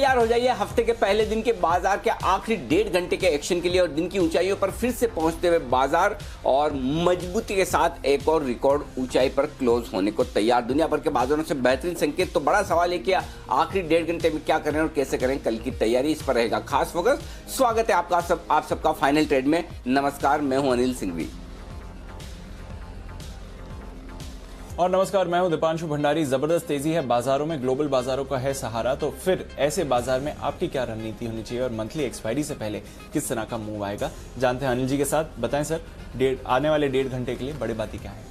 तैयार हो जाइए हफ्ते के पहले दिन के बाजार के आखिरी 1.5 घंटे के एक्शन के लिए और दिन की ऊंचाइयों पर फिर से पहुंचते हुए बाजार और मजबूती के साथ एक और रिकॉर्ड ऊंचाई पर क्लोज होने को तैयार। दुनिया भर के बाजारों से बेहतरीन संकेत। तो बड़ा सवाल है कि आखिरी 1.5 घंटे में क्या करें और कैसे करें, कल की तैयारी इस पर रहेगा खास फोकस। स्वागत है आप सबका फाइनल ट्रेड में। नमस्कार, मैं हूं अनिल सिंघवी। और नमस्कार, मैं हूं दीपांशु भंडारी। जबरदस्त तेजी है बाजारों में, ग्लोबल बाजारों का है सहारा। तो फिर ऐसे बाजार में आपकी क्या रणनीति होनी चाहिए और मंथली एक्सपायरी से पहले किस तरह का मूव आएगा, जानते हैं अनिल जी के साथ। बताएं सर, आने वाले 1.5 घंटे के लिए बड़ी बातें क्या है?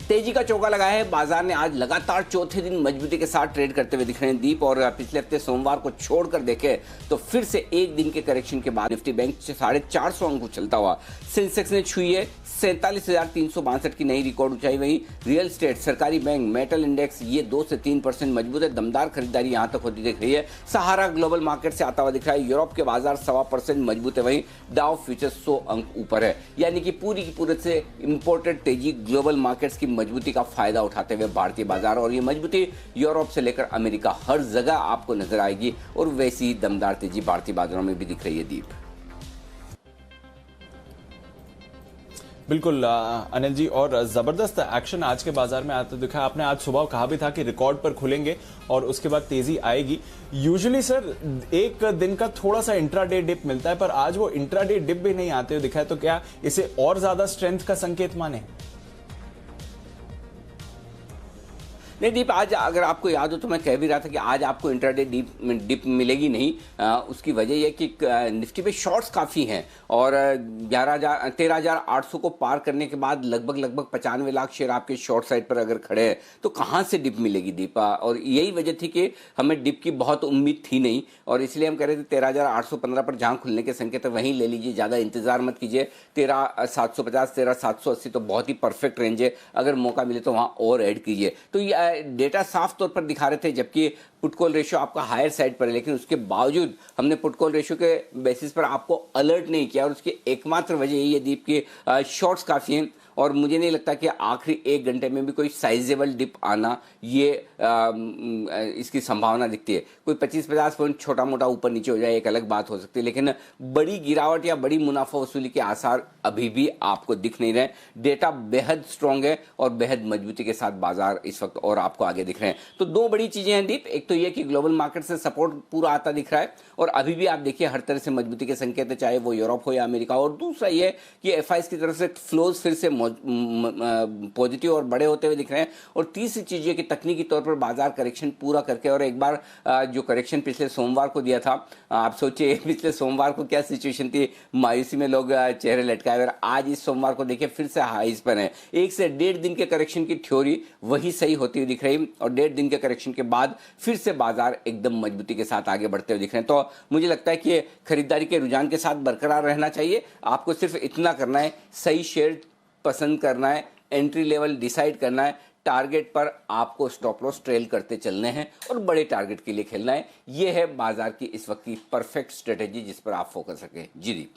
तेजी का चौका लगाया है बाजार ने। आज लगातार चौथे दिन मजबूती के साथ ट्रेड करते हुए दिख रहे हैं दीप। और पिछले हफ्ते सोमवार को छोड़कर देखे तो फिर से एक दिन के करेक्शन के बाद निफ्टी बैंक 450 अंक चलता हुआ। सेंसेक्स ने छुई है 47,362 की नई रिकॉर्ड ऊंचाई। वहीं रियल एस्टेट, सरकारी बैंक, मेटल इंडेक्स ये 2 से 3% मजबूत है। दमदार खरीदारी यहां तक होती दिख रही है। सहारा ग्लोबल मार्केट से आता हुआ दिख रहा है। यूरोप के बाजार 1.25% मजबूत है। वहीं डाउ फ्यूचर्स 100 अंक ऊपर है। यानी कि पूरी की पूरी से इंपोर्टेड तेजी ग्लोबल मार्केट्स की मजबूती का फायदा उठाते हुए भारतीय बाजार, और ये मजबूती यूरोप से लेकर अमेरिका हर जगह आपको नजर आएगी। और वैसी ही दमदार तेजी भारतीय बाजारों में भी दिख रही है दीप। बिल्कुल अनिल जी, और जबरदस्त एक्शन आज के बाजार में आता दिखा। आपने आज सुबह कहा भी था कि रिकॉर्ड पर खुलेंगे और उसके बाद तेजी आएगी। यूजुअली सर एक दिन का थोड़ा सा इंट्राडे डिप मिलता है, पर आज वो इंट्राडे डिप भी नहीं आते हुए दिखा है। तो क्या इसे और ज्यादा स्ट्रेंथ का संकेत माने? नहीं दीप, आज अगर आपको याद हो तो मैं कह भी रहा था कि आज आपको इंट्राडे डिप मिलेगी नहीं। उसकी वजह यह कि निफ्टी पे शॉर्ट्स काफ़ी हैं और 13,800 को पार करने के बाद लगभग 95 लाख शेयर आपके शॉर्ट साइड पर अगर खड़े हैं तो कहाँ से डिप मिलेगी दीप। और यही वजह थी कि हमें डिप की बहुत उम्मीद थी नहीं, और इसलिए हम कह रहे थे 13,815 पर जहाँ खुलने के संकेत है वहीं ले लीजिए, ज़्यादा इंतजार मत कीजिए। 13,750, 13,780 तो बहुत ही परफेक्ट रेंज है। अगर मौका मिले तो वहाँ और ऐड कीजिए। तो ये डेटा साफ तौर पर दिखा रहे थे, जबकि पुट कॉल रेशियो आपका हायर साइड पर है, लेकिन उसके बावजूद हमने पुट कॉल रेशियो के बेसिस पर आपको अलर्ट नहीं किया। और उसकी एकमात्र वजह यही है दीप की शॉर्ट्स काफ़ी हैं और मुझे नहीं लगता कि आखिरी 1 घंटे में भी कोई साइजेबल डिप आना ये इसकी संभावना दिखती है। कोई 25-50 पॉइंट छोटा मोटा ऊपर नीचे हो जाए एक अलग बात हो सकती है, लेकिन बड़ी गिरावट या बड़ी मुनाफा वसूली के आसार अभी भी आपको दिख नहीं रहे। डेटा बेहद स्ट्रांग है और बेहद मजबूती के साथ बाजार इस वक्त और आपको आगे दिख रहे हैं। तो 2 बड़ी चीजें हैं दीप। एक तो ये कि ग्लोबल मार्केट से सपोर्ट पूरा आता दिख रहा है और अभी भी आप देखिए हर तरह से मजबूती के संकेत है, चाहे वो यूरोप हो या अमेरिका। और दूसरा ये कि एफआईएस की तरफ से फ्लोज फिर से पॉजिटिव और बड़े होते हुए दिख रहे हैं। और तीसरी चीज ये कि तकनीकी तौर पर बाजार करेक्शन पूरा करके, और एक बार जो करेक्शन पिछले सोमवार को दिया था, आप सोचिए पिछले सोमवार को क्या सिचुएशन थी, मायूसी में लोग चेहरे लटकाए हुए। आज इस सोमवार को देखिए फिर से हाईज पर है। 1 से 1.5 दिन के करेक्शन की थ्योरी वही सही होती हुई दिख रही और 1.5 दिन के करेक्शन के बाद फिर से बाजार एकदम मजबूती के साथ आगे बढ़ते हुए दिख रहे हैं। तो मुझे लगता है कि खरीदारी के रुझान के साथ बरकरार रहना चाहिए। आपको सिर्फ इतना करना है, सही शेयर पसंद करना है, एंट्री लेवल डिसाइड करना है, टारगेट पर आपको स्टॉप लॉस ट्रेल करते चलने हैं और बड़े टारगेट के लिए खेलना है। यह है बाजार की इस वक्त की परफेक्ट स्ट्रेटेजी जिस पर आप फोकस रखें। जी दीप।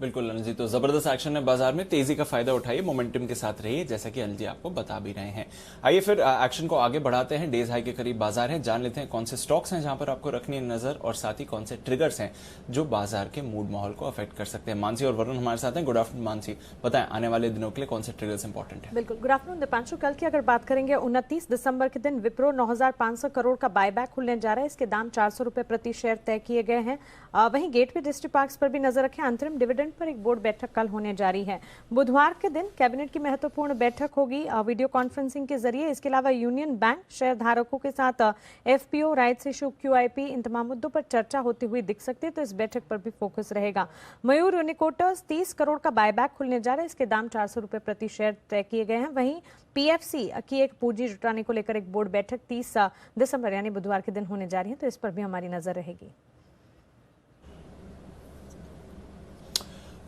बिल्कुल अनिल जी, तो जबरदस्त एक्शन है बाजार में, तेजी का फायदा उठाइए, मोमेंटम के साथ रहिए, जैसा कि अनिल जी आपको बता भी रहे हैं। आइए फिर एक्शन को आगे बढ़ाते हैं। डेज हाई के करीब बाजार है, जान लेते हैं कौन से स्टॉक्स हैं जहां पर आपको रखनी है नजर, और साथ ही कौन से ट्रिगर्स हैं जो बाजार के मूड माहौल को अफेक्ट कर सकते हैं। मानसी और वरुण हमारे साथ हैं। गुड आफ्टरनून मानसी, बताएं आने वाले दिनों के लिए कौन से ट्रिगर्स इंपॉर्टेंट है? बिल्कुल, गुड आफ्टरनून दीपांशु। कल की अगर बात करेंगे 29 दिसंबर के दिन विप्रो 9,500 करोड़ का बायबैक खुलने जा रहा है। इसके दाम 400 रुपए प्रति शेयर तय किए गए हैं। वहीं गेटवे डिस्ट्रिक्ट पार्क्स पर भी नजर रखें। अंतरिम डिविडेंड पर एक बोर्ड बैठक कल होने जा रही है। बुधवार के दिन कैबिनेट की महत्वपूर्ण बैठक होगी वीडियो कॉन्फ्रेंसिंग के जरिए। इसके अलावा यूनियन बैंक शेयर धारकों के साथ एफपीओ, राइट्स इशू, क्यूआईपी, इन तमाम मुद्दों पर चर्चा होती हुई दिख सकती है, तो इस बैठक पर भी फोकस रहेगा। मयूर यूनिकोटर्स 30 करोड़ का बायबैक खुलने जा रहा है। इसके दाम 400 रुपए प्रति शेयर तय किए गए हैं। वहीं पीएफसी की एक पूंजी जुटाने को लेकर एक बोर्ड बैठक 30 दिसंबर यानी बुधवार के दिन होने जा रही है, तो इस पर भी हमारी नजर रहेगी।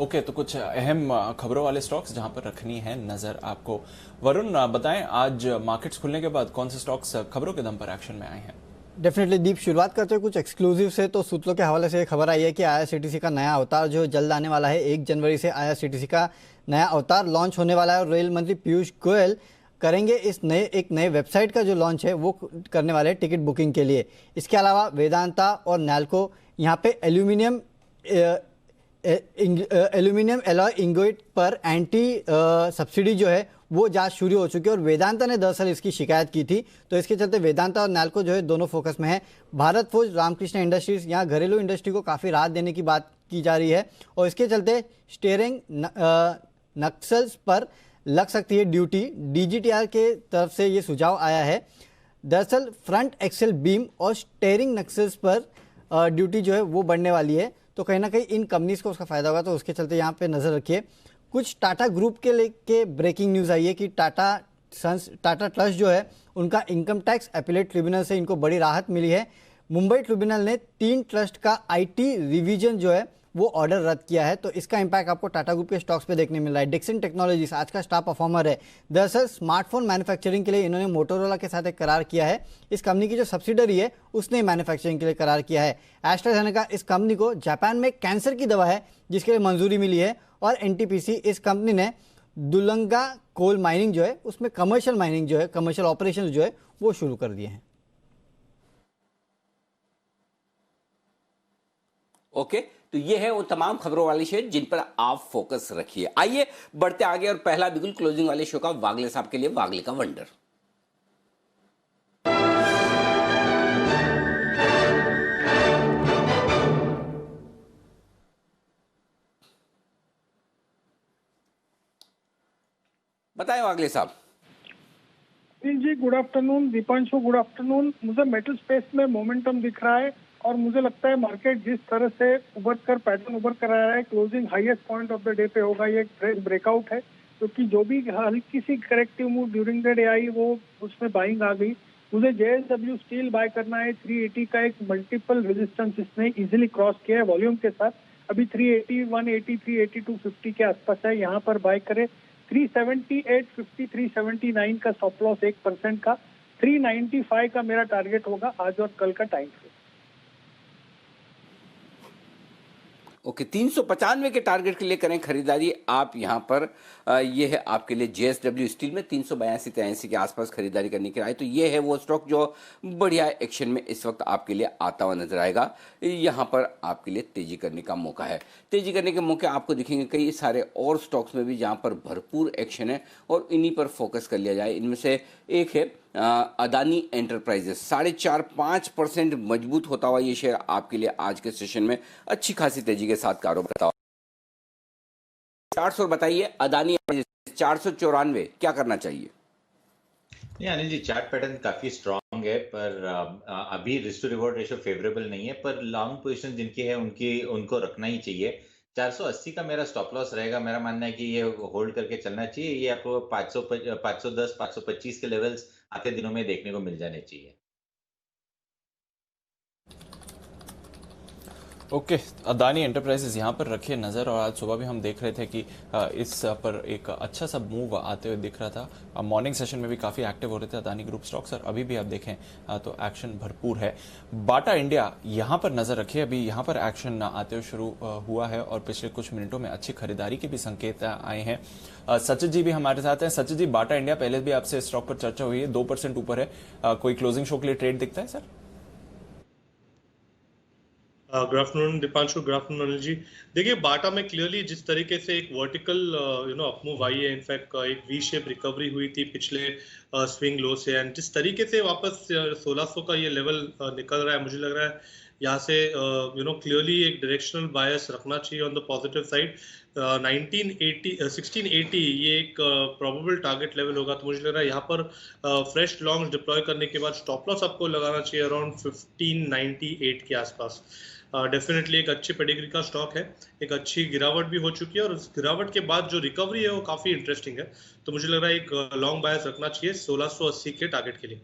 ओके, तो कुछ अहम खबरों वाले स्टॉक्स जहां पर रखनी है नजर आपको। वरुण बताएं, आज मार्केट्स खुलने के बाद कौन से स्टॉक्स खबरों के दम पर एक्शन में आए हैं? डेफिनेटली दीप, शुरुआत करते हुए कुछ एक्सक्लूसिव से। तो सूत्रों के हवाले से खबर आई है कि आईआरसीटीसी का नया अवतार जो जल्द आने वाला है, 1 जनवरी से आईआरसीटीसी का नया अवतार लॉन्च होने वाला है। और रेल मंत्री पीयूष गोयल करेंगे एक नए वेबसाइट का जो लॉन्च है वो करने वाले हैं टिकट बुकिंग के लिए। इसके अलावा वेदांता और नैल्को यहाँ पे एल्यूमिनियम एलॉय इंगोट पर एंटी सब्सिडी जो है वो जांच शुरू हो चुकी है और वेदांता ने दरअसल इसकी शिकायत की थी, तो इसके चलते वेदांता और नैल्को जो है दोनों फोकस में है। भारत फोर्ज, रामकृष्ण इंडस्ट्रीज यहाँ घरेलू इंडस्ट्री को काफ़ी राहत देने की बात की जा रही है और इसके चलते स्टीयरिंग नक्सल्स पर लग सकती है ड्यूटी। DGTR के तरफ से ये सुझाव आया है। दरअसल फ्रंट एक्सेल बीम और स्टीयरिंग नक्सल्स पर ड्यूटी जो है वो बढ़ने वाली है, तो कहीं ना कहीं इन कंपनीज को उसका फायदा होगा, तो उसके चलते यहाँ पे नजर रखिए। कुछ टाटा ग्रुप के लेके ब्रेकिंग न्यूज आई है कि टाटा ट्रस्ट जो है उनका इनकम टैक्स अपीलेट ट्रिब्यूनल से इनको बड़ी राहत मिली है। मुंबई ट्रिब्यूनल ने 3 ट्रस्ट का IT रिवीजन जो है वो ऑर्डर रद्द किया है, तो इसका इंपैक्ट आपको टाटा ग्रुप के स्टॉक्स पे देखने मिल रहा है। डिक्सन टेक्नोलॉजीज आज का स्टार परफॉर्मर है। दरअसल स्मार्टफोन मैन्युफैक्चरिंग के लिए इन्होंने मोटोरोला के साथ एक करार किया है। इस कंपनी की जो सब्सिडरी है उसने मैन्युफैक्चरिंग के लिए करार किया है। एस्ट्राजेनेका इस कंपनी को जापान में कैंसर की दवा है जिसके लिए मंजूरी मिली है और NTPC इस कंपनी ने दुलंगा कोल माइनिंग जो है उसमें कमर्शियल माइनिंग जो है, कमर्शियल ऑपरेशन जो है वो शुरू कर दिए हैं। ओके, तो ये है वो तमाम खबरों वाले शेयर जिन पर आप फोकस रखिए। आइए बढ़ते आगे और पहला बिल्कुल क्लोजिंग वाले शो का वागले साहब के लिए वागले का वंडर। बताएं वागले साहब। जी good afternoon Deepanshu, good afternoon. मुझे मेटल स्पेस में मोमेंटम दिख रहा है और मुझे लगता है मार्केट जिस तरह से पैटर्न उभर कर रहा है, closing highest point of the day पे होगा। ये एक ब्रेकआउट है क्योंकि जो भी हल्की सी corrective move during the day आई वो उसमें बाइंग आ गई। मुझे JSW स्टील बाय करना है। 380 का एक मल्टीपल रेजिस्टेंस इसने इजीली क्रॉस किया है वॉल्यूम के साथ। अभी 380, 180, 380, 250 के आसपास है, यहाँ पर बाय करें। 378.50, 379 का स्टॉप लॉस 1% का। 395 का मेरा टारगेट होगा आज और कल का टाइम फ्रेम। ओके, 395 के टारगेट के लिए करें खरीदारी आप यहाँ पर। ये है आपके लिए JSW स्टील में 382-83 के आसपास खरीदारी करने की राय। तो ये है वो स्टॉक जो बढ़िया एक्शन में इस वक्त आपके लिए आता हुआ नजर आएगा। यहाँ पर आपके लिए तेजी करने का मौका है। तेजी करने के मौके आपको दिखेंगे कई सारे और स्टॉक्स में भी जहाँ पर भरपूर एक्शन है और इन्हीं पर फोकस कर लिया जाए। इनमें से एक है अदानी एंटरप्राइजेस। 4.5-5% मजबूत होता हुआ ये शेयर आपके लिए आज के सेशन में अच्छी खासी तेजी के साथ कारोबार करता हुआ। 400 बताइए, अदानी 494 क्या करना चाहिए? नहीं अनिल जी, चार्ट पैटर्न काफी स्ट्रांग है पर अभी risk to reward ratio favourable नहीं है, पर लॉन्ग पोजीशन जिनकी है उनको रखना ही चाहिए। 480 का मेरा स्टॉप लॉस रहेगा। मेरा मानना है कि ये होल्ड करके चलना चाहिए। ये आपको 510, 525 के लेवल्स आते दिनों में देखने को मिल जाने चाहिए। ओके, अदानी एंटरप्राइजेस यहाँ पर रखिए नज़र। और आज सुबह भी हम देख रहे थे कि इस पर एक अच्छा सा मूव आते हुए दिख रहा था। मॉर्निंग सेशन में भी काफ़ी एक्टिव हो रहे थे अदानी ग्रुप स्टॉक्स और अभी भी आप देखें तो एक्शन भरपूर है। बाटा इंडिया यहाँ पर नज़र रखिए। अभी यहाँ पर एक्शन आते हुए शुरू हुआ है और पिछले कुछ मिनटों में अच्छी खरीदारी के भी संकेत आए हैं। सचिन जी भी हमारे साथ हैं। सचिन जी, बाटा इंडिया पहले भी आपसे स्टॉक पर चर्चा हुई है, 2% ऊपर है। कोई क्लोजिंग शो के लिए ट्रेड दिखता है sir? Good afternoon Deepanshu, good afternoon Anil ji. देखिए बाटा में क्लियरली जिस तरीके से एक वर्टिकल अपमूव आई है, इनफैक्ट एक वी शेप रिकवरी हुई थी पिछले स्विंग लो से, एंड जिस तरीके से वापस 1600 का ये लेवल निकल रहा है, मुझे लग रहा है यहाँ से क्लियरली एक डायरेक्शनल बायस रखना चाहिए ऑन द पॉजिटिव साइड। 1680 ये एक प्रोबेबल टारगेट लेवल होगा, तो मुझे लग रहा है यहाँ पर फ्रेश लॉन्ग डिप्लॉय करने के बाद स्टॉप लॉस आपको लगाना चाहिए अराउंड 1598 के आसपास। डेफिनेटली एक अच्छी पेडिग्री का स्टॉक है। एक अच्छी गिरावट भी हो चुकी है और उस गिरावट के बाद जो रिकवरी है वो काफी इंटरेस्टिंग है, तो मुझे लग रहा है एक लॉन्ग बायस रखना चाहिए 1680 के टारगेट के लिए।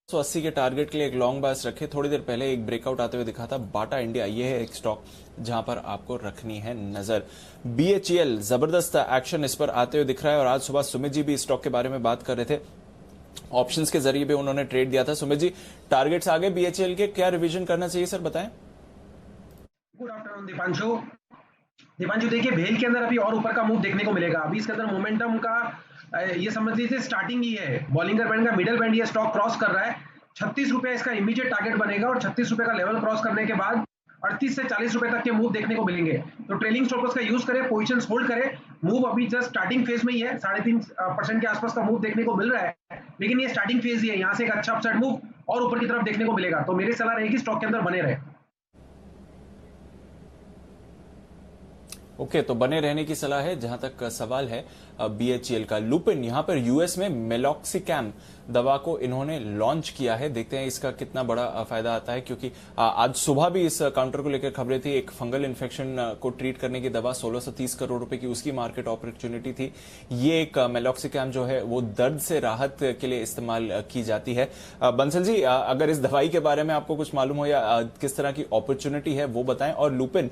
180 के टारगेट के लिए एक लॉन्ग बायस रखे। थोड़ी देर पहले एक ब्रेकआउट आते हुए दिखा था बाटा इंडिया। ये है एक स्टॉक जहां पर आपको रखनी है नजर। BHEL जबरदस्त एक्शन इस पर आते हुए दिख रहा है और आज सुबह सुमित जी भी इस स्टॉक के बारे में बात कर रहे थे। ऑप्शंस के जरिए भी उन्होंने ट्रेड दिया था। सुमित जी, टारगेट्स आगे BHEL के क्या रिवीजन करना चाहिए सर, बताएं। Good afternoon Deepanshu. दीपांशु देखिए भेल के अंदर अभी और ऊपर का मूव देखने को मिलेगा। अभी इसके अंदर मोमेंटम का ये समझ लीजिए स्टार्टिंग ही है। बॉलिंगर बैंड का मिडल बैंड ये स्टॉक क्रॉस कर रहा है। 36 रुपए इसका इमीडिएट टारगेट बनेगा और 36 रुपए का लेवल क्रॉस करने के बाद 38 से 40 रुपए तक के मूव देखने को मिलेंगे। तो ट्रेलिंग स्टॉप लॉस का यूज करें, पोजीशंस होल्ड करें। मूव अभी जस्ट स्टार्टिंग फेज में ही है, 3.5% के आसपास का मूव देखने को मिल रहा है, लेकिन ये स्टार्टिंग फेज ही है। यहाँ से एक अच्छा अपसाइड मूव और ऊपर की तरफ देखने को मिलेगा। तो मेरी सलाह रहेगी स्टॉक के अंदर बने रहे। ओके, तो बने रहने की सलाह है। जहां तक सवाल है BHEL का, लुपिन यहां पर यूएस में मेलॉक्सिकैम दवा को इन्होंने लॉन्च किया है। देखते हैं इसका कितना बड़ा फायदा आता है, क्योंकि आज सुबह भी इस काउंटर को लेकर खबरें थी। एक फंगल इन्फेक्शन को ट्रीट करने की दवा 1630 करोड़ रुपए की उसकी मार्केट अपॉर्चुनिटी थी। ये एक मेलॉक्सिकैम जो है वो दर्द से राहत के लिए इस्तेमाल की जाती है। बंसल जी, अगर इस दवाई के बारे में आपको कुछ मालूम हो या किस तरह की अपॉर्चुनिटी है वो बताएं। और लुपिन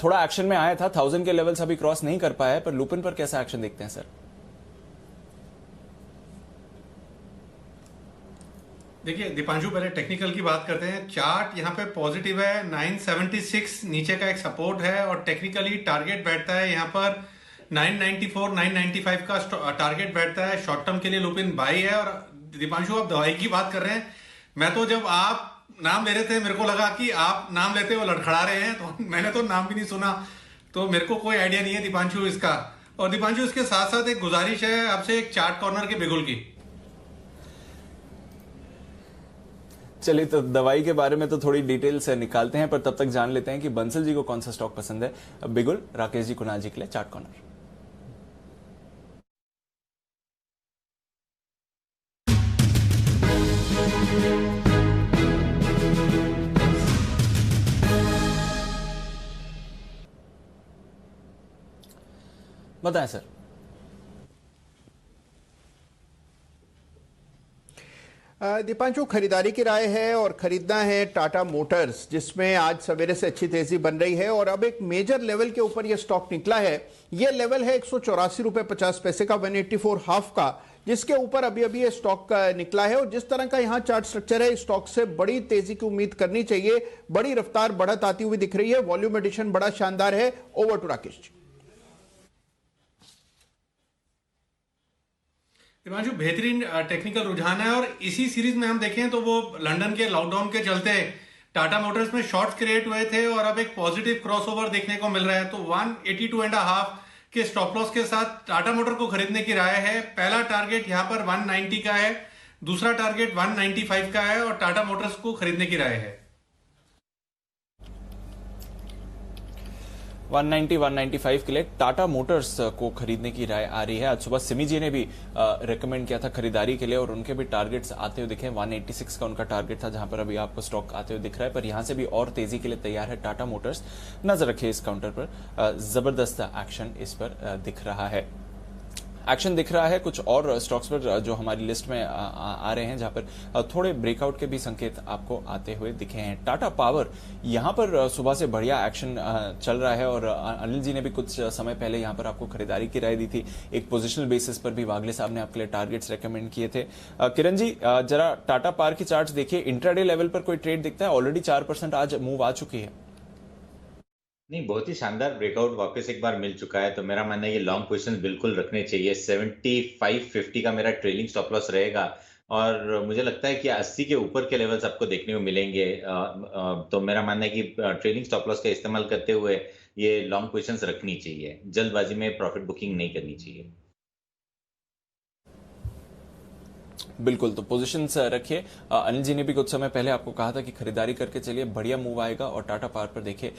थोड़ा एक्शन में आया था, 1000 के लेवल्स अभी क्रॉस नहीं कर पाया है, पर लुपिन पर कैसा एक्शन देखते हैं सर? देखिए दीपांशु, पहले टेक्निकल की बात करते हैं। चार्ट यहाँ पे पॉजिटिव है, 976 नीचे का एक सपोर्ट है और टेक्निकली टारगेट बैठता है यहाँ पर 994 995 का टारगेट बैठता है। शॉर्ट टर्म के लिए लुपिन बाई है। और दीपांशु, आप दवाई की बात कर रहे हैं, मैं तो जब आप नाम ले रहे थे मेरे को लगा कि आप नाम लेते हो लड़खड़ा रहे हैं, तो मैंने तो नाम भी नहीं सुना, तो मेरे को कोई आइडिया नहीं है दीपांशु इसका। और दीपांशु, इसके साथ साथ एक गुजारिश है आपसे, एक चार्ट कॉर्नर के बिगुल की। चलिए, तो दवाई के बारे में तो थोड़ी डिटेल से निकालते हैं, पर तब तक जान लेते हैं कि बंसल जी को कौन सा स्टॉक पसंद है। बिगुल, राकेश जी, कुणाल जी के लिए चार्ट कॉर्नर। बताएं सर। दीपांशु, खरीदारी की राय है और खरीदना है टाटा मोटर्स, जिसमें आज सवेरे से अच्छी तेजी बन रही है और अब एक मेजर लेवल के ऊपर यह स्टॉक निकला है। यह लेवल है 184 रुपए 50 पैसे का, 184 हाफ का, जिसके ऊपर अभी अभी ये स्टॉक निकला है। और जिस तरह का यहाँ चार्ट स्ट्रक्चर है, स्टॉक से बड़ी तेजी की उम्मीद करनी चाहिए। बड़ी रफ्तार बढ़त आती हुई दिख रही है, वॉल्यूम एडिशन बड़ा शानदार है। Over to Rakesh ji. दीपांशु, बेहतरीन टेक्निकल रुझान है और इसी सीरीज में हम देखें तो वो लंदन के लॉकडाउन के चलते टाटा मोटर्स में शॉर्ट्स क्रिएट हुए थे और अब एक पॉजिटिव क्रॉसओवर देखने को मिल रहा है। तो 182.5 के स्टॉप लॉस के साथ टाटा मोटर को खरीदने की राय है। पहला टारगेट यहाँ पर 190 का है, दूसरा टारगेट 195 का है और टाटा मोटर्स को खरीदने की राय है। 190 195 के लिए टाटा मोटर्स को खरीदने की राय आ रही है। आज सुबह सिमी जी ने भी रेकमेंड किया था खरीदारी के लिए और उनके भी टारगेट्स आते हुए दिखे। 186 का उनका टारगेट था, जहां पर अभी आपको स्टॉक आते हुए दिख रहा है, पर यहां से भी और तेजी के लिए तैयार है टाटा मोटर्स। नजर रखिए इस काउंटर पर, जबरदस्त एक्शन इस पर दिख रहा है। एक्शन दिख रहा है कुछ और स्टॉक्स पर जो हमारी लिस्ट में आ रहे हैं, जहां पर थोड़े ब्रेकआउट के भी संकेत आपको आते हुए दिखे हैं। टाटा पावर, यहां पर सुबह से बढ़िया एक्शन चल रहा है और अनिल जी ने भी कुछ समय पहले यहां पर आपको खरीदारी की राय दी थी। एक पोजिशनल बेसिस पर भी वागले साहब ने आपके लिए टारगेट्स रेकमेंड किए थे। किरण जी, जरा टाटा पावर की चार्ट्स देखिए, इंट्राडे लेवल पर कोई ट्रेड दिखता है? ऑलरेडी 4% आज मूव आ चुकी है। नहीं, बहुत ही शानदार ब्रेकआउट वापस एक बार मिल चुका है, तो मेरा मानना है ये लॉन्ग पोजीशन बिल्कुल रखने चाहिए। 75.50 का मेरा ट्रेलिंग स्टॉप लॉस रहेगा और मुझे लगता है कि 80 के ऊपर के लेवल्स आपको देखने को मिलेंगे। तो मेरा मानना है कि ट्रेलिंग स्टॉप लॉस का इस्तेमाल करते हुए ये लॉन्ग पोजीशंस रखनी चाहिए, जल्दबाजी में प्रॉफिट बुकिंग नहीं करनी चाहिए। बिल्कुल, तो पोजीशंस रखिए। अनिल जी ने भी कुछ समय पहले आपको कहा था कि खरीदारी करके चलिए, बढ़िया मूव आएगा। और टाटा पावर पर देखिए,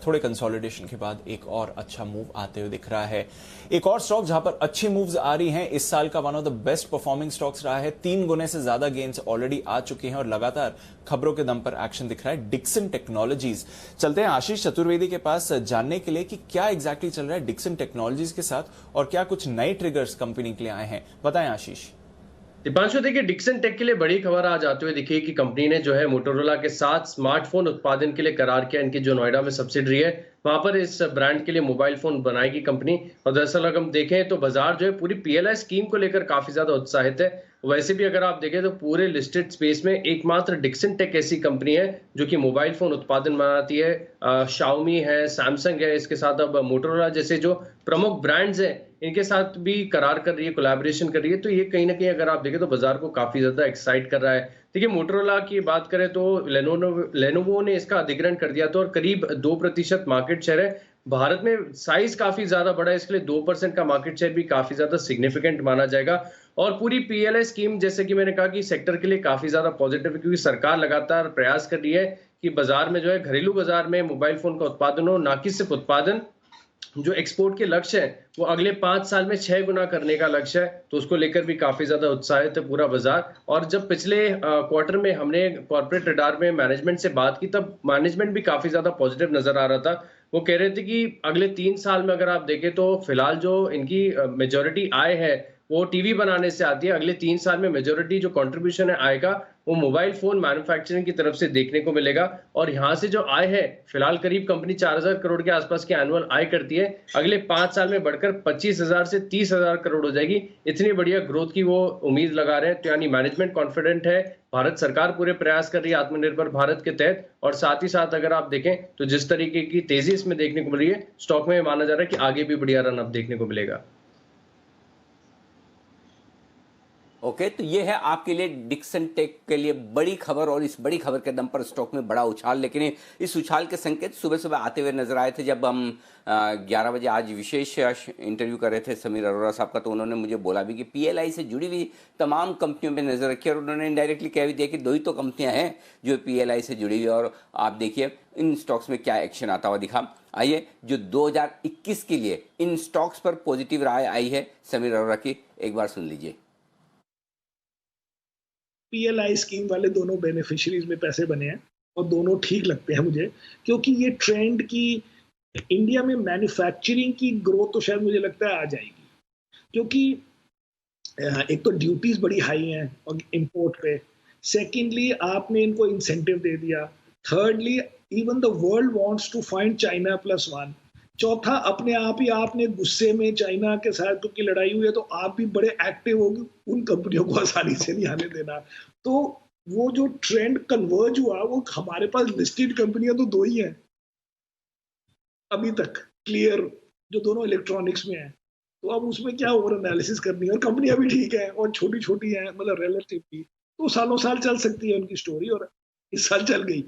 थोड़े कंसोलिडेशन के बाद एक और अच्छा मूव आते हुए दिख रहा है। एक और स्टॉक जहां पर अच्छी मूव्स आ रही हैं, इस साल का one of the best performing stocks रहा है। 3 गुने से ज्यादा गेन्स ऑलरेडी आ चुके हैं और लगातार खबरों के दम पर एक्शन दिख रहा है। Dixon Technologies. चलते हैं आशीष चतुर्वेदी के पास जानने के लिए कि क्या एग्जैक्टली चल रहा है डिक्सन टेक्नोलॉजीज के साथ और क्या कुछ नए ट्रिगर्स कंपनी के लिए आए हैं। बताएं आशीष। दीपांशु, देखिए डिक्सन टेक के लिए बड़ी खबर आज आते हुए दिखी कि कंपनी ने जो है मोटोरोला के साथ स्मार्टफोन उत्पादन के लिए करार किया। इनकी जो नोएडा में सब्सिडरी है वहां पर इस ब्रांड के लिए मोबाइल फोन बनाएगी कंपनी। और दरअसल अगर हम देखें तो बाजार जो है पूरी पीएलआई स्कीम को लेकर काफी ज्यादा उत्साहित है। वैसे भी अगर आप देखें तो पूरे लिस्टेड स्पेस में एकमात्र डिक्सन टेक ऐसी कंपनी है जो कि मोबाइल फोन उत्पादन बनाती है। शाओमी है, सैमसंग है, इसके साथ अब मोटोरोला जैसे जो प्रमुख ब्रांड्स हैं इनके साथ भी करार कर रही है, कोलैबोरेशन कर रही है। तो ये कहीं ना कहीं अगर आप देखें तो बाजार को काफी ज्यादा एक्साइट कर रहा है। देखिए मोटोरोला की बात करें तो लेनोवो ने इसका अधिग्रहण कर दिया था और करीब 2% मार्केट शेयर है। भारत में साइज काफी ज्यादा बड़ा है, इसके लिए 2% का मार्केट शेयर भी काफी ज्यादा सिग्निफिकेंट माना जाएगा। और पूरी पीएलआई स्कीम जैसे कि मैंने कहा कि सेक्टर के लिए काफी ज्यादा पॉजिटिव है, क्योंकि सरकार लगातार प्रयास कर रही है कि बाजार में जो है घरेलू बाजार में मोबाइल फोन का उत्पादन हो, ना कि सिर्फ उत्पादन। जो एक्सपोर्ट के लक्ष्य है वो अगले 5 साल में 6 गुना करने का लक्ष्य है, तो उसको लेकर भी काफी ज्यादा उत्साहित है पूरा बाजार। और जब पिछले क्वार्टर में हमने कॉर्पोरेट रडार में मैनेजमेंट से बात की तब मैनेजमेंट भी काफी ज्यादा पॉजिटिव नजर आ रहा था। वो कह रहे थे कि अगले 3 साल में अगर आप देखें तो फिलहाल जो इनकी मेजोरिटी आय है वो टीवी बनाने से आती है। अगले 3 साल में मेजोरिटी जो कंट्रीब्यूशन है आय का वो मोबाइल फोन मैन्युफैक्चरिंग की तरफ से देखने को मिलेगा। और यहाँ से जो आय है फिलहाल करीब कंपनी 4000 करोड़ के आसपास की एनुअल आय करती है, अगले 5 साल में बढ़कर 25,000 से 30,000 करोड़ हो जाएगी। इतनी बढ़िया ग्रोथ की वो उम्मीद लगा रहे हैं। तो यानी मैनेजमेंट कॉन्फिडेंट है, भारत सरकार पूरे प्रयास कर रही है आत्मनिर्भर भारत के तहत। और साथ ही साथ अगर आप देखें तो जिस तरीके की तेजी इसमें देखने को मिल रही है, स्टॉक में माना जा रहा है कि आगे भी बढ़िया रन अप देखने को मिलेगा। ओके, तो ये है आपके लिए डिक्सन टेक के लिए बड़ी खबर, और इस बड़ी खबर के दम पर स्टॉक में बड़ा उछाल। लेकिन इस उछाल के संकेत सुबह सुबह आते हुए नजर आए थे। जब हम 11 बजे आज विशेष इंटरव्यू कर रहे थे समीर अरोड़ा साहब का, तो उन्होंने मुझे बोला भी कि पीएलआई से जुड़ी हुई तमाम कंपनियों पर नजर रखी, और उन्होंने इनडायरेक्टली कह भी दिया कि 2 ही तो कंपनियां हैं जो पीएलआई से जुड़ी हुई। और आप देखिए इन स्टॉक्स में क्या एक्शन आता हुआ दिखा। आइए, जो 2021 के लिए इन स्टॉक्स पर पॉजिटिव राय आई है समीर अरोड़ा की, एक बार सुन लीजिए। पीएलआई स्कीम वाले दोनों बेनिफिशियरीज में पैसे बने हैं और दोनों ठीक लगते हैं मुझे, क्योंकि ये ट्रेंड की इंडिया में मैन्युफैक्चरिंग की ग्रोथ तो शायद मुझे लगता है आ जाएगी, क्योंकि एक तो ड्यूटीज बड़ी हाई हैं और इंपोर्ट पे, सेकेंडली आपने इनको इंसेंटिव दे दिया, thirdly even the world wants to find China +1, चौथा अपने आप ही आपने गुस्से में चाइना के साथ क्योंकि लड़ाई हुई है तो आप भी बड़े एक्टिव होगी, उन कंपनियों को आसानी से नहीं आने देना। तो वो जो ट्रेंड कन्वर्ज हुआ, वो हमारे पास लिस्टेड कंपनियां तो 2 ही हैं अभी तक क्लियर, जो दोनों इलेक्ट्रॉनिक्स में है। तो अब उसमें क्या ओवर एनालिसिस करनी है, और कंपनियां भी ठीक है और छोटी छोटी हैं, मतलब रिलेटिवली तो सालों साल चल सकती है उनकी स्टोरी, और इस साल चल गई।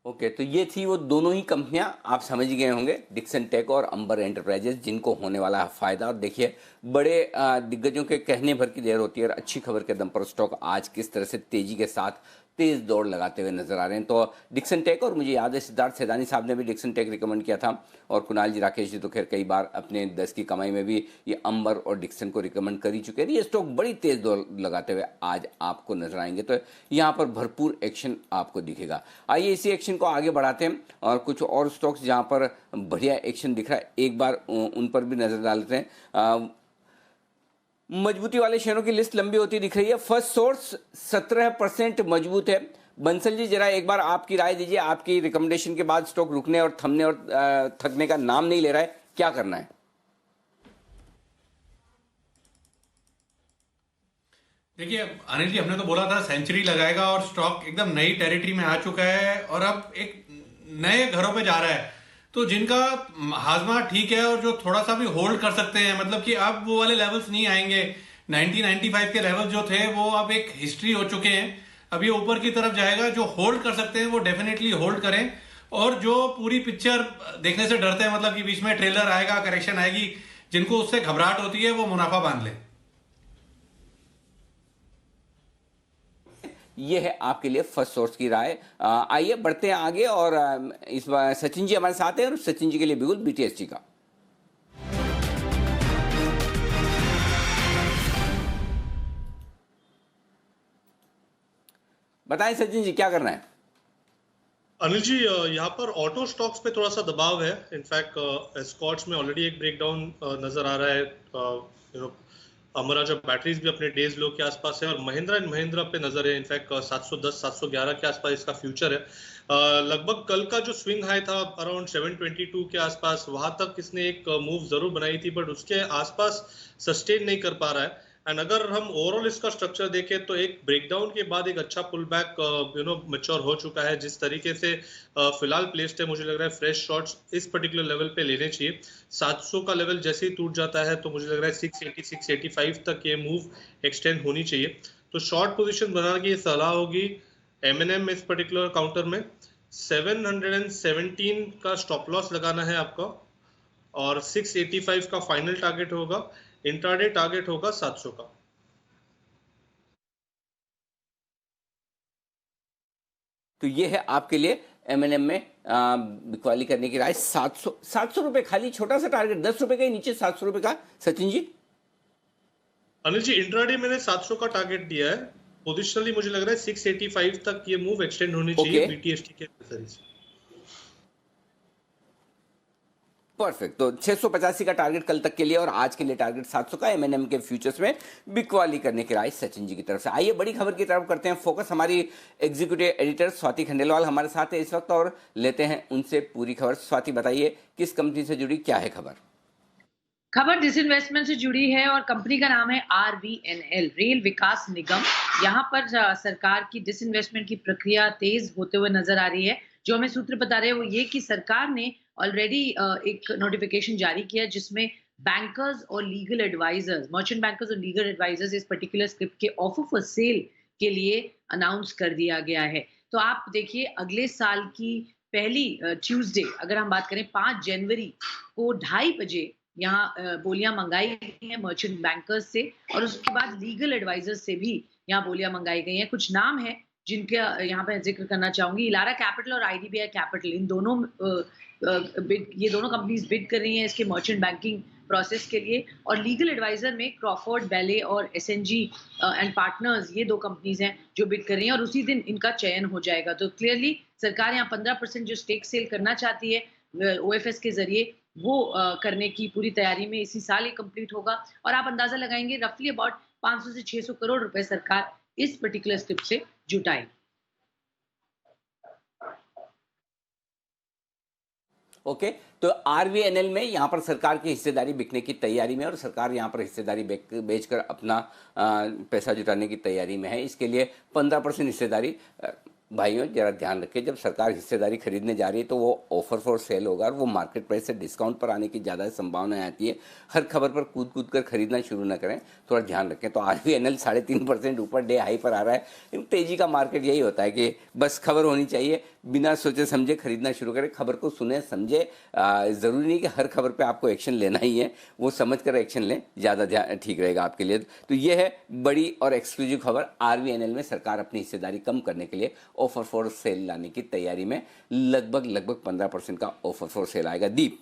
ओके, तो ये थी वो दोनों ही कंपनियां, आप समझ गए होंगे, डिक्सन टेक और अंबर एंटरप्राइजेस, जिनको होने वाला है फायदा। और देखिए बड़े दिग्गजों के कहने भर की देर होती है, और अच्छी खबर के दम पर स्टॉक आज किस तरह से तेजी के साथ तेज दौड़ लगाते हुए नजर आ रहे हैं। तो डिक्सन टेक, और मुझे याद है सिद्धार्थ सैदानी साहब ने भी डिक्सन टेक रिकमेंड किया था, और कुणाल जी राकेश जी तो खैर कई बार अपने 10 की कमाई में भी ये अंबर और डिक्सन को रिकमेंड कर ही चुके हैं। ये स्टॉक बड़ी तेज दौड़ लगाते हुए आज आपको नजर आएंगे, तो यहाँ पर भरपूर एक्शन आपको दिखेगा। आइए इसी एक्शन को आगे बढ़ाते हैं, और कुछ और स्टॉक्स जहाँ पर बढ़िया एक्शन दिख रहा है एक बार उन पर भी नजर डालते हैं। मजबूती वाले शेयरों की लिस्ट लंबी होती दिख रही है। फर्स्ट सोर्स 17% मजबूत है। बंसल जी जरा एक बार आपकी राय दीजिए, आपकी रिकमेंडेशन के बाद स्टॉक रुकने और थमने और थकने का नाम नहीं ले रहा है, क्या करना है? देखिए अनिल जी, हमने तो बोला था सेंचुरी लगाएगा, और स्टॉक एकदम नई टेरिटरी में आ चुका है और अब एक नए घरों पे जा रहा है। तो जिनका हाजमा ठीक है और जो थोड़ा सा भी होल्ड कर सकते हैं, मतलब कि अब वो वाले लेवल्स नहीं आएंगे, 90-95 के लेवल जो थे वो अब एक हिस्ट्री हो चुके हैं। अब ये ऊपर की तरफ जाएगा। जो होल्ड कर सकते हैं वो डेफिनेटली होल्ड करें, और जो पूरी पिक्चर देखने से डरते हैं, मतलब कि बीच में ट्रेलर आएगा, करेक्शन आएगी, जिनको उससे घबराहट होती है वो मुनाफा बांध ले। ये है आपके लिए फर्स्ट सोर्स की राय। आइए बढ़ते हैं आगे, और इस बार सचिन जी हमारे साथ हैं, और सचिन जी के लिए बिल्कुल बीटीएसजी का बताएं। सचिन जी क्या करना है? अनिल जी, यहाँ पर ऑटो स्टॉक्स पे थोड़ा सा दबाव है। इनफैक्ट एस्कॉर्ट्स में ऑलरेडी एक ब्रेकडाउन नजर आ रहा है। अमराजा बैटरीज भी अपने डेज लो के आसपास है, और महिंद्रा एंड महिंद्रा पे नजर है। इनफैक्ट 710 711 के आसपास इसका फ्यूचर है। लगभग कल का जो स्विंग हाई था अराउंड 722 के आसपास, वहां तक इसने एक मूव जरूर बनाई थी, बट उसके आसपास सस्टेन नहीं कर पा रहा है। एंड अगर हम ओवरऑल इसका स्ट्रक्चर देखें तो एक ब्रेकडाउन के बाद एक अच्छा पुल बैक मैच्योर हो चुका है। जिस तरीके से फिलहाल प्लेस्ड है, मुझे लग रहा है फ्रेश शॉट्स इस पर्टिकुलर लेवल पे लेने चाहिए। 700 का लेवल जैसे ही टूट जाता है तो मुझे लग रहा है 680 685 तक ये मूव एक्सटेंड होनी चाहिए। तो शॉर्ट पोजीशन बनाने की सलाह होगी M&M इस पर्टिकुलर काउंटर में 717 का स्टॉप लॉस लगाना है आपका, और 685 का फाइनल टारगेट होगा। इंट्राडे टारगेट होगा 700 का। तो ये है आपके लिए M&M में बिकवाली करने की राय। 700 रुपए खाली, छोटा सा टारगेट, 10 रुपए के नीचे 700 रुपए का। सचिन जी? अनिल जी, इंट्राडे मैंने 700 का टारगेट दिया है। पोजिशनली मुझे लग रहा है 685 तक ये मूव एक्सटेंड होनी चाहिए BTST के नजरिए से। परफेक्ट। तो 685 का टारगेट कल तक के लिए, और आज के लिए टारगेट 700 का M&M के फ्यूचर्स में बिकवाली करने की राय सचिन जी की तरफ से। आइए बड़ी खबर की तरफ करते हैं फोकस। हमारी एग्जीक्यूटिव एडिटर स्वाति खंडेलवाल हमारे साथ है इस वक्त, और लेते हैं उनसे पूरी खबर। स्वाति, बताइए किस कंपनी से जुड़ी, क्या है खबर? खबर डिसइन्वेस्टमेंट से जुड़ी है और कंपनी का नाम है RVNL, रेल विकास निगम। यहाँ पर सरकार की डिसइन्वेस्टमेंट की प्रक्रिया तेज होते हुए नजर आ रही है। जो हमें सूत्र बता रहे हैं वो ये कि सरकार ने ऑलरेडी एक नोटिफिकेशन जारी किया जिसमें बैंकर्स और लीगल एडवाइजर्स, मर्चेंट बैंकर्स और लीगल एडवाइजर्स इस पर्टिकुलर स्क्रिप्ट के ऑफर फॉर सेल के लिए अनाउंस कर दिया गया है। तो आप देखिए, अगले साल की पहली ट्यूसडे अगर हम बात करें 5 जनवरी को 2:30 बजे यहाँ बोलियां मंगाई गई हैं मर्चेंट बैंकर्स से, और उसके बाद लीगल एडवाइजर्स से भी यहाँ बोलियां मंगाई गई हैं। कुछ नाम है जिनका यहाँ पे जिक्र करना चाहूंगी। इलारा कैपिटल और IDBI कैपिटल, इन दोनों ये दोनों कंपनीज बिड कर रही हैं इसके मर्चेंट बैंकिंग प्रोसेस के लिए। और लीगल एडवाइजर में क्रॉफोर्ड बेले और SNG एंड पार्टनर्स, ये 2 कंपनीज हैं जो बिड कर रही हैं, और उसी दिन इनका चयन हो जाएगा। तो क्लियरली सरकार यहाँ 15% जो स्टेक सेल करना चाहती है OFS के जरिए, वो करने की पूरी तैयारी में इसी साल ये कंप्लीट होगा। और आप अंदाजा लगाएंगे रफली अबाउट 500 से 600 करोड़ रुपए सरकार इस पर्टिकुलर स्क्रिप्ट से जुटाई। ओके, तो RVNL में यहाँ पर सरकार की हिस्सेदारी बिकने की तैयारी में, और सरकार यहाँ पर हिस्सेदारी बेचकर अपना पैसा जुटाने की तैयारी में है। इसके लिए 15% हिस्सेदारी, भाइयों जरा ध्यान रखें, जब सरकार हिस्सेदारी खरीदने जा रही है तो वो ऑफर फॉर सेल होगा, और वो मार्केट प्राइस से डिस्काउंट पर आने की ज़्यादा संभावनाएं आती है। हर खबर पर कूद कर खरीदना शुरू ना करें, थोड़ा ध्यान रखें। तो RVNL 3.5% ऊपर डे हाई पर आ रहा है। तेजी का मार्केट यही होता है कि बस खबर होनी चाहिए, बिना सोचे समझे खरीदना शुरू करें। खबर को सुने समझे, ज़रूरी नहीं कि हर खबर पर आपको एक्शन लेना ही है, वो समझ कर एक्शन लें, ज़्यादा ठीक रहेगा आपके लिए। तो ये है बड़ी और एक्सक्लूसिव खबर। RVNL में सरकार अपनी हिस्सेदारी कम करने के लिए ऑफर फॉर सेल लाने की तैयारी में, लगभग 15% का ऑफर फॉर सेल आएगा। दीप?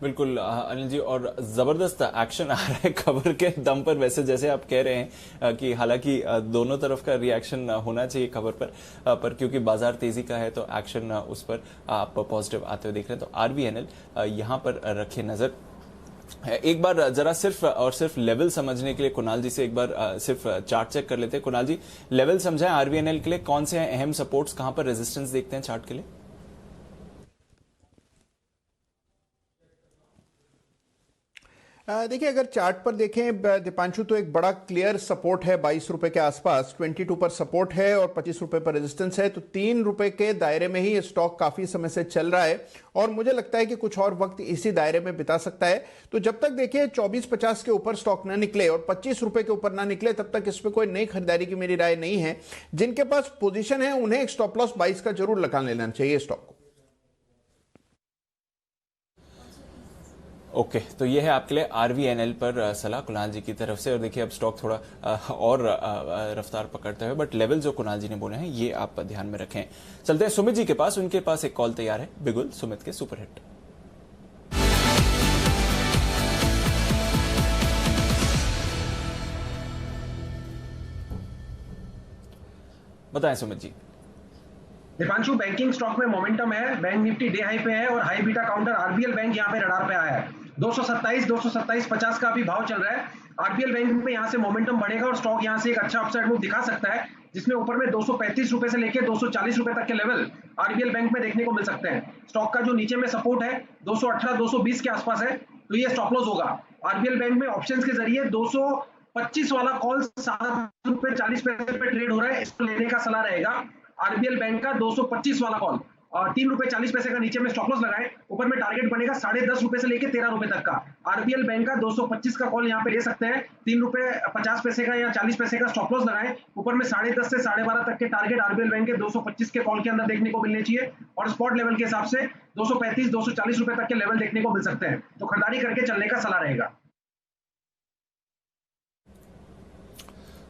बिल्कुल अनिल जी, और जबरदस्त एक्शन आ रहा है खबर के दम पर। वैसे जैसे आप कह रहे हैं कि हालांकि दोनों तरफ का रिएक्शन होना चाहिए खबर पर क्योंकि बाजार तेजी का है तो एक्शन उस पर आप पॉजिटिव आते हुए देख रहे हैं। तो RVNL यहाँ पर रखे नजर। एक बार जरा सिर्फ लेवल समझने के लिए कुणाल जी से एक बार सिर्फ चार्ट चेक कर लेते हैं। कुणाल जी, लेवल समझाएं RVNL के लिए, कौन से हैं अहम सपोर्ट्स, कहां पर रेजिस्टेंस देखते हैं चार्ट के लिए? देखिए, अगर चार्ट पर देखें दीपांशु, तो एक बड़ा क्लियर सपोर्ट है 22 रुपए के आसपास, 22 पर सपोर्ट है और 25 रुपए पर रेजिस्टेंस है। तो 3 रुपए के दायरे में ही ये स्टॉक काफी समय से चल रहा है, और मुझे लगता है कि कुछ और वक्त इसी दायरे में बिता सकता है। तो जब तक देखिए 24.50 के ऊपर स्टॉक ना निकले और 25 रुपए के ऊपर ना निकले, तब तक इस पर कोई नई खरीदारी की मेरी राय नहीं है। जिनके पास पोजीशन है उन्हें एक स्टॉप लॉस 22 का जरूर लगा लेना चाहिए स्टॉक को। ओके, तो ये है आपके लिए RVNL पर सलाह कुणाल जी की तरफ से। और देखिए अब स्टॉक थोड़ा और रफ्तार पकड़ते हुए, बट लेवल जो कुणाल जी ने बोले हैं ये आप ध्यान में रखें। चलते हैं सुमित जी के पास, उनके पास एक कॉल तैयार है बिगुल सुमित के सुपरहिट। बताएं सुमित जी। दीपांशु, बैंकिंग स्टॉक में मोमेंटम है। बैंक निफ्टी डे हाई पे है और high beta counter RBL bank यहाँ पे रडार पे आया है। 227, 227.50 का अभी भाव चल रहा है। आरबीएल बैंक में यहाँ से मोमेंटम बढ़ेगा और स्टॉक यहाँ से एक अच्छा अपसाइड मूव दिखा सकता है, जिसमें ऊपर में 235 रुपए से लेकर 240 रुपए तक के लेवल आरबीएल बैंक में देखने को मिल सकते हैं। स्टॉक का जो नीचे में सपोर्ट है 218, 220 के आसपास है, तो ये स्टॉप लॉस होगा। आरबीएल बैंक में ऑप्शंस के जरिए 225 वाला कॉल 7 रुपए 40 पैसे पे ट्रेड हो रहा है, इसको लेने का सलाह रहेगा। आरबीएल बैंक का 225 वाला कॉल 3 रुपए 40 पैसे का नीचे में स्टॉप लॉस लगाए, ऊपर में टारगेट बनेगा 10.5 रुपए से लेकर 13 रुपए तक का। आरबीएल बैंक का 225 का कॉल यहाँ पे ले सकते हैं, 3 रुपए 50 पैसे का या 40 पैसे का स्टॉप लॉस लगाए, ऊपर में 10.5 से 12.5 तक के टारगेट आरबीएल बैंक के 225 के कॉल के अंदर देखने को मिलने चाहिए, और स्पॉट लेवल के हिसाब से 235, 240 रुपए तक के लेवल देखने को मिल सकते हैं, तो खरीदारी करके चलने का सलाह रहेगा।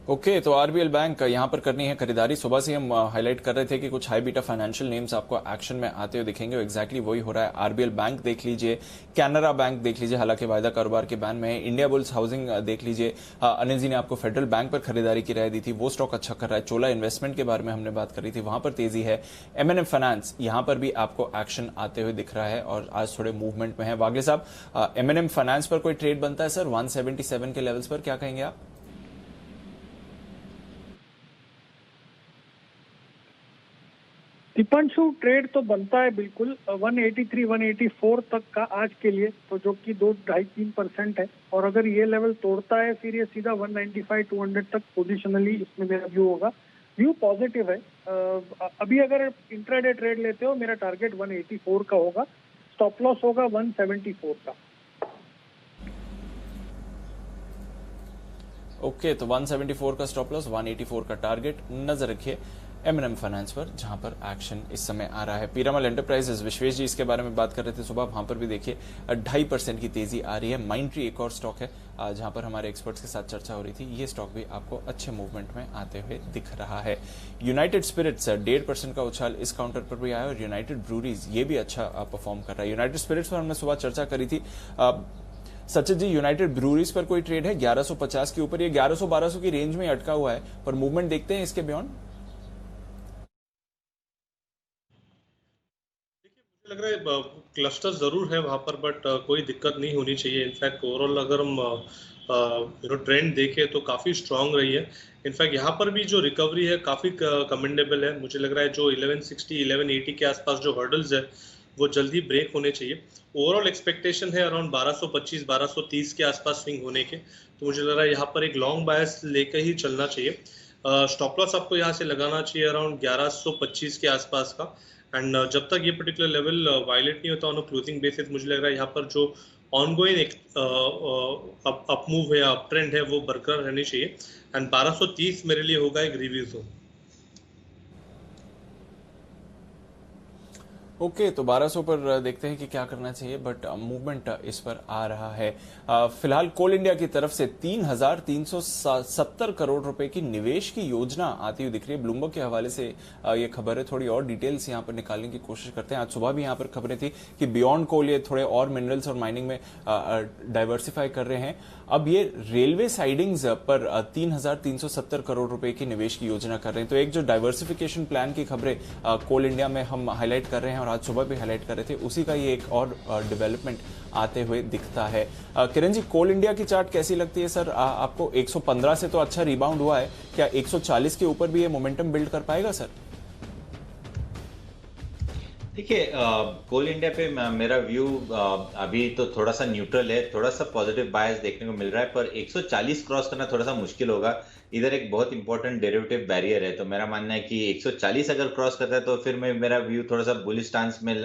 ओके, तो आरबीएल बैंक यहां पर करनी है खरीदारी। सुबह से हम हाईलाइट कर रहे थे कि कुछ हाई बीटा फाइनेंशियल नेम्स आपको एक्शन में आते हुए दिखेंगे, एग्जैक्टली वही हो रहा है। आरबीएल बैंक देख लीजिए, कैनरा बैंक देख लीजिए, हालांकि वायदा कारोबार के बैन में है। इंडिया बुल्स हाउसिंग देख लीजिए, अनिल जी ने आपको फेडरल बैंक पर खरीदारी की राय दी थी, वो स्टॉक अच्छा कर रहा है। चोला इन्वेस्टमेंट के बारे में हमने बात करी थी, वहां पर तेजी है। एमएनएम फाइनेंस यहां पर भी आपको एक्शन आते हुए दिख रहा है और आज थोड़े मूवमेंट में है। वागले साहब, एमएनएम फाइनेंस पर कोई ट्रेड बनता है सर 177 के लेवल्स पर, क्या कहेंगे आप? दीपांशु, ट्रेड तो बनता है बिल्कुल 183, 184 तक का आज के लिए, तो जो कि 2-2.5-3% है, और अगर ये लेवल तोड़ता है फिर ये सीधा 195, 200 तक पोजिशनली इसमें मेरा व्यू होगा। व्यू पॉजिटिव है। अभी अगर इंट्राडे ट्रेड लेते हो, मेरा टारगेट 184 का होगा, स्टॉप लॉस होगा 174 का। ओके, तो 174 का स्टॉप लॉस, 184 का टारगेट नजर रखिए एमएनएम फाइनेंस पर, जहां पर एक्शन इस समय आ रहा है। पीरामल एंटरप्राइजेस, विश्वेश जी इसके बारे में बात कर रहे थे सुबह, वहां पर भी देखिए 2.5% की तेजी आ रही है। माइंडट्री एक और स्टॉक है जहां पर हमारे एक्सपर्ट्स के साथ चर्चा हो रही थी, ये स्टॉक भी आपको अच्छे मूवमेंट में आते हुए दिख रहा है। यूनाइटेड स्पिरिट्स 1.5% का उछाल इस काउंटर पर भी आया, और यूनाइटेड ब्रूरीज ये भी अच्छा परफॉर्म कर रहा है। यूनाइटेड स्पिरिट्स पर हमने सुबह चर्चा करी थी। सचिन जी, यूनाइटेड ब्रूरीज पर कोई ट्रेड है 1150 के ऊपर, ये 1100-1200 की रेंज में अटका हुआ है, पर मूवमेंट देखते हैं इसके बियॉन्ड। लग रहा है क्लस्टर जरूर है वहां पर, बट कोई दिक्कत नहीं होनी चाहिए। इनफैक्ट ओवरऑल अगर हम ट्रेंड देखें तो काफ़ी स्ट्रांग रही है। इनफैक्ट यहाँ पर भी जो रिकवरी है काफ़ी कमेंडेबल है। मुझे लग रहा है जो 1160, 1180 के आसपास जो हर्डल्स है वो जल्दी ब्रेक होने चाहिए। ओवरऑल एक्सपेक्टेशन है अराउंड 1225, 1230 के आसपास स्विंग होने के, तो मुझे लग रहा है यहाँ पर एक लॉन्ग बायस लेकर ही चलना चाहिए। स्टॉप लॉस आपको यहाँ से लगाना चाहिए अराउंड 1125 के आसपास का, एंड जब तक ये पर्टिकुलर लेवल वायलेट नहीं होता ऑन क्लोजिंग बेसिस, मुझे लग रहा है यहाँ पर जो ऑनगोइंग अप मूव है, अप ट्रेंड है, वो बरकरार रहनी चाहिए। एंड 1230 मेरे लिए होगा एक रिव्यू जोन। ओके, तो 1200 पर देखते हैं कि क्या करना चाहिए, बट मूवमेंट इस पर आ रहा है। फिलहाल कोल इंडिया की तरफ से 3,370 करोड़ रुपए की निवेश की योजना आती हुई दिख रही है। ब्लूमबर्ग के हवाले से ये खबर है, थोड़ी और डिटेल्स यहाँ पर निकालने की कोशिश करते हैं। आज सुबह भी यहाँ पर खबरें थी कि बियॉन्ड कोल ये थोड़े और मिनरल्स और माइनिंग में डाइवर्सिफाई कर रहे हैं। अब ये रेलवे साइडिंग्स पर 3,370 करोड़ रुपए की निवेश की योजना कर रहे हैं। तो एक जो डाइवर्सिफिकेशन प्लान की खबरें कोल इंडिया में हम हाईलाइट कर रहे हैं और आज सुबह भी हाईलाइट कर रहे थे, उसी का ये एक और डेवलपमेंट आते हुए दिखता है। किरण जी, कोल इंडिया की चार्ट कैसी लगती है सर आपको? 115 से तो अच्छा रिबाउंड हुआ है, क्या 140 के ऊपर भी ये मोमेंटम बिल्ड कर पाएगा सर? देखिए, कोल इंडिया पे मेरा व्यू अभी तो थोड़ा सा न्यूट्रल है, थोड़ा सा पॉजिटिव बायस देखने को मिल रहा है, पर 140 क्रॉस करना थोड़ा सा मुश्किल होगा। इधर एक बहुत इंपॉर्टेंट डेरिवेटिव बैरियर है, तो मेरा मानना है कि 140 अगर क्रॉस करता है तो फिर मैं मेरा व्यू थोड़ा सा बुलिश स्टांस में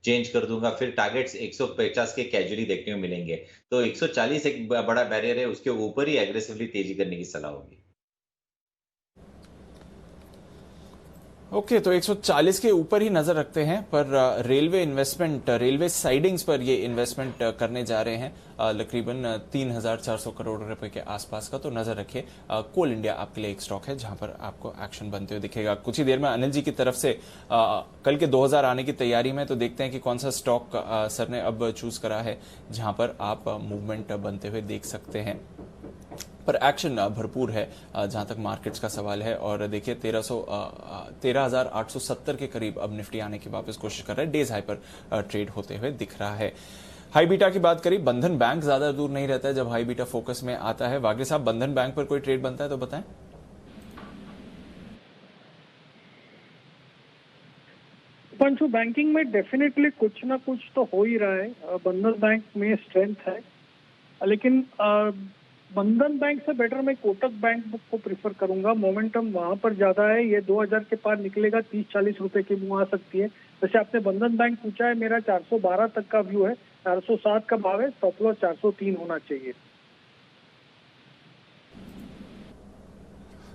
चेंज कर दूंगा। फिर टारगेट्स 150 के कैजुअली देखने को मिलेंगे, तो 140 एक बड़ा बैरियर है, उसके ऊपर ही एग्रेसिवली तेजी करने की सलाह होगी। ओके, तो 140 के ऊपर ही नजर रखते हैं, पर रेलवे इन्वेस्टमेंट, रेलवे साइडिंग्स पर ये इन्वेस्टमेंट करने जा रहे हैं तकरीबन 3,400 करोड़ रुपए के आसपास का, तो नजर रखिए। कोल इंडिया आपके लिए एक स्टॉक है जहां पर आपको एक्शन बनते हुए दिखेगा। कुछ ही देर में अनिल जी की तरफ से कल के 2000 आने की तैयारी में, तो देखते हैं कि कौन सा स्टॉक सर ने अब चूज करा है जहां पर आप मूवमेंट बनते हुए देख सकते हैं। पर एक्शन भरपूर है जहां तक मार्केट्स का सवाल है, और देखिए 13,870 के करीब अब निफ्टी आने की वापस कोशिश कर रहा है, डेज हाई पर ट्रेड होते हुए दिख रहा है। हाई बीटा की बात करी, बंधन बैंक ज्यादा दूर नहीं रहता है जब हाई बीटा फोकस में आता है। वागले साहब, बंधन बैंक पर कोई ट्रेड बनता है तो बताएं। पंचू, बैंकिंग में डेफिनेटली कुछ ना कुछ तो हो ही रहा है। बंधन बैंक में स्ट्रेंथ है, लेकिन बंधन बैंक से बेटर मैं कोटक बैंक को प्रिफर करूंगा। मोमेंटम वहां पर ज्यादा है, ये 2000 के पार निकलेगा, 30-40 रुपए की मुंह आ सकती है। वैसे आपने बंधन बैंक पूछा है, मेरा 412 तक का व्यू है, 407 का भाव है, स्टॉप लॉस 403 होना चाहिए।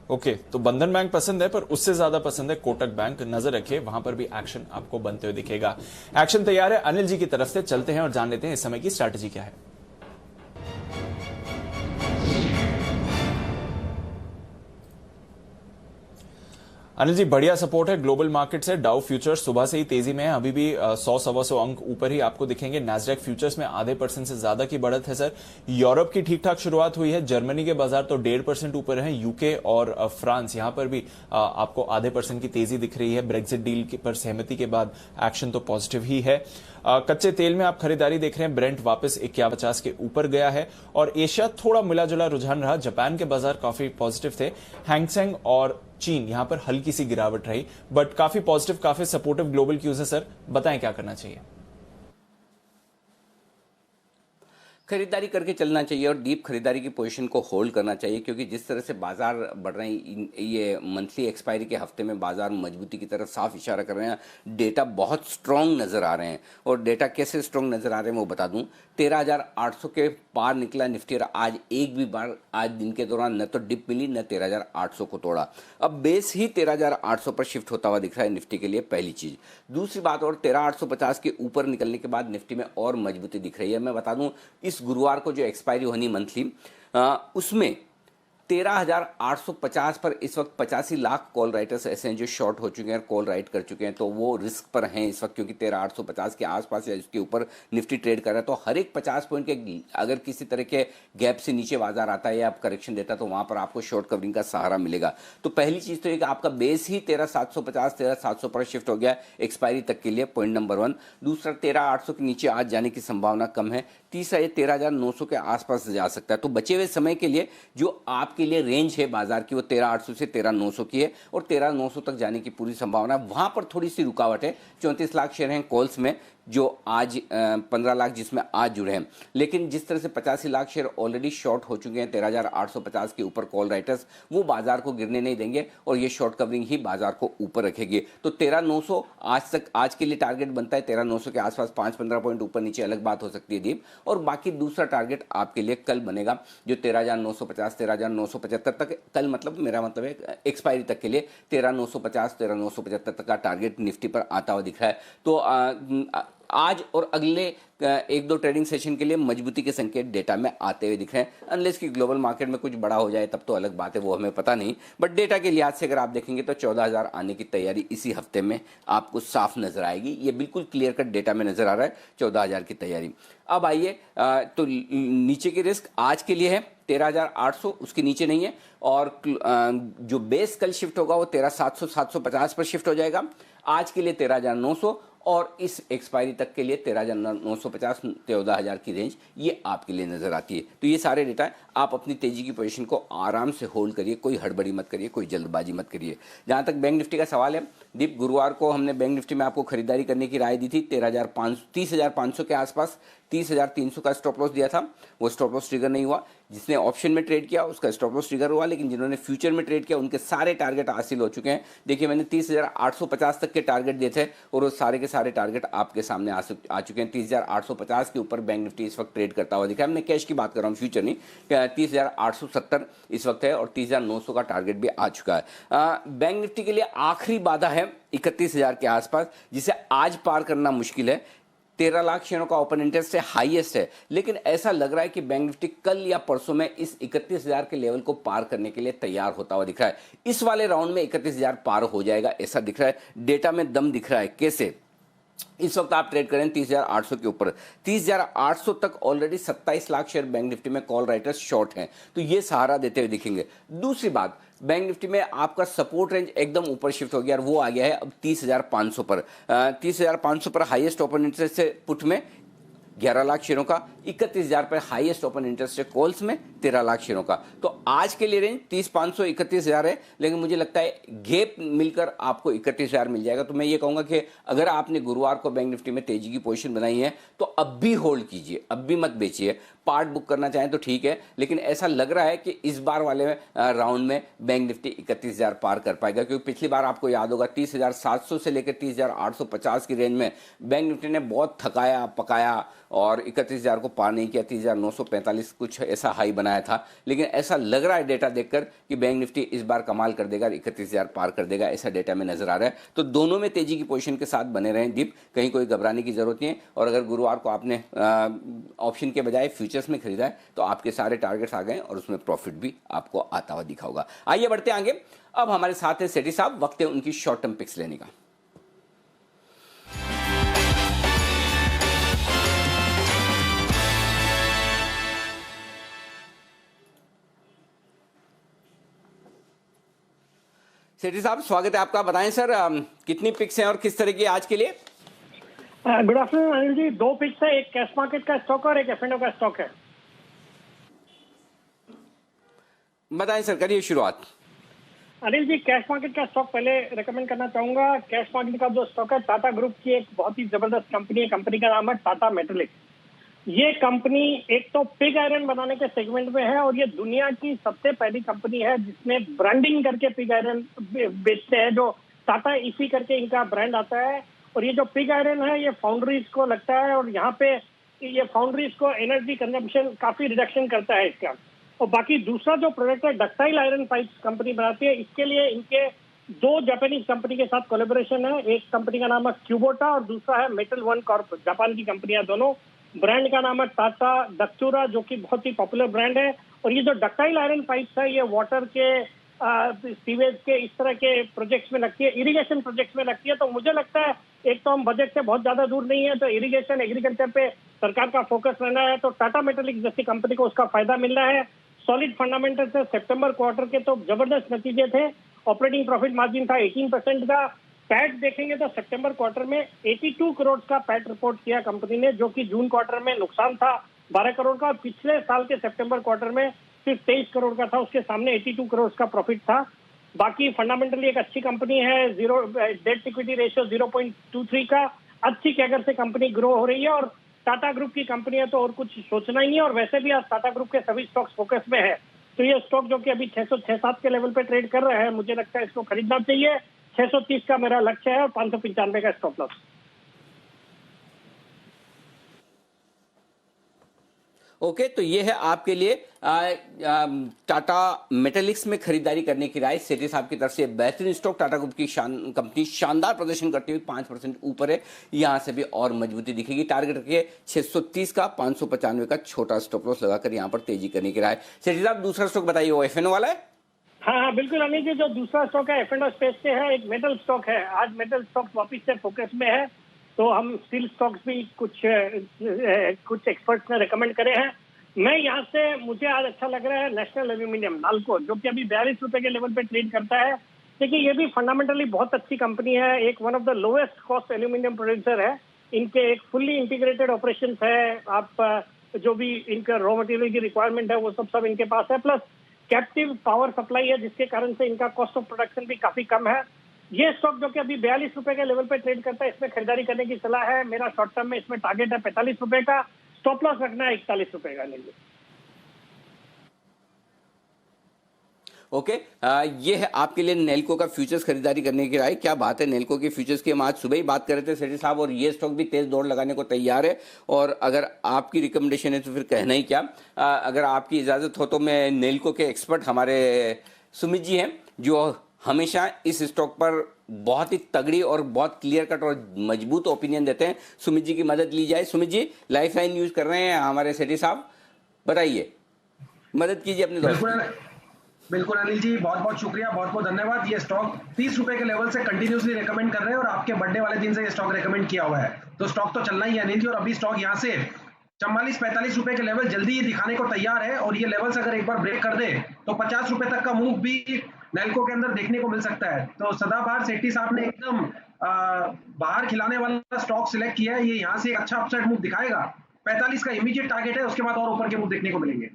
ओके, तो बंधन बैंक पसंद है, पर उससे ज्यादा पसंद है कोटक बैंक। नजर रखिए, वहां पर भी एक्शन आपको बनते हुए दिखेगा। एक्शन तैयार है अनिल जी की तरफ से, चलते हैं और जान लेते हैं इस समय की स्ट्रैटेजी क्या है। अनिल जी, बढ़िया सपोर्ट है ग्लोबल मार्केट से। डाउ फ्यूचर्स सुबह से ही तेजी में है, अभी भी 100-125 अंक ऊपर ही आपको दिखेंगे। नैस्डैक फ्यूचर्स में आधे % से ज्यादा की बढ़त है सर। यूरोप की ठीक ठाक शुरुआत हुई है, जर्मनी के बाजार तो 1.5% ऊपर है। यूके और फ्रांस, यहां पर भी आपको आधे % की तेजी दिख रही है। ब्रेक्जिट डील पर सहमति के बाद एक्शन तो पॉजिटिव ही है। कच्चे तेल में आप खरीदारी देख रहे हैं, ब्रेंट वापस 51.50 के ऊपर गया है। और एशिया थोड़ा मिला जुला रुझान रहा, जापान के बाजार काफी पॉजिटिव थे। हैंगसेंग और चीन यहां पर हल्की सी गिरावट रही, बट काफी पॉजिटिव, काफी सपोर्टिव ग्लोबल क्यूज है सर। बताएं क्या करना चाहिए। खरीदारी करके चलना चाहिए और डीप खरीदारी की पोजीशन को होल्ड करना चाहिए, क्योंकि जिस तरह से बाजार बढ़ रहे हैं, ये मंथली एक्सपायरी के हफ्ते में बाजार मजबूती की तरफ साफ इशारा कर रहे हैं। डेटा बहुत स्ट्रांग नजर आ रहे हैं, और डेटा कैसे स्ट्रांग नजर आ रहे हैं वो बता दूं। 13,800 के पार निकला निफ्टी, और आज एक भी बार आज दिन के दौरान न तो डिप मिली न 13,800 को तोड़ा। अब बेस ही 13,800 पर शिफ्ट होता हुआ दिख रहा है निफ्टी के लिए, पहली चीज। दूसरी बात, और 13,850 के ऊपर निकलने के बाद निफ्टी में और मजबूती दिख रही है। मैं बता दूं, इस गुरुवार को जो एक्सपायरी होनी मंथली, उसमें 13,850 पर इस वक्त 85 लाख कॉल राइटर्स ऐसे हैं जो शॉर्ट हो चुके हैं, कॉल राइट कर चुके हैं, तो वो रिस्क पर हैं इस वक्त, क्योंकि 13,850 के आसपास या इसके ऊपर निफ्टी ट्रेड कर रहा है। तो हर एक 50 पॉइंट के अगर किसी तरह के गैप से नीचे बाजार आता है या आप करेक्शन देता है, तो वहां पर आपको शॉर्ट कवरिंग का सहारा मिलेगा। तो पहली चीज तो ये कि आपका बेस ही 13,750 13,700 पर शिफ्ट हो गया एक्सपायरी तक के लिए, पॉइंट नंबर 1। दूसरा, 13,800 के नीचे आज जाने की संभावना कम है। तीसरा, ये 13,900 के आसपास जा सकता है। तो बचे हुए समय के लिए जो आपके लिए रेंज है बाजार की, वो 13,800 से 13,900 की है, और 13,900 तक जाने की पूरी संभावना है। वहां पर थोड़ी सी रुकावट है। 34 लाख शेयर हैं कॉल्स में, जो आज 15 लाख जिसमें आज जुड़े हैं। लेकिन जिस तरह से 85 लाख शेयर ऑलरेडी शॉर्ट हो चुके हैं 13,850 के ऊपर कॉल राइटर्स, वो बाजार को गिरने नहीं देंगे, और ये शॉर्ट कवरिंग ही बाजार को ऊपर रखेगी। तो 13,900 आज के लिए टारगेट बनता है। 13,900 के आसपास 5-15 पॉइंट ऊपर नीचे अलग बात हो सकती है दीप। और बाकी दूसरा टारगेट आपके लिए कल बनेगा, जो 13,950 13,975 तक, कल मतलब मेरा मतलब है एक्सपायरी तक के लिए 13,950 13,975 तक का टारगेट निफ्टी पर आता हुआ दिख रहा है। तो आज और अगले 1-2 ट्रेडिंग सेशन के लिए मजबूती के संकेत डेटा में आते हुए दिख रहे हैं। अनलेस कि ग्लोबल मार्केट में कुछ बड़ा हो जाए तब तो अलग बात है, वो हमें पता नहीं। बट डेटा के लिहाज से अगर आप देखेंगे तो 14,000 आने की तैयारी इसी हफ्ते में आपको साफ नजर आएगी। ये बिल्कुल क्लियर कट डेटा में नजर आ रहा है 14,000 की तैयारी। अब आइए, तो नीचे की रिस्क आज के लिए है 13,800, उसके नीचे नहीं है। और जो बेस कल शिफ्ट होगा वो 13,700 750 पर शिफ्ट हो जाएगा। आज के लिए 13,900, और इस एक्सपायरी तक के लिए 13,950 14,000 की रेंज ये आपके लिए नजर आती है। तो ये सारे डेटा आप अपनी तेजी की पोजीशन को आराम से होल्ड करिए, कोई हड़बड़ी मत करिए, कोई जल्दबाजी मत करिए। जहां तक बैंक निफ्टी का सवाल है, दीप, गुरुवार को हमने बैंक निफ्टी में आपको खरीदारी करने की राय दी थी 30,500 के आसपास। 30,300 का स्टॉप लॉस दिया था, वो स्टॉप लॉस ट्रिगर नहीं हुआ। जिसने ऑप्शन में ट्रेड किया उसका स्टॉप लॉस ट्रिगर हुआ, लेकिन जिन्होंने फ्यूचर में ट्रेड किया उनके सारे टारगेट हासिल हो चुके हैं। देखिए, मैंने 30,850 तक के टारगेट दिए थे, और वो सारे के सारे टारगेट आपके सामने आ चुके हैं। 30,850 के ऊपर बैंक निफ्टी इस वक्त ट्रेड करता हुआ दिखा है। हमने कैश की बात कर रहा हूँ, फ्यूचर नहीं। 30,870 इस वक्त है, और 30,900 का टारगेट भी आ चुका है। बैंक निफ्टी के लिए आखिरी बाधा है 31,000 के आसपास, जिसे आज पार करना मुश्किल है। 13 लाख शेयरों का ओपन इंटरेस्ट है, हाईएस्ट है, लेकिन ऐसा लग रहा है कि बैंक निफ्टी कल या परसों में इस 31,000 के लेवल को पार करने के लिए तैयार होता हुआ दिख रहा है। इस वाले राउंड में 31,000 पार हो जाएगा, ऐसा दिख रहा है। डेटा में दम दिख रहा है। कैसे? इस वक्त आप ट्रेड करें 30,800 के ऊपर, 30,800 तक already 27 lakh share bank Nifty में कॉल राइटर्स शॉर्ट हैं, तो ये सहारा देते हुए दिखेंगे। दूसरी बात, बैंक निफ्टी में आपका सपोर्ट रेंज एकदम ऊपर शिफ्ट हो गया, और वो आ गया है अब 30,500 पर। 30,500 पर हाईएस्ट ओपन इंटरेस्ट से पुट में 11 लाख शेयरों का, 31,000 पर हाईएस्ट ओपन इंटरेस्ट है कॉल्स में 13 लाख शेयरों का। तो आज के लिए रेंज 30,500 31,000 है, लेकिन मुझे लगता है गैप मिलकर आपको 31,000 मिल जाएगा। तो मैं ये कहूंगा कि अगर आपने गुरुवार को बैंक निफ्टी में तेजी की पोजीशन बनाई है तो अब भी होल्ड कीजिए, अब भी मत बेचिए। पार्ट बुक करना चाहें तो ठीक है, लेकिन ऐसा लग रहा है कि इस बार वाले राउंड में बैंक निफ्टी 31,000 पार कर पाएगा, क्योंकि पिछली बार आपको याद होगा 30,700 से लेकर 30,850 की रेंज में बैंक निफ्टी ने बहुत थकाया पकाया और 31,000 को पार नहीं किया, 30,945 कुछ ऐसा हाई बनाया था। लेकिन ऐसा लग रहा है डेटा देखकर कि बैंक निफ्टी इस बार कमाल कर देगा, 31,000 पार कर देगा, ऐसा डेटा में नजर आ रहा है। तो दोनों में तेजी की पोजीशन के साथ बने रहें दीप, कहीं कोई घबराने की जरूरत नहीं है। और अगर गुरुवार को आपने ऑप्शन के बजाय फ्यूचर्स में खरीदा है तो आपके सारे टारगेट्स आ गए और उसमें प्रॉफिट भी आपको आता हुआ दिखा होगा। आइए बढ़ते आगे। अब हमारे साथ है सेठी साहब, वक्त है उनकी शॉर्ट टर्म पिक्स लेने का। सेठी साहब स्वागत है आपका। बताएं सर कितनी पिक्स हैं और किस तरह की आज के लिए? गुड आफ्टरनून अनिल जी। 2 पिक्स है, एक कैश मार्केट का स्टॉक और एक F&O का स्टॉक है। बताएं सर, करिए शुरुआत। अनिल जी, कैश मार्केट का स्टॉक पहले रेकमेंड करना चाहूंगा। कैश मार्केट का जो स्टॉक है टाटा ग्रुप की एक बहुत ही जबरदस्त कंपनी है। कंपनी का नाम है टाटा मेटलिक्स। ये कंपनी एक तो पिग आयरन बनाने के सेगमेंट में है और ये दुनिया की सबसे पहली कंपनी है जिसने ब्रांडिंग करके पिग आयरन बेचते हैं, जो टाटा इसी करके इनका ब्रांड आता है। और ये जो पिग आयरन है ये फाउंड्रीज को लगता है और यहाँ पे ये फाउंड्रीज को एनर्जी कंजम्पशन काफी रिडक्शन करता है इसका। और बाकी दूसरा जो प्रोडक्ट है डक्टाइल आयरन पाइप्स कंपनी बनाती है। इसके लिए इनके 2 जापानीज कंपनी के साथ कोलैबोरेशन है। एक कंपनी का नाम है क्यूबोटा और दूसरा है मेटल वन कॉर्प। जापान की कंपनियां दोनों। ब्रांड का नाम है टाटा डक्चूरा, जो कि बहुत ही पॉपुलर ब्रांड है। और ये जो डक्टाइल आयरन पाइप्स है ये वाटर के सीवेज के इस तरह के प्रोजेक्ट्स में लगती है, इरिगेशन प्रोजेक्ट्स में लगती है। तो मुझे लगता है एक तो हम बजट से बहुत ज्यादा दूर नहीं है, तो इरिगेशन एग्रीकल्चर पे सरकार का फोकस रहना है, तो टाटा मेटलिक्स जैसी कंपनी को उसका फायदा मिल रहा है। सॉलिड फंडामेंटल्स है। सितंबर क्वार्टर के तो जबरदस्त नतीजे थे। ऑपरेटिंग प्रॉफिट मार्जिन था 18% का। पैट देखेंगे तो सितंबर क्वार्टर में 82 करोड़ का पैट रिपोर्ट किया कंपनी ने, जो कि जून क्वार्टर में नुकसान था 12 करोड़ का। पिछले साल के सितंबर क्वार्टर में सिर्फ 23 करोड़ का था, उसके सामने 82 करोड़ का प्रॉफिट था। बाकी फंडामेंटली एक अच्छी कंपनी है। डेट इक्विटी रेशियो 0.23 का, अच्छी कैगर से कंपनी ग्रो हो रही है और टाटा ग्रुप की कंपनी है तो और कुछ सोचना ही है। और वैसे भी आज टाटा ग्रुप के सभी स्टॉक्स फोकस में है, तो ये स्टॉक जो कि अभी 606-7 के लेवल पे ट्रेड कर रहे हैं, मुझे लगता है इसको खरीदना चाहिए। 630 का मेरा लक्ष्य है और 595 का स्टॉप लॉस। ओके, तो ये है आपके लिए टाटा मेटलिक्स में खरीदारी करने की राय सेठी साहब की तरफ से। बेहतरीन स्टॉक टाटा ग्रुप की कंपनी शानदार प्रदर्शन करती हुई 5% ऊपर है, यहां से भी और मजबूती दिखेगी। टारगेट रखिए 630 का, 595 का छोटा स्टॉप लॉस लगाकर यहां पर तेजी करने की राय। सेठी साहब दूसरा स्टॉक बताइए, वो F&O वाला है? हाँ बिल्कुल अनिल जी। जो दूसरा स्टॉक है F&O स्पेस से है, एक मेटल स्टॉक है। आज मेटल स्टॉक्स वापिस से फोकस में है, तो हम स्टील स्टॉक्स भी कुछ एक्सपर्ट्स ने रेकमेंड करे हैं। मैं यहाँ से मुझे आज अच्छा लग रहा है नेशनल एल्यूमिनियम नाल्को, जो कि अभी 42 रुपए के लेवल पे ट्रेड करता है। देखिए ये भी फंडामेंटली बहुत अच्छी कंपनी है। एक one of the lowest cost aluminium producer है। इनके एक फुल्ली इंटीग्रेटेड ऑपरेशन है। आप जो भी इनका रॉ मटेरियल की रिक्वायरमेंट है वो सब इनके पास है, प्लस कैप्टिव पावर सप्लाई है, जिसके कारण से इनका कॉस्ट ऑफ प्रोडक्शन भी काफी कम है। ये स्टॉक जो कि अभी 42 रुपए के लेवल पे ट्रेड करता है, इसमें खरीदारी करने की सलाह है। मेरा शॉर्ट टर्म में इसमें टारगेट है 45 रुपए का, स्टॉप लॉस रखना है 41 रुपए का। नहीं ओके, ये है आपके लिए नेल्को का फ्यूचर्स खरीदारी करने की राय। क्या बात है, नेल्को के फ्यूचर्स की हम आज सुबह ही बात कर रहे थे सेठी साहब, और ये स्टॉक भी तेज दौड़ लगाने को तैयार है। और अगर आपकी रिकमेंडेशन है तो फिर कहना ही क्या। अगर आपकी इजाजत हो तो मैं नेल्को के एक्सपर्ट हमारे सुमित जी हैं, जो हमेशा इस स्टॉक पर बहुत ही तगड़ी और बहुत क्लियर कट और मजबूत ओपिनियन देते हैं। सुमित जी की मदद ली जाए। Sumit ji life line use कर रहे हैं हमारे सेठी साहब, बताइए, मदद कीजिए अपने दोस्त। बिल्कुल अनिल जी, बहुत बहुत शुक्रिया, बहुत बहुत धन्यवाद। ये स्टॉक 30 रुपए के लेवल से कंटिन्यूसली रेकमेंड कर रहे हैं और आपके बर्थडे वाले दिन से ये स्टॉक रेकमेंड किया हुआ है, तो स्टॉक तो चलना ही है अनिल जी। और अभी स्टॉक यहाँ से 44-45 रुपए के लेवल जल्दी ही दिखाने को तैयार है, और ये लेवल्स अगर एक बार ब्रेक कर दे तो 50 रुपए तक का मूव भी नेल्को के अंदर देखने को मिल सकता है। तो सदाबहार सेठी साहब ने एकदम बाहर खिलाने वाला स्टॉक सिलेक्ट किया है। ये यहाँ से एक अच्छा अपसाइड मूव दिखाएगा 45 का इमीडिएट टारगेट है, उसके बाद और ऊपर के मूव देखने को मिलेंगे।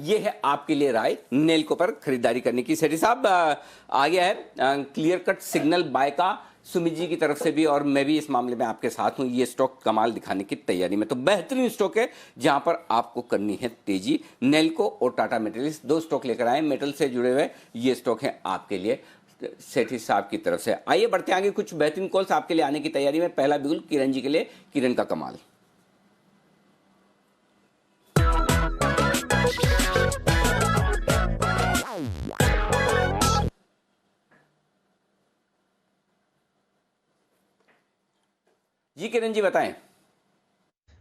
ये है आपके लिए राय नेल्को पर खरीदारी करने की। सेठी साहब आ गया है क्लियर कट सिग्नल बाय का सुमित जी की तरफ से भी, और मैं भी इस मामले में आपके साथ हूं। ये स्टॉक कमाल दिखाने की तैयारी में, तो बेहतरीन स्टॉक है जहां पर आपको करनी है तेजी। नेल्को और टाटा मेटल्स दो स्टॉक लेकर आए, मेटल से जुड़े हुए ये स्टॉक है आपके लिए सेठी साहब की तरफ से। आइए बढ़ते आगे, कुछ बेहतरीन कॉल्स आपके लिए आने की तैयारी में। पहला बिल्कुल किरण जी के लिए, किरण का कमाल। जी किरण जी बताएं।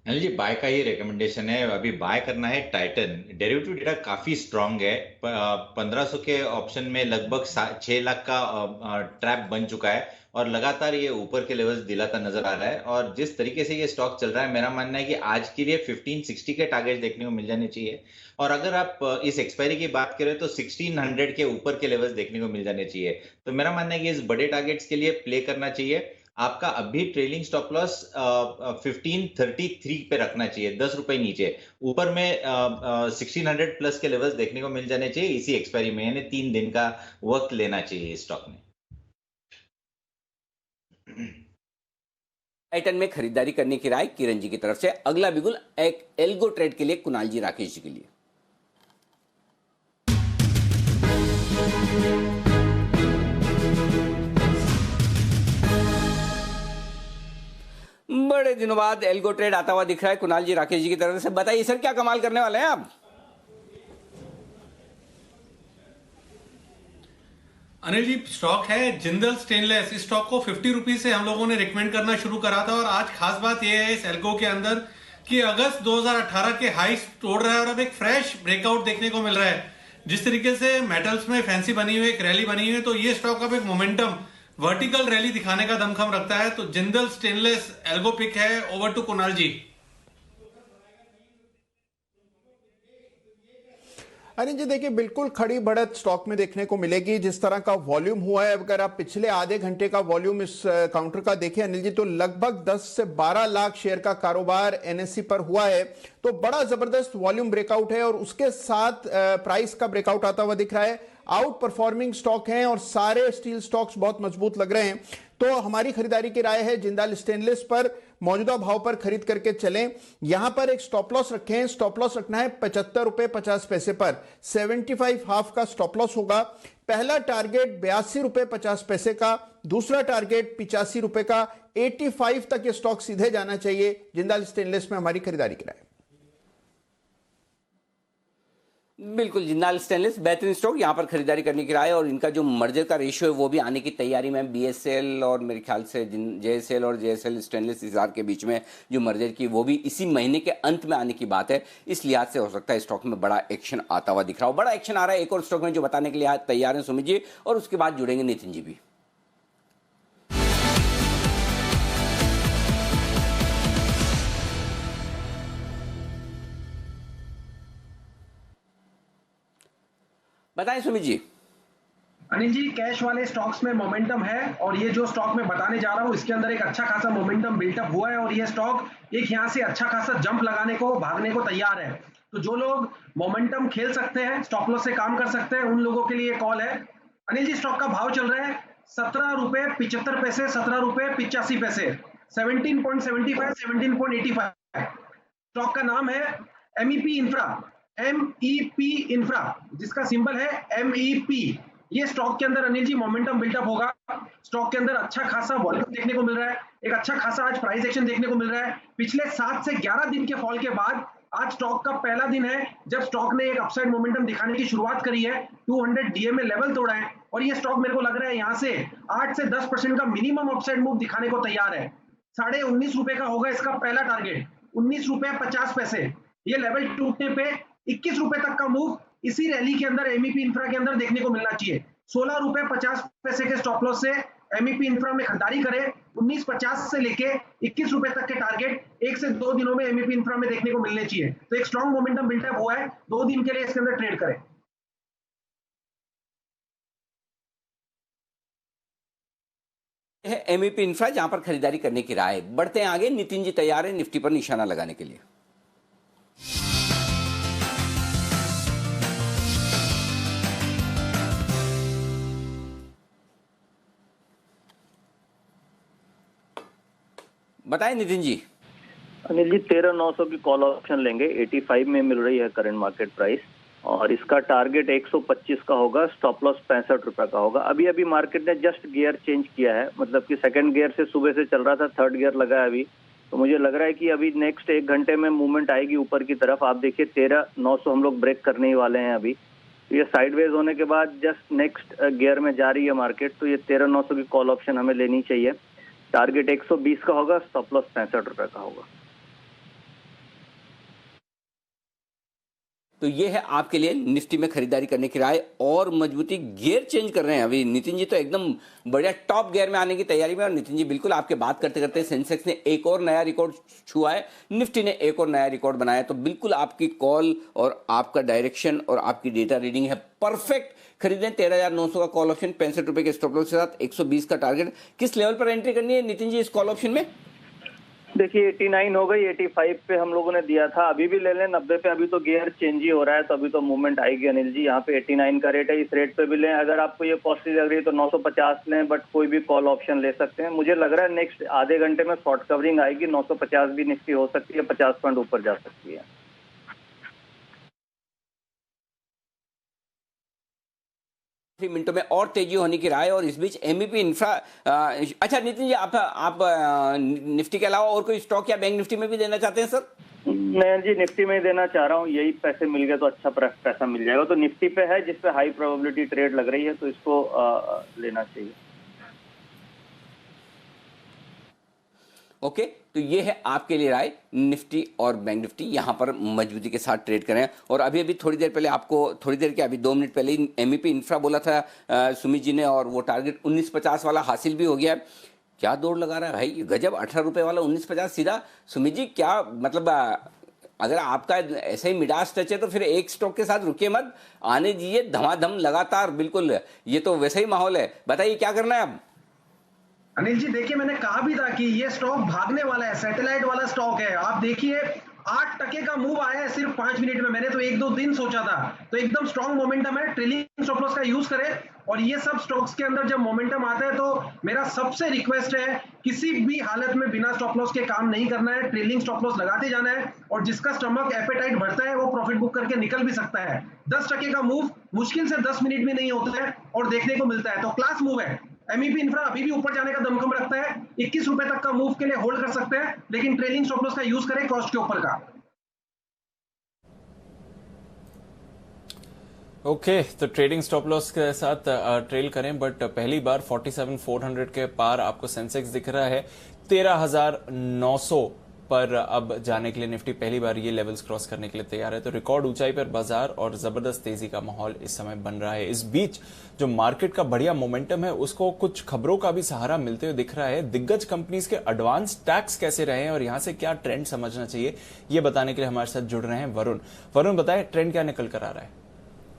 अनिल जी, बाय का ही रिकमेंडेशन है। अभी बाय करना है टाइटन। डेरिवेटिव डेटा काफी स्ट्रांग है। 1500 के ऑप्शन में लगभग 6 लाख का ट्रैप बन चुका है और लगातार ये ऊपर के लेवल्स दिलाता नजर आ रहा है। और जिस तरीके से ये स्टॉक चल रहा है, मेरा मानना है कि आज के लिए 1560 के टारगेट देखने को मिल जाने चाहिए। और अगर आप इस एक्सपायरी की बात करें तो 1600 के ऊपर के लेवल्स देखने को मिल जाने चाहिए। तो मेरा मानना है कि इस बड़े टारगेट्स के लिए प्ले करना चाहिए। आपका अभी ट्रेलिंग स्टॉप लॉस 1533 पे रखना चाहिए, 10 रुपए नीचे। ऊपर में 1600 प्लस के लेवल्स देखने को मिल जाने चाहिए इसी एक्सपायरी में, यानी 3 दिन का वक्त लेना चाहिए इस स्टॉक में। टाइटन में खरीदारी करने की राय किरण जी की तरफ से। अगला बिगुल एक एल्गो ट्रेड के लिए कुणाल जी राकेश जी के लिए। बड़े दिनों बाद एल्गो ट्रेड आता हुआ दिख रहा है कुणाल जी राकेश जी की तरफ से। बताइए सर, क्या कमाल करने वाले हैं आप? अनिल जी, स्टॉक है जिंदल स्टेनलेस। इस स्टॉक को 50 रुपीज से हम लोगों ने रिकमेंड करना शुरू करा था, और आज खास बात यह है इस एल्गो के अंदर कि अगस्त 2018 के हाई तोड़ रहा है और अब एक फ्रेश ब्रेकआउट देखने को मिल रहा है। जिस तरीके से मेटल्स में फैंसी बनी हुई, एक रैली बनी हुई है, तो ये स्टॉक अब एक मोमेंटम वर्टिकल रैली दिखाने का दमखम रखता है। तो जिंदल स्टेनलेस एल्गो पिक है। ओवर टू कुणाल जी। अनिल जी देखिए, बिल्कुल खड़ी बढ़त स्टॉक में देखने को मिलेगी। जिस तरह का वॉल्यूम हुआ है, अगर आप पिछले आधे घंटे का वॉल्यूम इस काउंटर का देखें अनिल जी, तो लगभग 10 से 12 लाख शेयर का कारोबार एनएससी पर हुआ है। तो बड़ा जबरदस्त वॉल्यूम ब्रेकआउट है और उसके साथ प्राइस का ब्रेकआउट आता हुआ दिख रहा है। आउट परफॉर्मिंग स्टॉक हैं और सारे स्टील स्टॉक्स बहुत मजबूत लग रहे हैं। तो हमारी खरीदारी की राय है जिंदाल स्टेनलेस पर मौजूदा भाव पर खरीद करके चलें। यहां पर एक स्टॉप लॉस रखें। स्टॉप लॉस रखना है 75 रुपए 50 पैसे पर। 75 हाफ का स्टॉप लॉस होगा। पहला टारगेट 82 रुपए 50 पैसे का, दूसरा टारगेट 85 रुपए का। 85 तक ये स्टॉक सीधे जाना चाहिए। जिंदाल स्टेनलेस में हमारी खरीदारी की राय। बिल्कुल, जिंदाल स्टेनलेस बेहतरीन स्टॉक, यहां पर खरीदारी करने की राय। और इनका जो मर्जर का रेशियो है वो भी आने की तैयारी में। बीएसएल और मेरे ख्याल से जेएसएल और जेएसएल स्टेनलेस हिसार के बीच में जो मर्जर की, वो भी इसी महीने के अंत में आने की बात है। इस लिहाज से हो सकता है स्टॉक में बड़ा एक्शन आता हुआ दिख रहा हो। बड़ा एक्शन आ रहा है एक और स्टॉक में जो बताने के लिए आज तैयार है सुमित जी, और उसके बाद जुड़ेंगे नितिन जी भी। बताएं सुमित जी। अनिल जी, कैश वाले स्टॉक्स में मोमेंटम है और ये जो स्टॉक मैं बताने जा रहा हूं इसके अंदर एक अच्छा खासा मोमेंटम बिल्टअप हुआ है और ये स्टॉक एक यहां से अच्छा खासा जंप लगाने को, भागने को तैयार है। तो जो लोग मोमेंटम खेल सकते हैं, स्टॉप लॉस से काम कर सकते हैं, उन लोगों के लिए कॉल है। अनिल जी, स्टॉक का भाव चल रहा है 17 रुपए 75 पैसे, 17 रुपए 85 पैसे, 17.75, 17.85। स्टॉक का नाम है MEP इंफ्रा, MEP इंफ्रा, जिसका सिंबल है MEP। ये स्टॉक के अंदर अनिल जी मोमेंटम बिल्टअप होगा। स्टॉक के अंदर अच्छा खासा वॉल्यूम देखने को मिल रहा है, एक अच्छा खासा आज प्राइस एक्शन देखने को मिल रहा है। पिछले 7 से 11 दिन के फॉल के बाद आज स्टॉक का पहला दिन है जब स्टॉक ने एक अपसाइड मोमेंटम दिखाने की शुरुआत करी है। 200 DMA लेवल तोड़ा है और ये स्टॉक मेरे को लग रहा है यहां से 8 से 10% का मिनिमम अपसाइड मूव दिखाने को तैयार है। 19.5 रुपए का होगा इसका पहला टारगेट, 19 रुपए 50 पैसे। ये लेवल टूटने पे 21 रुपए तक का मूव इसी रैली के अंदर MEP इंफ्रा के अंदर देखने को मिलना चाहिए। 16 रुपए 50 पैसे के स्टॉप लॉस से MEP इंफ्रा में खरीदारी करें। 19.50 से लेके 21 रुपए तक के टारगेट 1 से 2 दिनों में MEP इंफ्रा में देखने को मिलने चाहिए। तो एक स्ट्रॉन्ग मोमेंटम बिल्टअप हुआ है, 2 दिन के लिए इसके अंदर ट्रेड करें। है एमईपी इंफ्रा, जहां पर खरीदारी करने की राय। बढ़ते हैं आगे, नितिन जी तैयार है निफ्टी पर निशाना लगाने के लिए। बताएं नितिन जी। अनिल जी 13,900 की कॉल ऑप्शन लेंगे, 85 में मिल रही है करंट मार्केट प्राइस, और इसका टारगेट 125 का होगा, स्टॉप लॉस 65 रुपए का होगा। अभी अभी मार्केट ने जस्ट गियर चेंज किया है, मतलब कि सेकंड गियर से सुबह से चल रहा था, थर्ड गियर लगा है अभी, तो मुझे लग रहा है कि अभी नेक्स्ट 1 घंटे में मूवमेंट आएगी ऊपर की तरफ। आप देखिए 13,900 हम लोग ब्रेक करने ही वाले हैं अभी। तो ये साइडवेज होने के बाद जस्ट नेक्स्ट गियर में जा रही है मार्केट, तो ये 13,900 की कॉल ऑप्शन हमें लेनी चाहिए। टारगेट 120 का होगा, स्टॉप लॉस 65 रुपए का होगा। तो ये है आपके लिए निफ्टी में खरीदारी करने की राय। और मजबूती, गियर चेंज कर रहे हैं अभी नितिन जी, तो एकदम बढ़िया टॉप गियर में आने की तैयारी में। और नितिन जी बिल्कुल आपके बात करते करते सेंसेक्स ने एक और नया रिकॉर्ड छुआ है, निफ्टी ने एक और नया रिकॉर्ड बनाया। तो बिल्कुल आपकी कॉल और आपका डायरेक्शन और आपकी डेटा रीडिंग है परफेक्ट। खरीदें 13,900 का कॉल ऑप्शन, 65 रुपए के स्टॉप लॉस के साथ, 120 का टारगेट। किस लेवल पर एंट्री करनी है नितिन जी इस कॉल ऑप्शन में? देखिए 89 हो गई, 85 पे हम लोगों ने दिया था, अभी भी ले लें 90 पे। अभी तो गियर चेंज ही हो रहा है, तो अभी तो मूवमेंट आएगी अनिल जी। यहाँ पे 89 का रेट है, इस रेट पे भी लें। अगर आपको ये पॉसिबल लग रही है तो 950 लें, बट कोई भी कॉल ऑप्शन ले सकते हैं। मुझे लग रहा है नेक्स्ट आधे घंटे में शॉर्ट कवरिंग आएगी, 950 भी निफ्टी हो सकती है, 50 पॉइंट ऊपर जा सकती है। मिनटों में और तेजी होने की राय। और इस बीच एमईपी इंफ्रा, अच्छा नितिन जी आप निफ्टी के अलावा और कोई स्टॉक या बैंक निफ्टी में भी देना चाहते हैं सर? मैं जी निफ्टी में ही देना चाह रहा हूँ, यही पैसे मिल गए तो अच्छा पैसा मिल जाएगा। तो निफ्टी पे है जिसपे हाई प्रोबेबिलिटी ट्रेड लग रही है, तो इसको लेना चाहिए। ओके, तो ये है आपके लिए राय, निफ्टी और बैंक निफ्टी यहां पर मजबूती के साथ ट्रेड करें। और अभी थोड़ी देर पहले आपको, थोड़ी देर के अभी 2 मिनट पहले ही एमईपी इंफ्रा बोला था सुमित जी ने, और वो टारगेट 1950 वाला हासिल भी हो गया है। क्या दौड़ लगा रहा है भाई, गजब, 18 रुपए वाला 1950 सीधा। सुमित जी क्या मतलब, अगर आपका ऐसा ही मिडास टच है तो फिर एक स्टॉक के साथ रुकिए मत, आने दीजिए धमाधम लगातार। बिल्कुल ये तो वैसा ही माहौल है, बताइए क्या करना है अब? अनिल जी देखिए, मैंने कहा भी था कि ये स्टॉक भागने वाला है, सैटेलाइट वाला स्टॉक है। आप देखिए 8% का मूव आया है सिर्फ 5 मिनट में। मैंने तो 1-2 दिन सोचा था, तो एकदम स्ट्रॉन्ग मोमेंटम है। ट्रेलिंग स्टॉप लॉस का यूज करें, और ये सब स्टॉक्स के अंदर जब मोमेंटम आता है तो मेरा सबसे रिक्वेस्ट है, किसी भी हालत में बिना स्टॉप लॉस के काम नहीं करना है, ट्रेलिंग स्टॉप लॉस लगाते जाना है। और जिसका स्टमक एपेटाइट बढ़ता है वो प्रॉफिट बुक करके निकल भी सकता है। 10% का मूव मुश्किल से 10 मिनट में नहीं होता है और देखने को मिलता है, तो क्लास मूव है। एमईपी इंफ्रा अभी भी ऊपर जाने का दमखम रखता है, 21 रुपए तक का मूव के लिए होल्ड कर सकते हैं, लेकिन ट्रेलिंग स्टॉप लॉस का यूज करें कॉस्ट के ऊपर का। ओके, तो ट्रेडिंग स्टॉप लॉस के साथ ट्रेल करें, बट पहली बार 47,400 के पार आपको सेंसेक्स दिख रहा है। 13,900 पर अब जाने के लिए निफ्टी पहली बार ये लेवल्स क्रॉस करने के लिए तैयार है। तो रिकॉर्ड ऊंचाई पर बाजार और जबरदस्त तेजी का माहौल इस समय बन रहा है। इस बीच जो मार्केट का बढ़िया मोमेंटम है उसको कुछ खबरों का भी सहारा मिलते हुए दिख रहा है। दिग्गज कंपनीज के एडवांस टैक्स कैसे रहे हैं और यहां से क्या ट्रेंड समझना चाहिए, ये बताने के लिए हमारे साथ जुड़ रहे हैं वरुण बताएं ट्रेंड क्या निकल कर आ रहा है?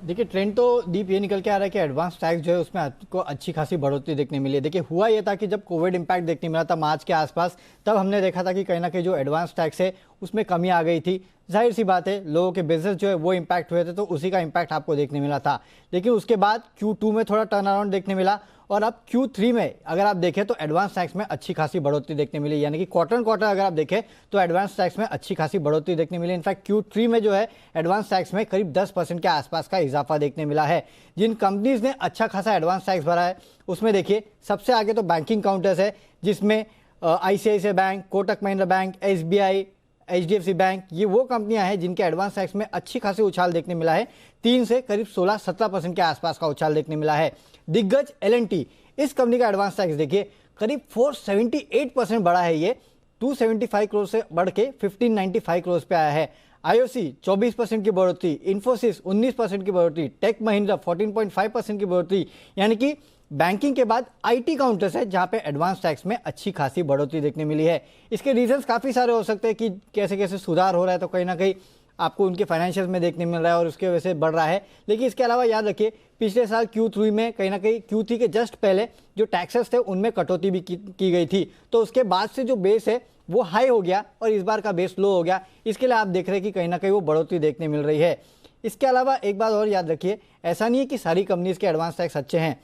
देखिए ट्रेंड तो दीप ये निकल के आ रहा है कि एडवांस टैक्स जो है उसमें आपको अच्छी खासी बढ़ोतरी देखने मिली है। देखिए हुआ ये था कि जब कोविड इम्पैक्ट देखने मिला था मार्च के आसपास, तब हमने देखा था कि कहीं ना कहीं जो एडवांस टैक्स है उसमें कमी आ गई थी। जाहिर सी बात है लोगों के बिजनेस जो है वो इम्पैक्ट हुए थे, तो उसी का इम्पैक्ट आपको देखने मिला था। लेकिन उसके बाद Q2 में थोड़ा टर्न अराउंड देखने मिला, और अब Q3 में अगर आप देखें तो एडवांस टैक्स में अच्छी खासी बढ़ोतरी देखने मिली। यानी कि क्वार्टर अगर आप देखें तो एडवांस टैक्स में अच्छी खासी बढ़ोतरी देखने मिली। इनफैक्ट Q3 में जो है एडवांस टैक्स में करीब 10% के आसपास का इजाफा देखने मिला है। जिन कंपनीज ने अच्छा खासा एडवांस टैक्स भरा है उसमें देखिए सबसे आगे तो बैंकिंग काउंटर्स है, जिसमें ICICI bank, Kotak Mahindra bank, SBI, HDFC bank, ये वो कंपनियां हैं जिनके एडवांस टैक्स में अच्छी खासी उछाल देखने मिला है। 3 से करीब 16-17% के आसपास का उछाल देखने मिला है। दिग्गज L&T, इस कंपनी का एडवांस टैक्स देखिए करीब 478% बढ़ा है। ये 275 करोड़ से बढ़ के 1595 करोड़ पे आया है। IOC 24% की बढ़ोतरी, इन्फोसिस 19% की बढ़ोतरी, टेक महिंद्रा 14.5% की बढ़ोतरी। यानी कि बैंकिंग के बाद IT काउंटर्स है जहां पे एडवांस टैक्स में अच्छी खासी बढ़ोतरी देखने मिली है। इसके रीजंस काफी सारे हो सकते हैं कि कैसे कैसे सुधार हो रहा है, तो कहीं ना कहीं आपको उनके फाइनेंशियल्स में देखने मिल रहा है और उसके वजह से बढ़ रहा है। लेकिन इसके अलावा याद रखिए पिछले साल Q3 में कहीं ना कहीं Q3 के जस्ट पहले जो टैक्सेस थे उनमें कटौती भी की गई थी, तो उसके बाद से जो बेस है वो हाई हो गया और इस बार का बेस लो हो गया। इसके लिए आप देख रहे हैं कि कहीं ना कहीं वो बढ़ोतरी देखने मिल रही है। इसके अलावा एक बात और याद रखिए, ऐसा नहीं है कि सारी कंपनीज के एडवांस टैक्स अच्छे हैं,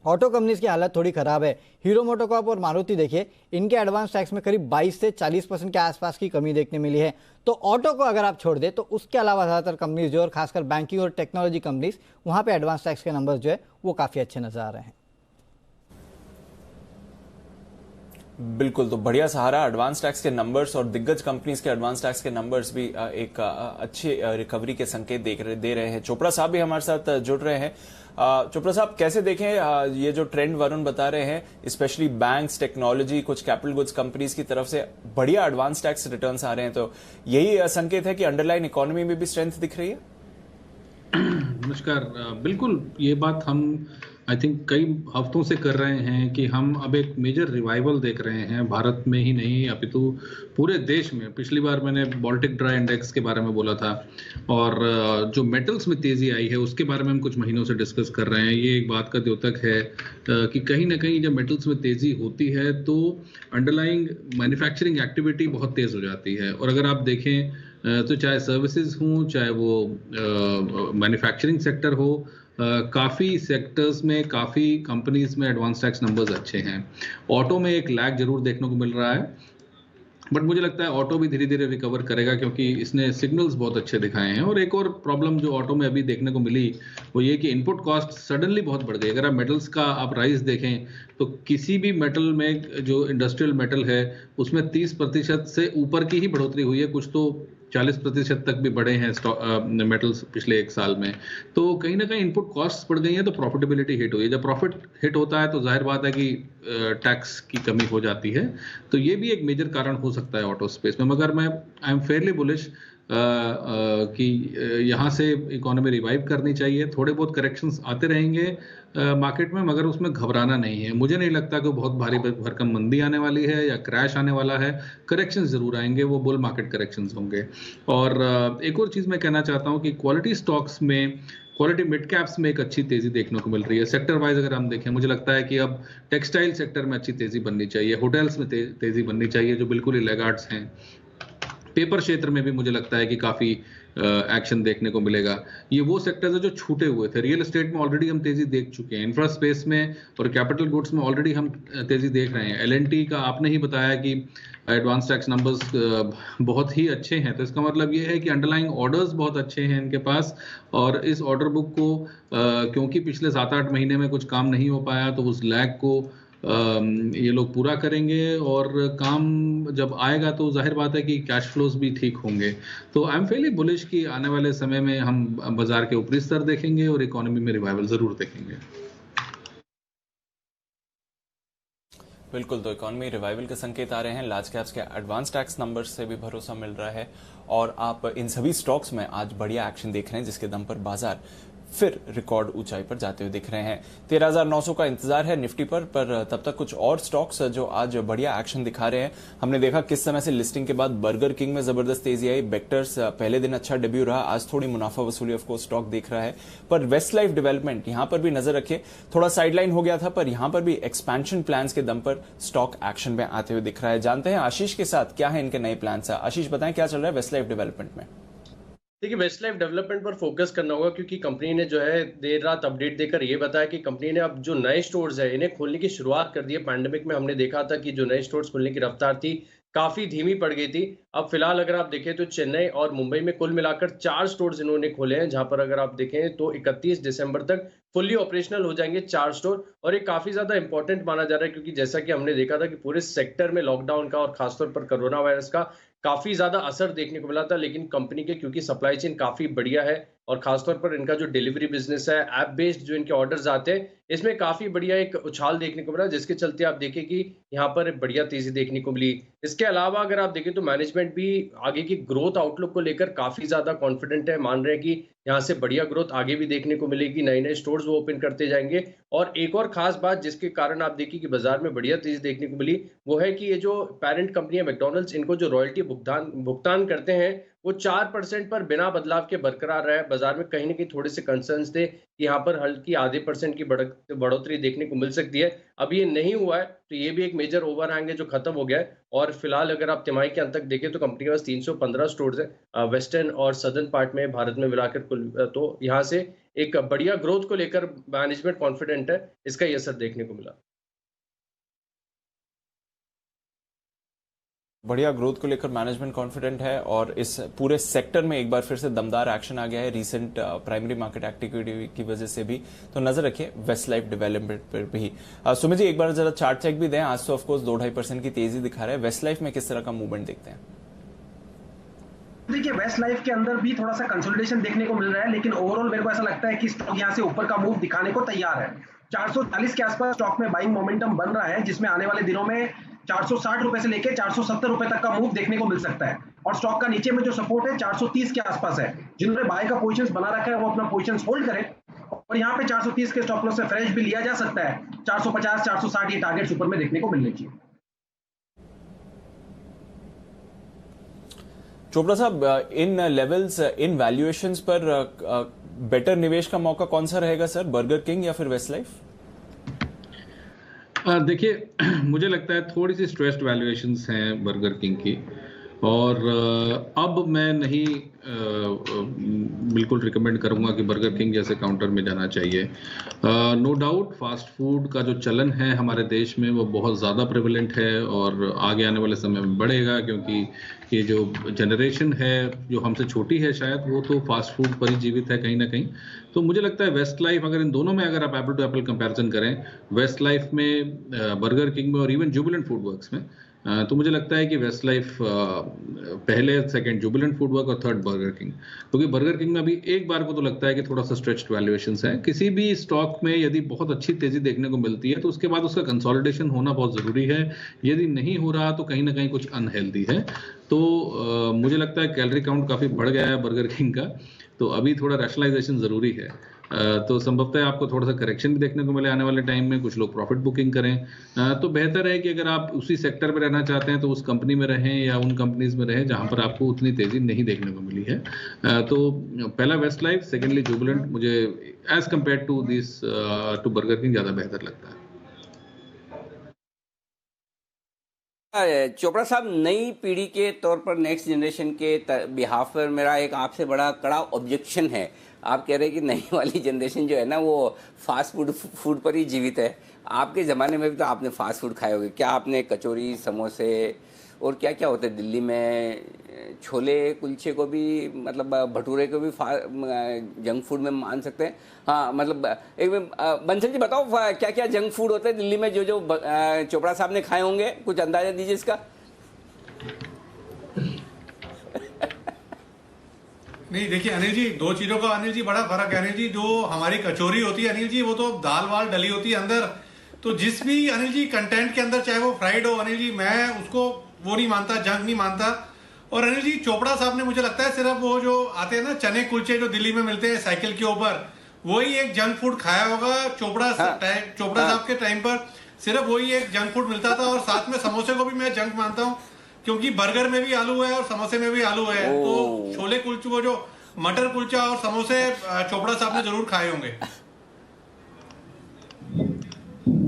ऑटो कंपनीज की हालत थोड़ी खराब है। हीरो मोटोकॉर्प और मारुति देखिए, इनके एडवांस टैक्स में करीब 22 से 40% के आसपास की कमी देखने मिली है। तो ऑटो को अगर आप छोड़ दें तो उसके अलावा ज़्यादातर कंपनीज जो और खासकर बैंकिंग और टेक्नोलॉजी कंपनीज, वहाँ पे एडवांस टैक्स के नंबर्स जो है वो काफ़ी अच्छे नजर आ रहे हैं। बिल्कुल, तो बढ़िया सहारा एडवांस टैक्स के नंबर्स और दिग्गज कंपनीज के एडवांस टैक्स के नंबर्स भी एक अच्छी रिकवरी के संकेत दे रहे हैं। चोपड़ा साहब भी हमारे साथ जुड़ रहे हैं। चोपड़ा साहब, कैसे देखें ये जो ट्रेंड वरुण बता रहे हैं, स्पेशली बैंक्स, टेक्नोलॉजी, कुछ कैपिटल गुड्स कंपनीज की तरफ से बढ़िया एडवांस टैक्स रिटर्न्स आ रहे हैं, तो यही संकेत है कि अंडरलाइन इकोनॉमी में भी स्ट्रेंथ दिख रही है? नमस्कार। बिल्कुल, ये बात हम आई थिंक कई हफ्तों से कर रहे हैं कि हम अब एक मेजर रिवाइवल देख रहे हैं, भारत में ही नहीं अपितु पूरे देश में। पिछली बार मैंने बाल्टिक ड्राई इंडेक्स के बारे में बोला था और जो मेटल्स में तेजी आई है उसके बारे में हम कुछ महीनों से डिस्कस कर रहे हैं। ये एक बात का द्योतक है कि कहीं ना कहीं जब मेटल्स में तेजी होती है तो अंडरलाइंग मैन्युफैक्चरिंग एक्टिविटी बहुत तेज हो जाती है। और अगर आप देखें तो चाहे सर्विसेज हों, चाहे वो मैन्युफैक्चरिंग सेक्टर हो, काफ़ी सेक्टर्स में, काफ़ी कंपनीज में एडवांस टैक्स नंबर्स अच्छे हैं। ऑटो में एक लैग जरूर देखने को मिल रहा है, बट मुझे लगता है ऑटो भी धीरे धीरे रिकवर करेगा क्योंकि इसने सिग्नल्स बहुत अच्छे दिखाए हैं। और एक और प्रॉब्लम जो ऑटो में अभी देखने को मिली वो ये कि इनपुट कॉस्ट सडनली बहुत बढ़ गई। अगर आप मेटल्स का आप प्राइस देखें तो किसी भी मेटल में जो इंडस्ट्रियल मेटल है उसमें 30% से ऊपर की ही बढ़ोतरी हुई है, कुछ तो 40% तक भी बढ़े हैं मेटल्स पिछले एक साल में। तो कहीं ना कहीं इनपुट कॉस्ट बढ़ गई है तो प्रॉफिटेबिलिटी हिट हुई है। जब प्रॉफिट हिट होता है तो जाहिर बात है कि टैक्स की कमी हो जाती है। तो ये भी एक मेजर कारण हो सकता है ऑटो स्पेस में। मगर मैं आई एम फेयरली बुलिश कि यहाँ से इकोनॉमी रिवाइव करनी चाहिए। थोड़े बहुत करेक्शंस आते रहेंगे मार्केट में, मगर उसमें घबराना नहीं है। मुझे नहीं लगता कि बहुत भारी भरकम मंदी आने वाली है या क्रैश आने वाला है। करेक्शंस जरूर आएंगे, वो बुल मार्केट करेक्शंस होंगे। और एक और चीज़ मैं कहना चाहता हूँ कि क्वालिटी स्टॉक्स में, क्वालिटी मिड कैप्स में एक अच्छी तेजी देखने को मिल रही है। सेक्टर वाइज अगर हम देखें, मुझे लगता है कि अब टेक्सटाइल सेक्टर में अच्छी तेजी बननी चाहिए, होटल्स में तेजी बननी चाहिए जो बिल्कुल ही लैगार्ड्स हैं। पेपर क्षेत्र में भी मुझे लगता है कि काफ़ी एक्शन देखने को मिलेगा। ये वो सेक्टर्स है जो छूटे हुए थे। रियल एस्टेट में ऑलरेडी हम तेजी देख चुके हैं, इंफ्रा स्पेस में और कैपिटल गुड्स में ऑलरेडी हम तेजी देख रहे हैं। L&T का आपने ही बताया कि एडवांस टैक्स नंबर्स बहुत ही अच्छे हैं, तो इसका मतलब ये है कि अंडरलाइंग ऑर्डर्स बहुत अच्छे हैं इनके पास। और इस ऑर्डर बुक को क्योंकि पिछले 7-8 महीने में कुछ काम नहीं हो पाया तो उस लैग को ये लोग पूरा करेंगे और काम जब आएगा तो जाहिर बात है कि कैश फ्लोज भी ठीक होंगे। तो आई एम फेयरली बुलिश कि आने वाले समय में हम बाजार के ऊपरी स्तर देखेंगे और इकोनॉमी में रिवाइवल जरूर देखेंगे। बिल्कुल, तो इकोनॉमी रिवाइवल के संकेत आ रहे हैं। लार्ज कैप्स के एडवांस टैक्स नंबर्स से भी भरोसा मिल रहा है और आप इन सभी स्टॉक्स में आज बढ़िया एक्शन देख रहे हैं जिसके दम पर बाजार फिर रिकॉर्ड ऊंचाई पर जाते हुए दिख रहे हैं। 13,900 का इंतजार है निफ्टी पर तब तक कुछ और स्टॉक्स जो आज बढ़िया एक्शन दिखा रहे हैं। हमने देखा किस समय से लिस्टिंग के बाद बर्गर किंग में जबरदस्त तेजी आई। बेक्टर्स पहले दिन अच्छा डेब्यू रहा, आज थोड़ी मुनाफा वसूली ऑफ कोर्स स्टॉक देख रहा है। पर वेस्ट लाइफ डेवलपमेंट यहां पर भी नजर रखिए, थोड़ा साइडलाइन हो गया था पर यहां पर भी एक्सपेंशन प्लान्स के दम पर स्टॉक एक्शन में आते हुए दिख रहा है। जानते हैं आशीष के साथ क्या है इनके नए प्लान्स। आशीष बताएं क्या चल रहा है वेस्ट लाइफ डेवलपमेंट में। देखिए, वेस्ट लाइफ डेवलपमेंट पर फोकस करना होगा क्योंकि कंपनी ने जो है देर रात अपडेट देकर ये बताया कि कंपनी ने अब जो नए स्टोर्स है इन्हें खोलने की शुरुआत कर दी है। पैंडेमिक में हमने देखा था कि जो नए स्टोर्स खोलने की रफ्तार थी काफी धीमी पड़ गई थी। अब फिलहाल अगर आप देखें तो चेन्नई और मुंबई में कुल मिलाकर 4 स्टोर्स इन्होंने खोले हैं, जहां पर अगर आप देखें तो 31 दिसंबर तक फुल्ली ऑपरेशनल हो जाएंगे 4 स्टोर। और ये काफी ज्यादा इंपॉर्टेंट माना जा रहा है क्योंकि जैसा कि हमने देखा था कि पूरे सेक्टर में लॉकडाउन का और खासतौर पर कोरोना वायरस का काफी ज्यादा असर देखने को मिला था, लेकिन कंपनी के क्योंकि सप्लाई चेन काफी बढ़िया है और खासतौर पर इनका जो डिलीवरी बिजनेस है, ऐप बेस्ड जो इनके ऑर्डर्स आते हैं, इसमें काफी बढ़िया एक उछाल देखने को मिला, जिसके चलते आप देखें कि यहाँ पर बढ़िया तेजी देखने को मिली। इसके अलावा अगर आप देखें तो मैनेजमेंट भी आगे की ग्रोथ आउटलुक को लेकर काफी ज्यादा कॉन्फिडेंट है, मान रहे हैं कि यहाँ से बढ़िया ग्रोथ आगे भी देखने को मिलेगी, नए नए स्टोर्स वो ओपन करते जाएंगे। और एक और खास बात जिसके कारण आप देखिए कि बाजार में बढ़िया तेजी देखने को मिली, वो है कि ये जो पेरेंट कंपनी है मैकडॉनल्ड्स, इनको जो रॉयल्टी भुगतान करते हैं वो 4% पर बिना बदलाव के बरकरार रहा है। बाजार में कहीं ना कहीं थोड़े से कंसर्न्स थे कि यहाँ पर हल्की आधे % की बढ़ोतरी देखने को मिल सकती है। अब ये नहीं हुआ है, तो ये भी एक मेजर ओवरहैंग है जो खत्म हो गया है। और फिलहाल अगर आप तिमाही के अंत तक देखें तो कंपनी के पास 315 स्टोर्स है वेस्टर्न और सदर्न पार्ट में, भारत में मिलाकर कुल। तो यहाँ से एक बढ़िया ग्रोथ को लेकर मैनेजमेंट कॉन्फिडेंट है, इसका ये असर देखने को मिला। बढ़िया ग्रोथ को लेकर मैनेजमेंट कॉन्फिडेंट है और इस पूरे सेक्टर में एक बार फिर से दमदार एक्शन आ गया है रीसेंट प्राइमरी मार्केट एक्टिविटी की वजह से भी। तो नजर रखिए वेस्ट लाइफ डेवलपमेंट पर भी। सुमित जी एक बार जरा चार्ट चेक भी दें। आज तो ऑफकोर्स 2-2.5% की तेजी दिखा रहा है, वेस्ट लाइफ में किस तरह का मूवमेंट देखते हैं? देखिए वेस्ट लाइफ के अंदर भी थोड़ा सा कंसोलिडेशन देखने को मिल रहा है, लेकिन ओवरऑल मेरे को ऐसा लगता है कि स्टॉक यहाँ से ऊपर का मूव दिखाने को तैयार है। 440 के आसपास स्टॉक में बाइंग मोमेंटम बन रहा है, जिसमें आने वाले दिनों में 460 रुपए से लेकर 470 रुपए तक का मूव देखने को मिल सकता है। और स्टॉक का नीचे में जो सपोर्ट है 430 के आसपास है। जिन्होंने बाय का पोजीशंस बना रखा है वो अपना पोजीशंस होल्ड करें, और यहाँ पे 430 के स्टॉप लॉस से फ्रेश भी लिया जा सकता है। 450 460 ये टारगेट्स ऊपर में देखने को मिलने चाहिए। चोपड़ा साहब, इन लेवल्स, इन वैल्यूएशंस पर बेटर निवेश का मौका कौन सा रहेगा सर, बर्गर किंग या फिर वेस्ट लाइफ? देखिए मुझे लगता है थोड़ी सी स्ट्रेस्ड वैल्यूएशंस हैं बर्गर किंग की, और अब मैं नहीं बिल्कुल रिकमेंड करूंगा कि बर्गर किंग जैसे काउंटर में जाना चाहिए। नो डाउट फास्ट फूड का जो चलन है हमारे देश में वो बहुत ज़्यादा प्रेवलेंट है और आगे आने वाले समय में बढ़ेगा, क्योंकि ये जो जनरेशन है जो हमसे छोटी है शायद वो तो फास्ट फूड पर ही जीवित है कहीं ना कहीं। तो मुझे लगता है वेस्ट लाइफ, अगर इन दोनों में अगर आप एप्पल टू एप्पल कंपैरिजन करें, वेस्ट लाइफ में, बर्गर किंग में और इवन जुबिलेंट फूड वर्क्स में, तो मुझे लगता है कि वेस्ट लाइफ पहले, सेकंड जुबिलेंट फूड वर्क और थर्ड बर्गर किंग। क्योंकि बर्गर किंग में अभी एक बार को तो लगता है कि थोड़ा सा स्ट्रेच्ड वैल्यूएशंस है। किसी भी स्टॉक में यदि बहुत अच्छी तेजी देखने को मिलती है तो उसके बाद उसका कंसोलिडेशन होना बहुत ज़रूरी है। यदि नहीं हो रहा तो कहीं ना कहीं कुछ अनहेल्दी है। तो मुझे लगता है कैलोरी काउंट काफ़ी बढ़ गया है बर्गर किंग का, तो अभी थोड़ा रैशनलाइजेशन ज़रूरी है। तो संभवतः आपको थोड़ा सा करेक्शन भी देखने को मिले आने वाले टाइम में, कुछ लोग प्रॉफिट बुकिंग करें। तो बेहतर है कि अगर आप उसी सेक्टर में रहना चाहते हैं तो उस कंपनी में रहें या उन कंपनीज में रहें जहां पर आपको उतनी तेजी नहीं देखने को मिली है। तो पहला वेस्ट लाइफ, सेकेंडली जुबिलेंट, मुझे as compared to this to Burger King ज़्यादा बेहतर लगता है। चोपड़ा साहब, नई पीढ़ी के तौर पर, नेक्स्ट जनरेशन के बिहाफ पर मेरा एक आपसे बड़ा कड़ा ऑब्जेक्शन है। आप कह रहे हैं कि नई वाली जनरेशन जो है ना वो फास्ट फूड पर ही जीवित है। आपके ज़माने में भी तो आपने फास्ट फूड खाए होंगे, क्या आपने कचौरी, समोसे और क्या क्या होते हैं दिल्ली में, छोले कुलचे को भी, मतलब भटूरे को भी जंक फूड में मान सकते हैं? हाँ, मतलब एक बंसल जी बताओ क्या क्या जंक फूड होते हैं दिल्ली में जो जो चोपड़ा साहब ने खाए होंगे, कुछ अंदाजा दीजिए इसका। नहीं देखिए अनिल जी, दो चीजों का अनिल जी बड़ा फर्क है। अनिल जी, जो हमारी कचौरी होती है अनिल जी, वो तो दाल वाल डली होती है अंदर, तो जिस भी अनिल जी कंटेंट के अंदर, चाहे वो फ्राइड हो अनिल जी, मैं उसको वो नहीं मानता, जंक नहीं मानता। और अनिल जी चोपड़ा साहब ने, मुझे लगता है सिर्फ वो जो आते हैं ना चने कुलचे जो दिल्ली में मिलते हैं साइकिल के ऊपर, वही एक जंक फूड खाया होगा चोपड़ा साहब के टाइम पर। सिर्फ वही एक जंक फूड मिलता था, और साथ में समोसे को भी मैं जंक मानता हूँ, क्योंकि बर्गर में भी आलू है और समोसे में भी आलू है। तो छोले कुलचे, वो जो मटर कुलचा और समोसे चोपड़ा साहब ने जरूर खाए होंगे।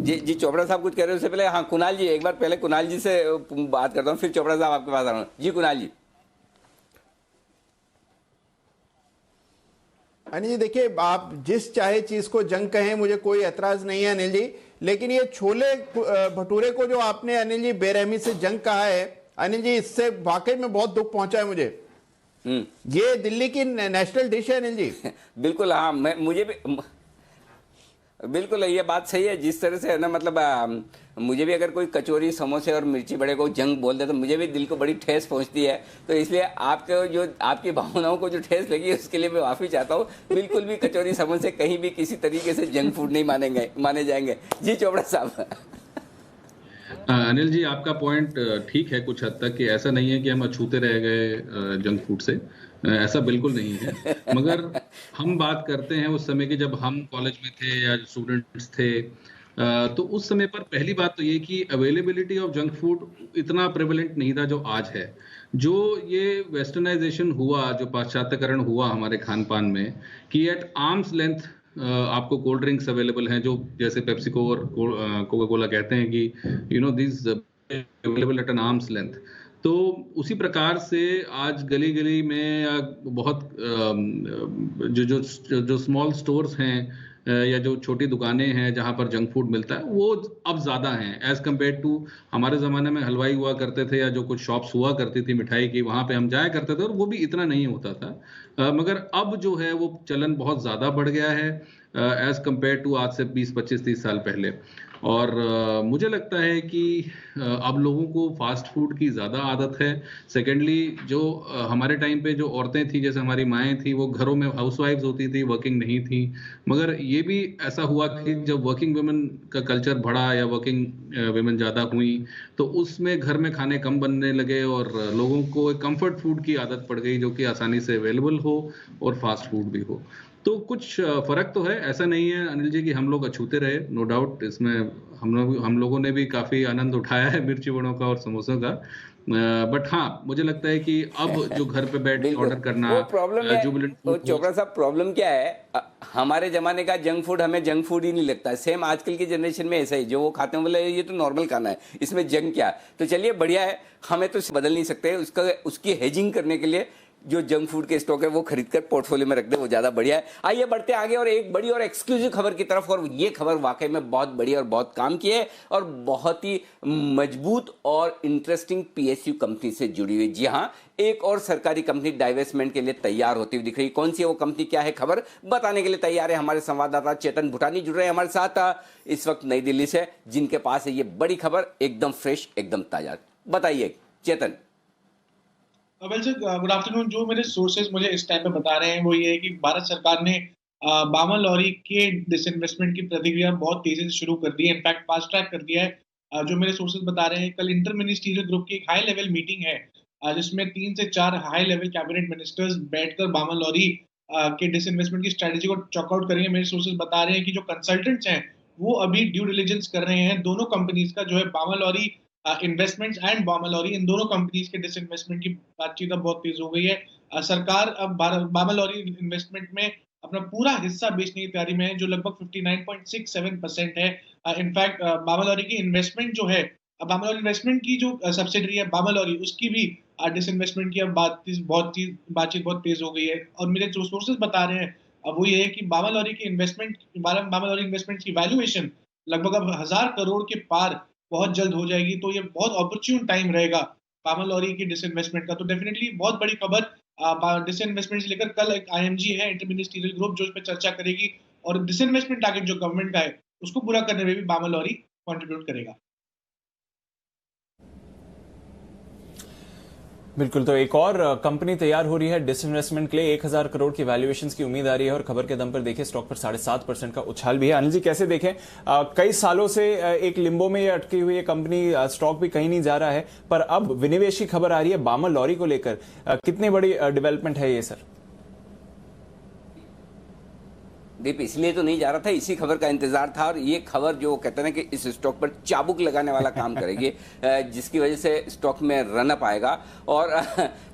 जी चोपड़ा साहब कुछ कह रहे हैं, उससे पहले हाँ कुणाल जी, एक बार पहले कुणाल जी से बात करता हूँ, फिर चोपड़ा साहब आपके पास आ रहा हूँ। जी कुणाल जी। अनिल जी देखिए, आप जिस चाहे चीज को जंक कहें, मुझे कोई एतराज नहीं है अनिल जी, लेकिन ये छोले भटूरे को जो आपने अनिल जी बेरहमी से जंक कहा है अनिल जी, इससे वाकई में बहुत दुख पहुंचा है मुझे। ये दिल्ली की नेशनल डिश है अनिल जी। बिल्कुल हाँ, मुझे भी बिल्कुल ये बात सही है। जिस तरह से है ना, मतलब मुझे भी अगर कोई कचौरी समोसे और मिर्ची बड़े को जंक बोल दे तो मुझे भी दिल को बड़ी ठेस पहुंचती है। तो इसलिए आपके जो आपकी भावनाओं को जो ठेस लगी है उसके लिए मैं माफी चाहता हूँ। बिल्कुल भी कचौरी समोसे कहीं भी किसी तरीके से जंक फूड नहीं माने जाएंगे। जी चोपड़ा साहब। अनिल जी, आपका पॉइंट ठीक है कुछ हद तक, कि ऐसा नहीं है कि हम अछूते रह गए जंक फूड से, ऐसा बिल्कुल नहीं है। मगर हम बात करते हैं उस समय की जब हम कॉलेज में थे या स्टूडेंट्स थे, तो उस समय पर पहली बात तो ये कि अवेलेबिलिटी ऑफ जंक फूड इतना प्रेवलेंट नहीं था जो आज है। जो ये वेस्टर्नाइजेशन हुआ, जो पाश्चात्यकरण हुआ हमारे खान पान में, कि एट आर्म्स लेंथ आपको कोल्ड ड्रिंक्स अवेलेबल हैं, जो जैसे पेप्सिको और कोका कोला कहते हैं कि you know this available at an arm's length. तो उसी प्रकार से आज गली गली में बहुत जो जो जो स्मॉल स्टोर्स हैं या जो छोटी दुकानें हैं जहां पर जंक फूड मिलता है, वो अब ज्यादा हैं एज कम्पेयर टू हमारे जमाने में हलवाई हुआ करते थे या जो कुछ शॉप्स हुआ करती थी मिठाई की, वहां पे हम जाया करते थे और वो भी इतना नहीं होता था। मगर अब जो है वो चलन बहुत ज्यादा बढ़ गया है एज कम्पेयर टू आज से 20, 25, 30 साल पहले। और मुझे लगता है कि अब लोगों को फास्ट फूड की ज़्यादा आदत है। सेकेंडली, जो हमारे टाइम पे जो औरतें थी, जैसे हमारी माएँ थी, वो घरों में हाउसवाइफ्स होती थी, वर्किंग नहीं थी। मगर ये भी ऐसा हुआ कि जब वर्किंग वुमेन का कल्चर बढ़ा या वर्किंग वुमेन ज़्यादा हुई, तो उसमें घर में खाने कम बनने लगे और लोगों को एक कम्फर्ट फूड की आदत पड़ गई, जो कि आसानी से अवेलेबल हो और फास्ट फूड भी हो। तो कुछ फर्क तो है, ऐसा नहीं है अनिल जी कि हम लोग अछूते रहे, नो डाउट। इसमें हम लोगों ने भी काफी आनंद उठाया है मिर्ची वड़ों का और समोसों का। बट हाँ, मुझे लगता है कि अब जो घर पे बैठ के ऑर्डर करना, वो प्रॉब्लम है। वो चोपड़ा साहब, प्रॉब्लम क्या है, हमारे जमाने का जंक फूड हमें जंक फूड ही नहीं लगता। सेम आजकल की जनरेशन में ऐसा ही, जो वो खाते हैं बोले ये तो नॉर्मल खाना है, इसमें जंक क्या। तो चलिए बढ़िया है, हमें तो बदल नहीं सकते। उसकी हेजिंग करने के लिए जो जंक फूड के स्टॉक है वो खरीद कर पोर्टफोलियो में रख दे, वो ज्यादा बढ़िया है। आइए बढ़ते आगे और एक बड़ी और एक्सक्लूसिव खबर की तरफ। और ये खबर वाकई में बहुत बड़ी और बहुत काम की है और बहुत ही मजबूत और इंटरेस्टिंग पीएसयू कंपनी से जुड़ी हुई। जी हाँ, एक और सरकारी कंपनी डाइवेस्टमेंट के लिए तैयार होती हुई दिख रही। कौन सी है वो कंपनी, क्या है खबर, बताने के लिए तैयार है हमारे संवाददाता चेतन भूटानी जुड़ रहे हैं हमारे साथ इस वक्त नई दिल्ली से, जिनके पास है ये बड़ी खबर, एकदम फ्रेश, एकदम ताजा। बताइए Chetan. Well sir, good afternoon. जो मेरे सोर्सेज मुझे इस टाइम पे बता रहे हैं वो ये है कि भारत सरकार ने बामन लॉरी के डिसइन्वेस्टमेंट की प्रतिक्रिया बहुत तेजी से शुरू कर दी है, इनफैक्ट फास्ट ट्रैक कर दिया है। जो मेरे सोर्सेज बता रहे हैं, कल इंटर मिनिस्ट्रियल ग्रुप की एक हाई लेवल मीटिंग है जिसमें 3 से 4 हाई लेवल कैबिनेट मिनिस्टर्स बैठकर बामन लॉरी के डिसइन्वेस्टमेंट की स्ट्रेटेजी को चॉकआउट करेंगे। मेरे सोर्सेज बता रहे हैं कि जो कंसल्टेंट्स हैं वो अभी ड्यू डिलिजेंस कर रहे हैं दोनों कंपनीज का, जो है बामन लॉरी इन्वेस्टमेंट्स एंड बामन लॉरी, इन दोनों कंपनीज के डिसइन्वेस्टमेंट की बातचीत अब बहुत तेज हो गई है। सरकार अब बामन लॉरी इन्वेस्टमेंट में अपना पूरा हिस्सा बेचने की तैयारी में है, जो लगभग 59.67% है। इनफैक्ट बामन लॉरी की इन्वेस्टमेंट जो है, बामन लॉरी इन्वेस्टमेंट की जो सब्सिडरी है बामन लॉरी, उसकी भी डिसइन्वेस्टमेंट की अब बातचीत बहुत तेज हो गई है। और मेरे जो सोर्सेज बता रहे हैं वो ये है कि बामन लॉरी की इन्वेस्टमेंट की वैल्यूएशन लगभग अब 1000 करोड़ के पार बहुत जल्द हो जाएगी। तो ये बहुत अपॉर्चुन टाइम रहेगा बामन लॉरी की डिसइन्वेस्टमेंट का। तो डेफिनेटली बहुत बड़ी खबर डिसइन्वेस्टमेंट से लेकर कल एक आईएमजी है, इंटर मिनिस्ट्रियल ग्रुप, जो इस पर चर्चा करेगी और डिसइन्वेस्टमेंट टारगेट जो गवर्नमेंट का है उसको पूरा करने में भी बामन लॉरी कंट्रीब्यूट करेगा। बिल्कुल, तो एक और कंपनी तैयार हो रही है डिसइन्वेस्टमेंट के लिए। 1000 करोड़ की वैल्यूएशंस की उम्मीद आ रही है और खबर के दम पर देखिए स्टॉक पर 7.5% का उछाल भी है। अनिल जी, कैसे देखें, कई सालों से एक लिम्बो में अटकी हुई ये कंपनी, स्टॉक भी कहीं नहीं जा रहा है, पर अब विनिवेश की खबर आ रही है बामन लॉरी को लेकर। कितनी बड़ी डेवलपमेंट है ये सर? दीप इसलिए तो नहीं जा रहा था, इसी खबर का इंतजार था। और ये खबर जो कहते हैं कि इस स्टॉक पर चाबुक लगाने वाला काम करेगी, जिसकी वजह से स्टॉक में रन अप आएगा। और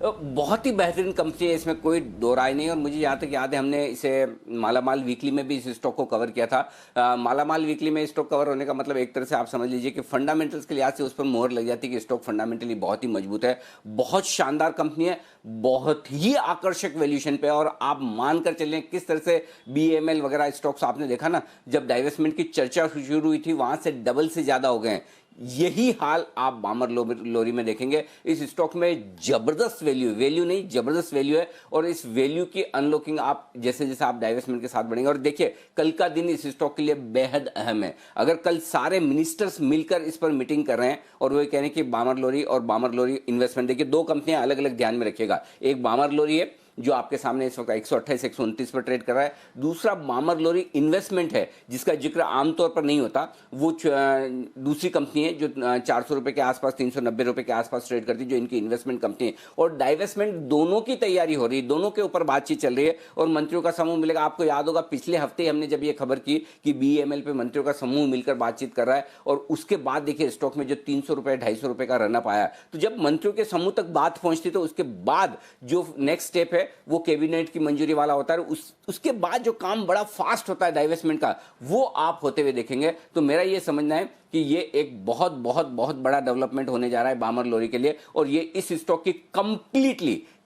बहुत ही बेहतरीन कंपनी है, इसमें कोई दो राय नहीं। और मुझे यहाँ तक याद है हमने इसे मालामाल वीकली में भी इस स्टॉक को कवर किया था। मालामाल वीकली में स्टॉक कवर होने का मतलब एक तरह से आप समझ लीजिए कि फंडामेंटल्स के लिहाज से उस पर मोहर लग जाती है कि स्टॉक फंडामेंटली बहुत ही मजबूत है, बहुत शानदार कंपनी है, बहुत ही आकर्षक वैल्यूएशन पे। और आप मानकर चलें किस तरह से BML BML वगैरह स्टॉक्स आपने देखा ना, जब डाइवेस्टमेंट की चर्चा शुरू हुई थी वहां से डबल से ज्यादा हो गए हैं। यही हाल आप बामर लोरी में देखेंगे। इस स्टॉक में जबरदस्त वैल्यू नहीं, जबरदस्त वैल्यू है, और इस वैल्यू की अनलॉकिंग आप जैसे जैसे आप डाइवेस्टमेंट के साथ बढ़ेंगे। और देखिए, कल का दिन इस स्टॉक के लिए बेहद अहम है। अगर कल सारे मिनिस्टर्स मिलकर इस पर मीटिंग कर रहे हैं और वो कह रहे हैं कि बामर लोरी और बामर लोरी इन्वेस्टमेंट, देखिए दो कंपनियां अलग अलग ध्यान में रखिएगा। एक बामर लोरी है जो आपके सामने इस वक्त 128 129 पर ट्रेड कर रहा है। दूसरा बामर लोरी इन्वेस्टमेंट है जिसका जिक्र आमतौर पर नहीं होता। वो दूसरी कंपनी है जो 400 रुपए के आसपास, 390 रुपए के आसपास ट्रेड करती है, जो इनकी इन्वेस्टमेंट कंपनी है। और डाइवेस्टमेंट दोनों की तैयारी हो रही है, दोनों के ऊपर बातचीत चल रही है और मंत्रियों का समूह मिलेगा। आपको याद होगा पिछले हफ्ते हमने जब ये खबर की कि BML पे मंत्रियों का समूह मिलकर बातचीत कर रहा है, और उसके बाद देखिए स्टॉक में जो 300 रुपए 250 रुपए का रनअप आया। तो जब मंत्रियों के समूह तक बात पहुंचती तो उसके बाद जो नेक्स्ट स्टेप है वो कैबिनेट की मंजूरी वाला होता है। उसके बाद जो काम बड़ा फास्ट होता है डाइवेस्टमेंट का, वो आप होते हुए देखेंगे। तो मेरा ये समझना है कि ये एक बहुत बहुत बहुत बड़ा डेवलपमेंट होने जा रहा है बामर लोरी के लिए, और ये इस स्टॉक की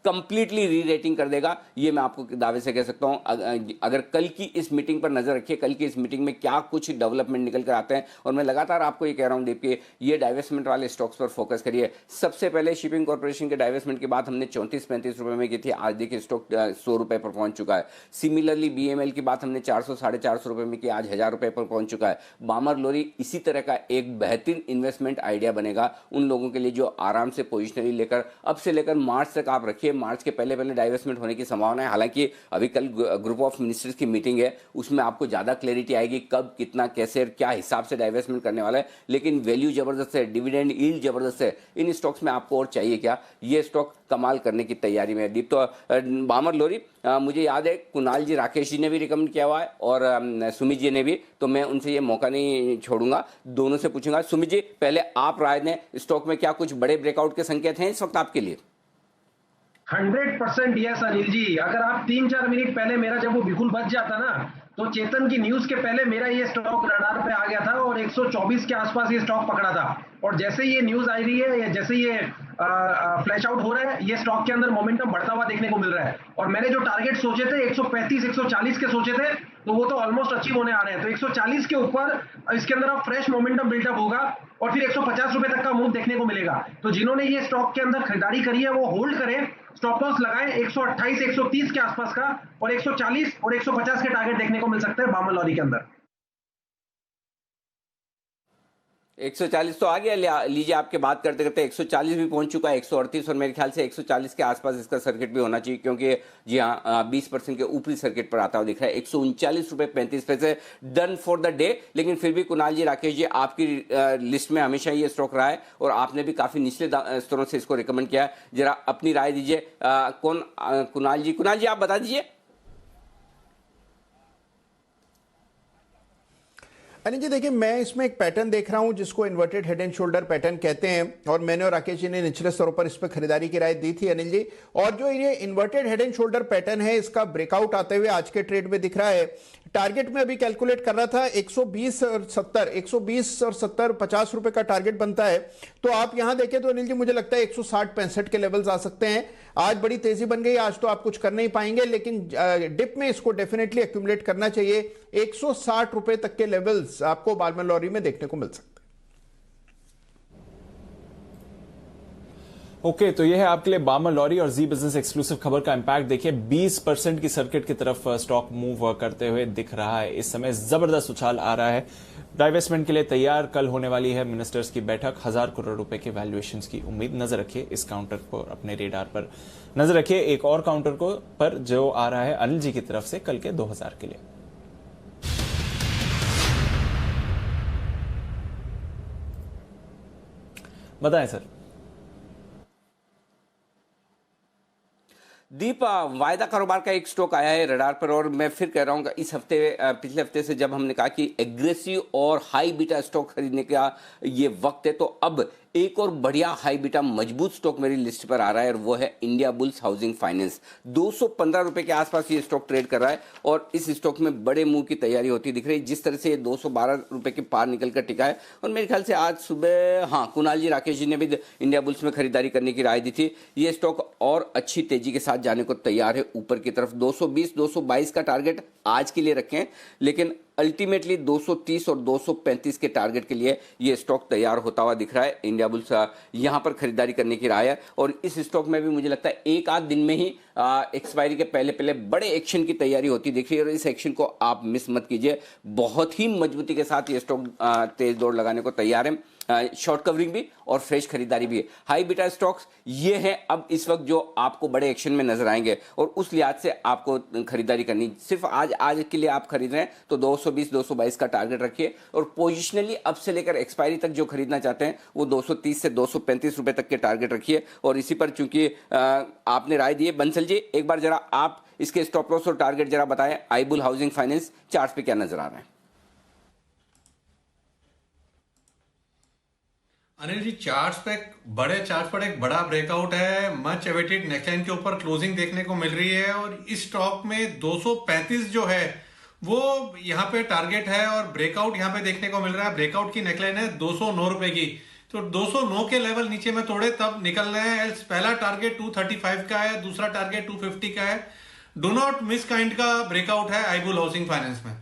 कंप्लीटली री रेटिंग कर देगा, ये मैं आपको दावे से कह सकता हूं। अगर कल की इस मीटिंग पर नजर रखिए, कल की इस मीटिंग में क्या कुछ डेवलपमेंट निकल कर आते हैं। और मैं लगातार आपको ये कह रहा हूं दीप कि ये डाइवेस्टमेंट वाले स्टॉक्स पर फोकस करिए। सबसे पहले शिपिंग कॉर्पोरेशन के डाइवेस्टमेंट की बात हमने 34-35 रुपए में की थी, आज देखिए स्टॉक 100 रुपए पर पहुंच चुका है। सिमिलरली BML की बात हमने 400-450 रुपए में की, आज 1000 रुपए पर पहुंच चुका है। बामर लोरी इसी तरह का एक बेहतरीन इन्वेस्टमेंट आइडिया बनेगा उन लोगों के लिए जो आराम से पोजिशनरी लेकर अब से लेकर मार्च तक आप रखिए। मार्च के पहले डाइवेस्टमेंट होने की संभावना है। हालांकि अभी कल ग्रुप ऑफ मिनिस्टर्स की मीटिंग है, उसमें आपको ज्यादा क्लैरिटी आएगी कब, कितना, कैसे और क्या हिसाब से डाइवेस्टमेंट करने वाला है। लेकिन वैल्यू जबरदस्त है, डिविडेंड यील्ड जबरदस्त है। इन स्टॉक्स में आपको और चाहिए क्या? ये स्टॉक कमाल करने की तैयारी में है दीप। तो बामर लोरी मुझे याद है कुणाल जी, राकेश जी ने भी रिकमेंड किया हुआ है और सुमित जी ने भी, तो मैं उनसे ये मौका नहीं छोड़ूंगा, दोनों से पूछूंगा। सुमित जी, पहले आप राय दें, स्टॉक में क्या कुछ बड़े ब्रेकआउट के संकेत हैं इस वक्त आपके लिए? 100% यस अनिल जी। अगर आप 3-4 मिनट पहले मेरा जब वो बिल्कुल बच जाता ना, तो चेतन की न्यूज के पहले मेरा ये स्टॉक रडार पे आ गया था और 124 के आसपास ये स्टॉक पकड़ा था। और जैसे ये न्यूज आई रही है, या जैसे ये फ्लैश आउट हो रहा है, ये स्टॉक के अंदर मोमेंटम बढ़ता हुआ देखने को मिल रहा है। और मैंने जो टारगेट सोचे थे 135 140 के सोचे थे, तो वो तो ऑलमोस्ट अचीव होने आ रहे हैं। तो 140 के ऊपर इसके अंदर अब फ्रेश मोमेंटम बिल्डअप होगा और फिर 150 रुपए तक का मूव देखने को मिलेगा। तो जिन्होंने ये स्टॉक के अंदर खरीदारी करी है वो होल्ड करें, स्टॉप लॉस लगाएं 128 130 के आसपास का, और 140 और 150 के टारगेट देखने को मिल सकते हैं बामर लोरी के अंदर। 140 तो आ गया, लीजिए आपके बात करते करते 140 भी पहुंच चुका है, 138, और मेरे ख्याल से 140 के आसपास इसका सर्किट भी होना चाहिए, क्योंकि जी हाँ 20% के ऊपरी सर्किट पर आता हुआ दिख रहा है। 139 रुपए 35 पैसे डन फॉर द डे। लेकिन फिर भी कुणाल जी, राकेश जी, आपकी लिस्ट में हमेशा ये स्टॉक रहा है और आपने भी काफी निचले स्तरों से इसको रिकमेंड किया है। जरा अपनी राय दीजिए। कौन? कुणाल जी आप बता दीजिए। अनिल जी, देखिए मैं इसमें एक पैटर्न देख रहा हूं जिसको inverted head and shoulder pattern कहते हैं, और मैंने और राकेश जी ने निचले स्तरों पर इस पर खरीदारी की राय दी थी अनिल जी। और जो ये inverted head and shoulder pattern है, इसका ब्रेकआउट आते हुए आज के ट्रेड में दिख रहा है। टारगेट में अभी कैलकुलेट कर रहा था 120 और 70 50 रुपए का टारगेट बनता है। तो आप यहां देखें तो अनिल जी मुझे लगता है 160-65 के लेवल्स आ सकते हैं। आज बड़ी तेजी बन गई, आज तो आप कुछ कर नहीं पाएंगे, लेकिन डिप में इसको डेफिनेटली एक्यूमुलेट करना चाहिए। 160 रुपए तक के लेवल्स आपको बामर लोरी में देखने को मिल सकते हैं। ओके, तो यह है आपके लिए बामर लोरी और जी बिजनेस एक्सक्लूसिव खबर का इंपैक्ट। देखिए 20% की सर्किट की तरफ स्टॉक मूव करते हुए दिख रहा है। इस समय जबरदस्त उछाल आ रहा है, डाइवेस्टमेंट के लिए तैयार। कल होने वाली है मिनिस्टर्स की बैठक, 1000 करोड़ रुपए के वैल्यूएशंस की उम्मीद। नजर रखिए इस काउंटर को, अपने रेडार पर नजर रखिए। एक और काउंटर को पर जो आ रहा है अनिल जी की तरफ से कल के 2000 के लिए। बताएं सर। दीप, वायदा कारोबार का एक स्टॉक आया है रडार पर, और मैं फिर कह रहा हूं कि इस हफ्ते, पिछले हफ्ते से जब हमने कहा कि एग्रेसिव और हाई बीटा स्टॉक खरीदने का ये वक्त है, तो अब एक और बढ़िया हाई बीटा मजबूत स्टॉक मेरी लिस्ट पर आ रहा है और वो है इंडिया बुल्स हाउसिंग फाइनेंस। 215 रुपए के आसपास ये स्टॉक ट्रेड कर रहा है और इस स्टॉक में बड़े मुंह की तैयारी होती दिख रही है। जिस तरह से ये 212 रुपए के पार निकल कर टिका है और मेरे ख्याल से आज सुबह कुणाल जी राकेश जी ने भी इंडिया बुल्स में खरीदारी करने की राय दी थी। ये स्टॉक और अच्छी तेजी के साथ जाने को तैयार है ऊपर की तरफ। 220-222 का टारगेट आज के लिए रखें, लेकिन अल्टीमेटली 230 और 235 के टारगेट के लिए ये स्टॉक तैयार होता हुआ दिख रहा है। इंडिया बुल्स यहां पर खरीदारी करने की राय है और इस स्टॉक में भी मुझे लगता है एक आध दिन में ही एक्सपायरी के पहले पहले बड़े एक्शन की तैयारी होती दिख रही है और इस एक्शन को आप मिस मत कीजिए। बहुत ही मजबूती के साथ ये स्टॉक तेज दौड़ लगाने को तैयार है। शॉर्ट कवरिंग भी और फ्रेश खरीदारी भी है। हाई बीटा स्टॉक्स ये हैं अब इस वक्त जो आपको बड़े एक्शन में नजर आएंगे और उस लिहाज से आपको खरीदारी करनी। सिर्फ आज के लिए आप खरीद रहे हैं तो 220-222 का टारगेट रखिए और पोजिशनली अब से लेकर एक्सपायरी तक जो खरीदना चाहते हैं वो 230 से 235 रुपए तक के टारगेट रखिए। और इसी पर चूंकि आपने राय दी है, बंसल जी एक बार जरा आप इसके स्टॉप लॉस और टारगेट जरा बताएं। आईबुल हाउसिंग फाइनेंस चार्ट पे क्या नजर आ रहा है? अनिल जी, चार्ट्स पे बड़े चार्ट पर एक बड़ा ब्रेकआउट है। मच अवेटेड नेकलाइन के ऊपर क्लोजिंग देखने को मिल रही है और इस स्टॉक में 235 जो है वो यहाँ पे टारगेट है और ब्रेकआउट यहाँ पे देखने को मिल रहा है। ब्रेकआउट की नेकलाइन है 209 रुपए की, तो 209 के लेवल नीचे में तोड़े तब निकलना है। पहला टारगेट 235 का है, दूसरा टारगेट 250 का है। डो नॉट मिस काइंड का ब्रेकआउट है आईबुल हाउसिंग फाइनेंस में।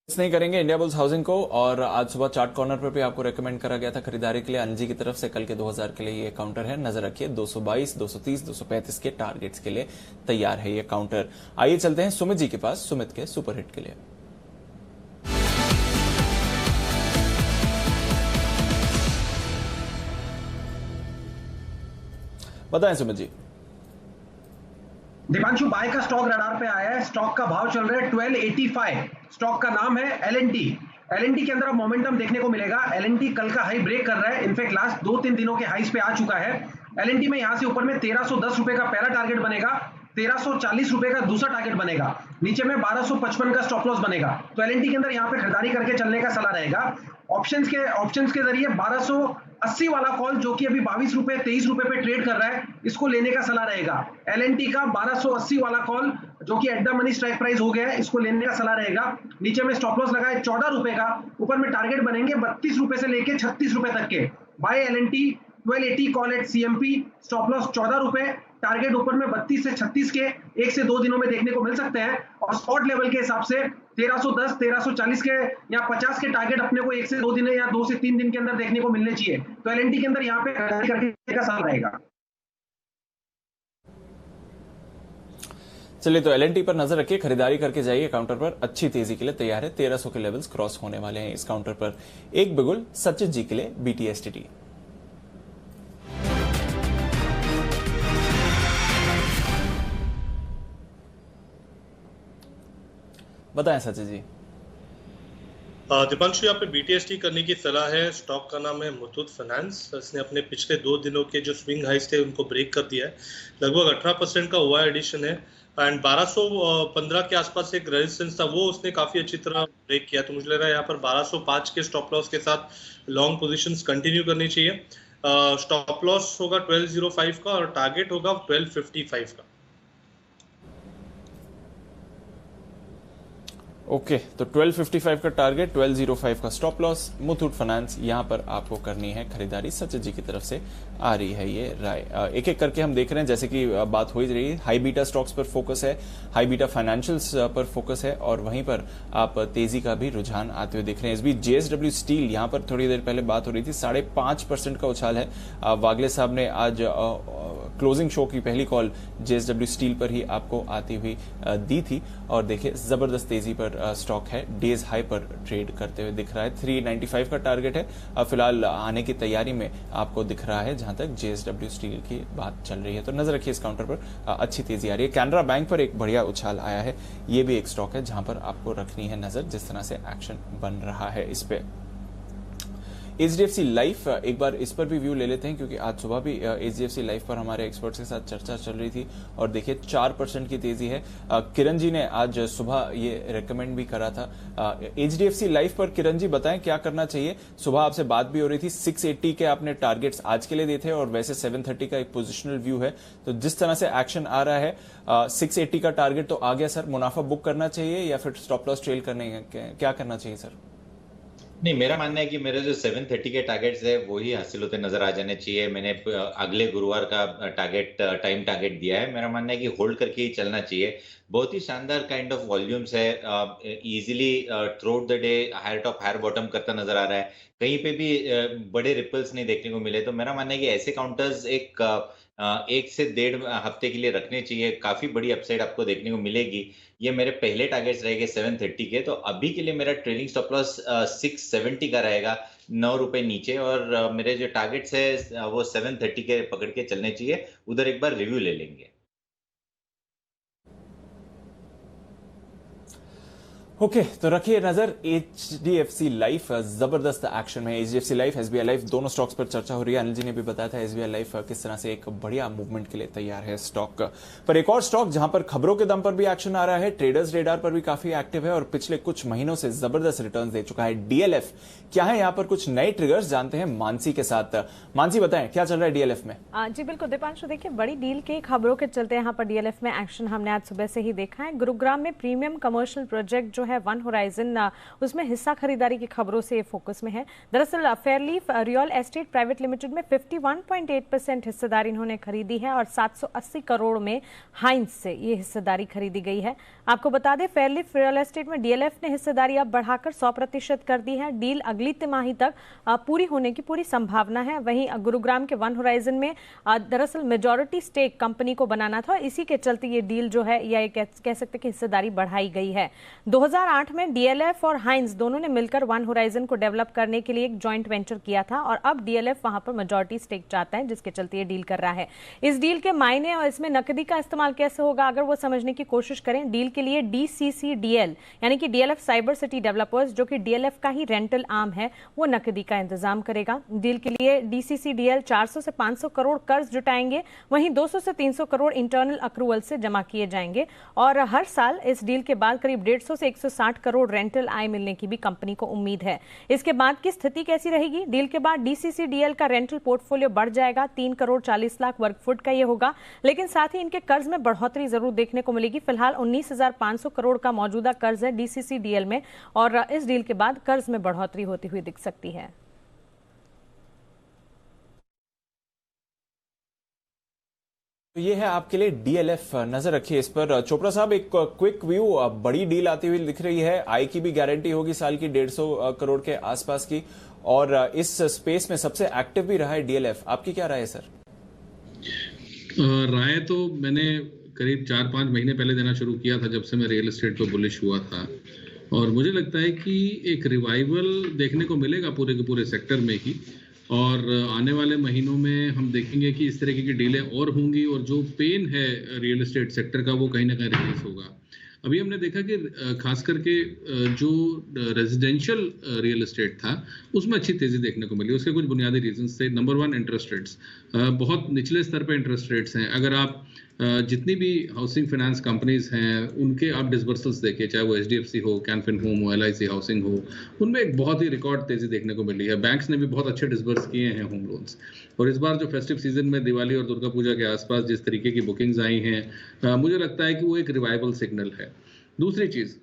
नहीं करेंगे इंडिया बुल्स हाउसिंग को और आज सुबह चार्ट कॉर्नर पर भी आपको रेकमेंड करा गया था खरीदारी के लिए अनजी की तरफ से। कल के 2000 के लिए ये काउंटर है, नजर रखिए 222, 230, 235 के टारगेट्स के लिए तैयार है ये काउंटर। आइए चलते हैं सुमित जी के पास, सुमित के सुपरहिट के लिए। बताएं सुमित जी। दीपांशु, बाय का स्टॉक रडार पे आया है। स्टॉक का भाव चल रहा है 1285। स्टॉक का नाम है एल&टी। एल&टी के अंदर अब मोमेंटम देखने को मिलेगा। एल&टी कल का हाई ब्रेक कर रहा है, इनफैक्ट लास्ट 2-3 दिनों के हाईस पे आ चुका है। एल&टी में यहां से ऊपर में 1310 रुपए का पहला टारगेट बनेगा, 1340 रुपए का दूसरा टारगेट बनेगा, नीचे में 1255 का स्टॉप लॉस बनेगा। तो एल&टी के अंदर यहां पे खरीदारी करके चलने का सलाह रहेगा। ऑप्शंस के जरिए 1280 वाला कॉल जो कि अभी 22 रुपए 23 रुपए पे ट्रेड कर रहा है, इसको लेने का सलाह रहेगा। एल&टी का 1280 वाला कॉल जो कि at the money strike price हो गया है, इसको लेने का सलाह रहेगा। नीचे में स्टॉप लॉस लगा है 14 रुपए का, ऊपर में टारगेट बनेंगे 32 रुपए से लेके 36 रुपए तक के। Buy L&T 1280 call at CMP, stop loss 14 रुपए, टारगेट ऊपर में 32 से 36 के 1 से 2 दिनों में देखने को मिल सकते हैं। और स्पॉट लेवल के हिसाब से 1310, 1340 के या 50 के टारगेट अपने को 1 से 2 दिन या 2 से 3 दिन के अंदर देखने को मिलने चाहिए। तो एल&टी के अंदर यहाँ पे खरीदारी करने का सलाह रहेगा। चलिए तो एल&टी पर नजर रखिए, खरीदारी करके जाइए। काउंटर पर अच्छी तेजी के लिए तैयार है। 1300 के लेवल्स क्रॉस होने वाले हैं इस काउंटर पर। एक बिगुल सचिन जी के लिए बीटीएसटीटी। बताएं सचिन जी। दीपांशु, यहाँ पे बीटीएसटी करने की सलाह है। स्टॉक का नाम है मुथूट फाइनेंस। इसने अपने पिछले 2 दिनों के जो स्विंग हाइस थे उनको ब्रेक कर दिया है। लगभग 18% का हुआ एडिशन है एंड 1215 के आसपास एक रेजिस्टेंस था, वो उसने काफी अच्छी तरह ब्रेक किया। तो मुझे लग रहा है यहाँ पर 1205 के स्टॉप लॉस के साथ लॉन्ग पोजीशंस कंटिन्यू करनी चाहिए। स्टॉप लॉस होगा 1205 का और टारगेट होगा 1255 का। ओके तो 1255 का टारगेट, 1205 का स्टॉप लॉस। मुथूट फाइनेंस यहां पर आपको करनी है खरीदारी। सचिन जी की तरफ से आ रही है ये राय। एक एक करके हम देख रहे हैं, जैसे कि बात हो ही रही है। हाई बीटा स्टॉक्स पर फोकस है, हाई बीटा फाइनेंशियल्स पर फोकस है और वहीं पर आप तेजी का भी रुझान आते हुए देख रहे हैं। इस बीच जेएसडब्ल्यू स्टील, यहां पर थोड़ी देर पहले बात हो रही थी, 5.5% का उछाल है। वागले साहब ने आज क्लोजिंग शो की पहली कॉल जेएसडब्ल्यू स्टील पर ही आपको आती हुई दी थी और देखिए जबरदस्त तेजी पर स्टॉक है, डेज हाई पर ट्रेड करते हुए दिख रहा है। 395 का टारगेट है फिलहाल आने की तैयारी में आपको दिख रहा है जहां तक जेएसडब्ल्यू स्टील की बात चल रही है। तो नजर रखिए इस काउंटर पर अच्छी तेजी आ रही है। कैनरा बैंक पर एक बढ़िया उछाल आया है, ये भी एक स्टॉक है जहां पर आपको रखनी है नजर, जिस तरह से एक्शन बन रहा है इस पे। HDFC लाइफ, एक बार इस पर भी व्यू ले लेते हैं क्योंकि आज सुबह भी HDFC लाइफ पर हमारे एक्सपर्ट्स के साथ चर्चा चल रही थी और देखिए 4% की तेजी है। किरण जी ने आज सुबह ये रेकमेंड भी करा था। HDFC लाइफ पर किरण जी बताएं क्या करना चाहिए। सुबह आपसे बात भी हो रही थी, 680 के आपने टारगेट्स आज के लिए दिए थे और वैसे 730 का एक पोजिशनल व्यू है, तो जिस तरह से एक्शन आ रहा है 680 का टारगेट तो आ गया सर, मुनाफा बुक करना चाहिए या फिर स्टॉप लॉस ट्रेल करने, क्या करना चाहिए सर? नहीं, मेरा मानना है कि मेरे जो 730 के टारगेट्स है वही हासिल होते नजर आ जाने चाहिए। मैंने अगले गुरुवार का टाइम टारगेट दिया है। मेरा मानना है कि होल्ड करके ही चलना चाहिए। बहुत ही शानदार काइंड ऑफ वॉल्यूम्स है, easily through the day higher top higher bottom करता नजर आ रहा है। कहीं पे भी बड़े रिपल्स नहीं देखने को मिले, तो मेरा मानना है कि ऐसे काउंटर्स एक से 1.5 हफ्ते के लिए रखने चाहिए। काफी बड़ी अपसाइड आपको देखने को मिलेगी। ये मेरे पहले टारगेट्स रहेंगे 730 के, तो अभी के लिए मेरा ट्रेलिंग स्टॉप लॉस 670 का रहेगा, 9 रुपए नीचे, और मेरे जो टारगेट्स है वो 730 के पकड़ के चलने चाहिए। उधर एक बार रिव्यू ले लेंगे। ओके, तो रखिए नजर HDFC लाइफ, जबरदस्त एक्शन में HDFC लाइफ, SBI लाइफ, दोनों स्टॉक्स पर चर्चा हो रही है। अनिल जी ने भी बताया था SBI लाइफ किस तरह से एक बढ़िया मूवमेंट के लिए तैयार है स्टॉक। पर एक और स्टॉक जहां पर खबरों के दम पर भी एक्शन आ रहा है, ट्रेडर्स रेडार पर भी काफी एक्टिव है और पिछले कुछ महीनों से जबरदस्त रिटर्न दे चुका है, DLF। क्या है यहाँ पर कुछ नए ट्रिगर्स, जानते हैं मानसी के साथ। मानसी बताएं क्या चल रहा है DLF में? जी बिल्कुल दीपांशु, देखिए बड़ी डील के खबरों के चलते यहाँ पर DLF में एक्शन हमने आज सुबह से ही देखा है। गुरुग्राम में प्रीमियम कमर्शियल प्रोजेक्ट जो है वन होराइजन, उसमें हिस्सा खरीदारी की खबरों से फोकस में है। दरअसल फेयरलीफ रियल एस्टेट प्राइवेट लिमिटेड में 51.8% हिस्सेदारी इन्होंने खरीदी है और 780 करोड़ में हाइंस से ये हिस्सेदारी खरीदी गई है। आपको बता दें फेयरलीफ रियल एस्टेट में DLF ने हिस्सेदारी अब बढ़ाकर 100% कर दी है। डील अगली तिमाही तक पूरी होने की पूरी संभावना है। वहीं गुरुग्राम के वन होराइजन में दरअसल मेजॉरिटी स्टेक कंपनी को बनाना था, इसी के चलते ये डील जो है या कह सकते कि हिस्सेदारी बढ़ाई गई है। 2008 में DLF और हाइंस दोनों ने मिलकर वन होराइजन को डेवलप करने के लिए एक जॉइंट वेंचर किया था और अब DLF वहां पर मेजॉरिटी स्टेक चाहता है, जिसके चलते ये डील कर रहा है। इस डील के मायने और इसमें नकदी का इस्तेमाल कैसे होगा, अगर वो समझने की कोशिश करें, डील के लिए DCCDL यानी कि DLF साइबर सिटी डेवलपर्स, जो कि DLF का ही रेंटल आर्म है, वो नकदी का इंतजाम करेगा। डील के लिए DCCDL 400 से 500 करोड़ कर्ज जुटाएंगे, वहीं 200 से 300 करोड़ इंटरनल अक्रूवल से जमा किए जाएंगे और हर साल इस डील के बाद करीब 150 से 160 करोड़ रेंटल आय मिलने की भी कंपनी को उम्मीद है। इसके बाद की स्थिति कैसी रहेगी? डील के बाद DCCDL का रेंटल पोर्टफोलियो बढ़ जाएगा, 3 करोड़ 40 लाख वर्ग फुट का ये होगा, लेकिन साथ ही इनके कर्ज में बढ़ोतरी जरूर देखने को मिलेगी। फिलहाल 19,500 करोड़ का मौजूदा कर्ज है DCCDL में और इस डील के बाद कर्ज में बढ़ोतरी होती हुई दिख सकती है। तो ये है आपके लिए DLF, नजर रखिए इस पर। चोपड़ा साहब, एक क्विक व्यू, बड़ी डील आती हुई दिख रही है, आय की भी गारंटी होगी साल की 150 करोड़ के आसपास की, और इस स्पेस में सबसे एक्टिव भी रहा है DLF। आपकी क्या राय है सर? राय तो मैंने करीब 4-5 महीने पहले देना शुरू किया था, जब से मैं रियल एस्टेट पर बुलिश हुआ था, और मुझे लगता है कि एक रिवाइवल देखने को मिलेगा पूरे के पूरे सेक्टर में ही, और आने वाले महीनों में हम देखेंगे कि इस तरीके की डीलें और होंगी और जो पेन है रियल एस्टेट सेक्टर का वो कहीं ना कहीं रिलीज होगा। अभी हमने देखा कि खास करके जो रेजिडेंशियल रियल एस्टेट था उसमें अच्छी तेजी देखने को मिली। उसके कुछ बुनियादी रीजंस थे। नंबर 1, इंटरेस्ट रेट्स, बहुत निचले स्तर पर इंटरेस्ट रेट्स हैं। अगर आप जितनी भी हाउसिंग फाइनेंस कंपनीज हैं उनके आप डिसबर्सल्स देखिए, चाहे वो HDFC हो, कैनफिन होम हो, LIC हाउसिंग हो, उनमें एक बहुत ही रिकॉर्ड तेजी देखने को मिली है। बैंक्स ने भी बहुत अच्छे डिसबर्स किए हैं होम लोन्स, और इस बार जो फेस्टिव सीजन में दिवाली और दुर्गा पूजा के आसपास जिस तरीके की बुकिंग्स आई हैं, मुझे लगता है कि वो एक रिवाइवल सिग्नल है। दूसरी चीज़,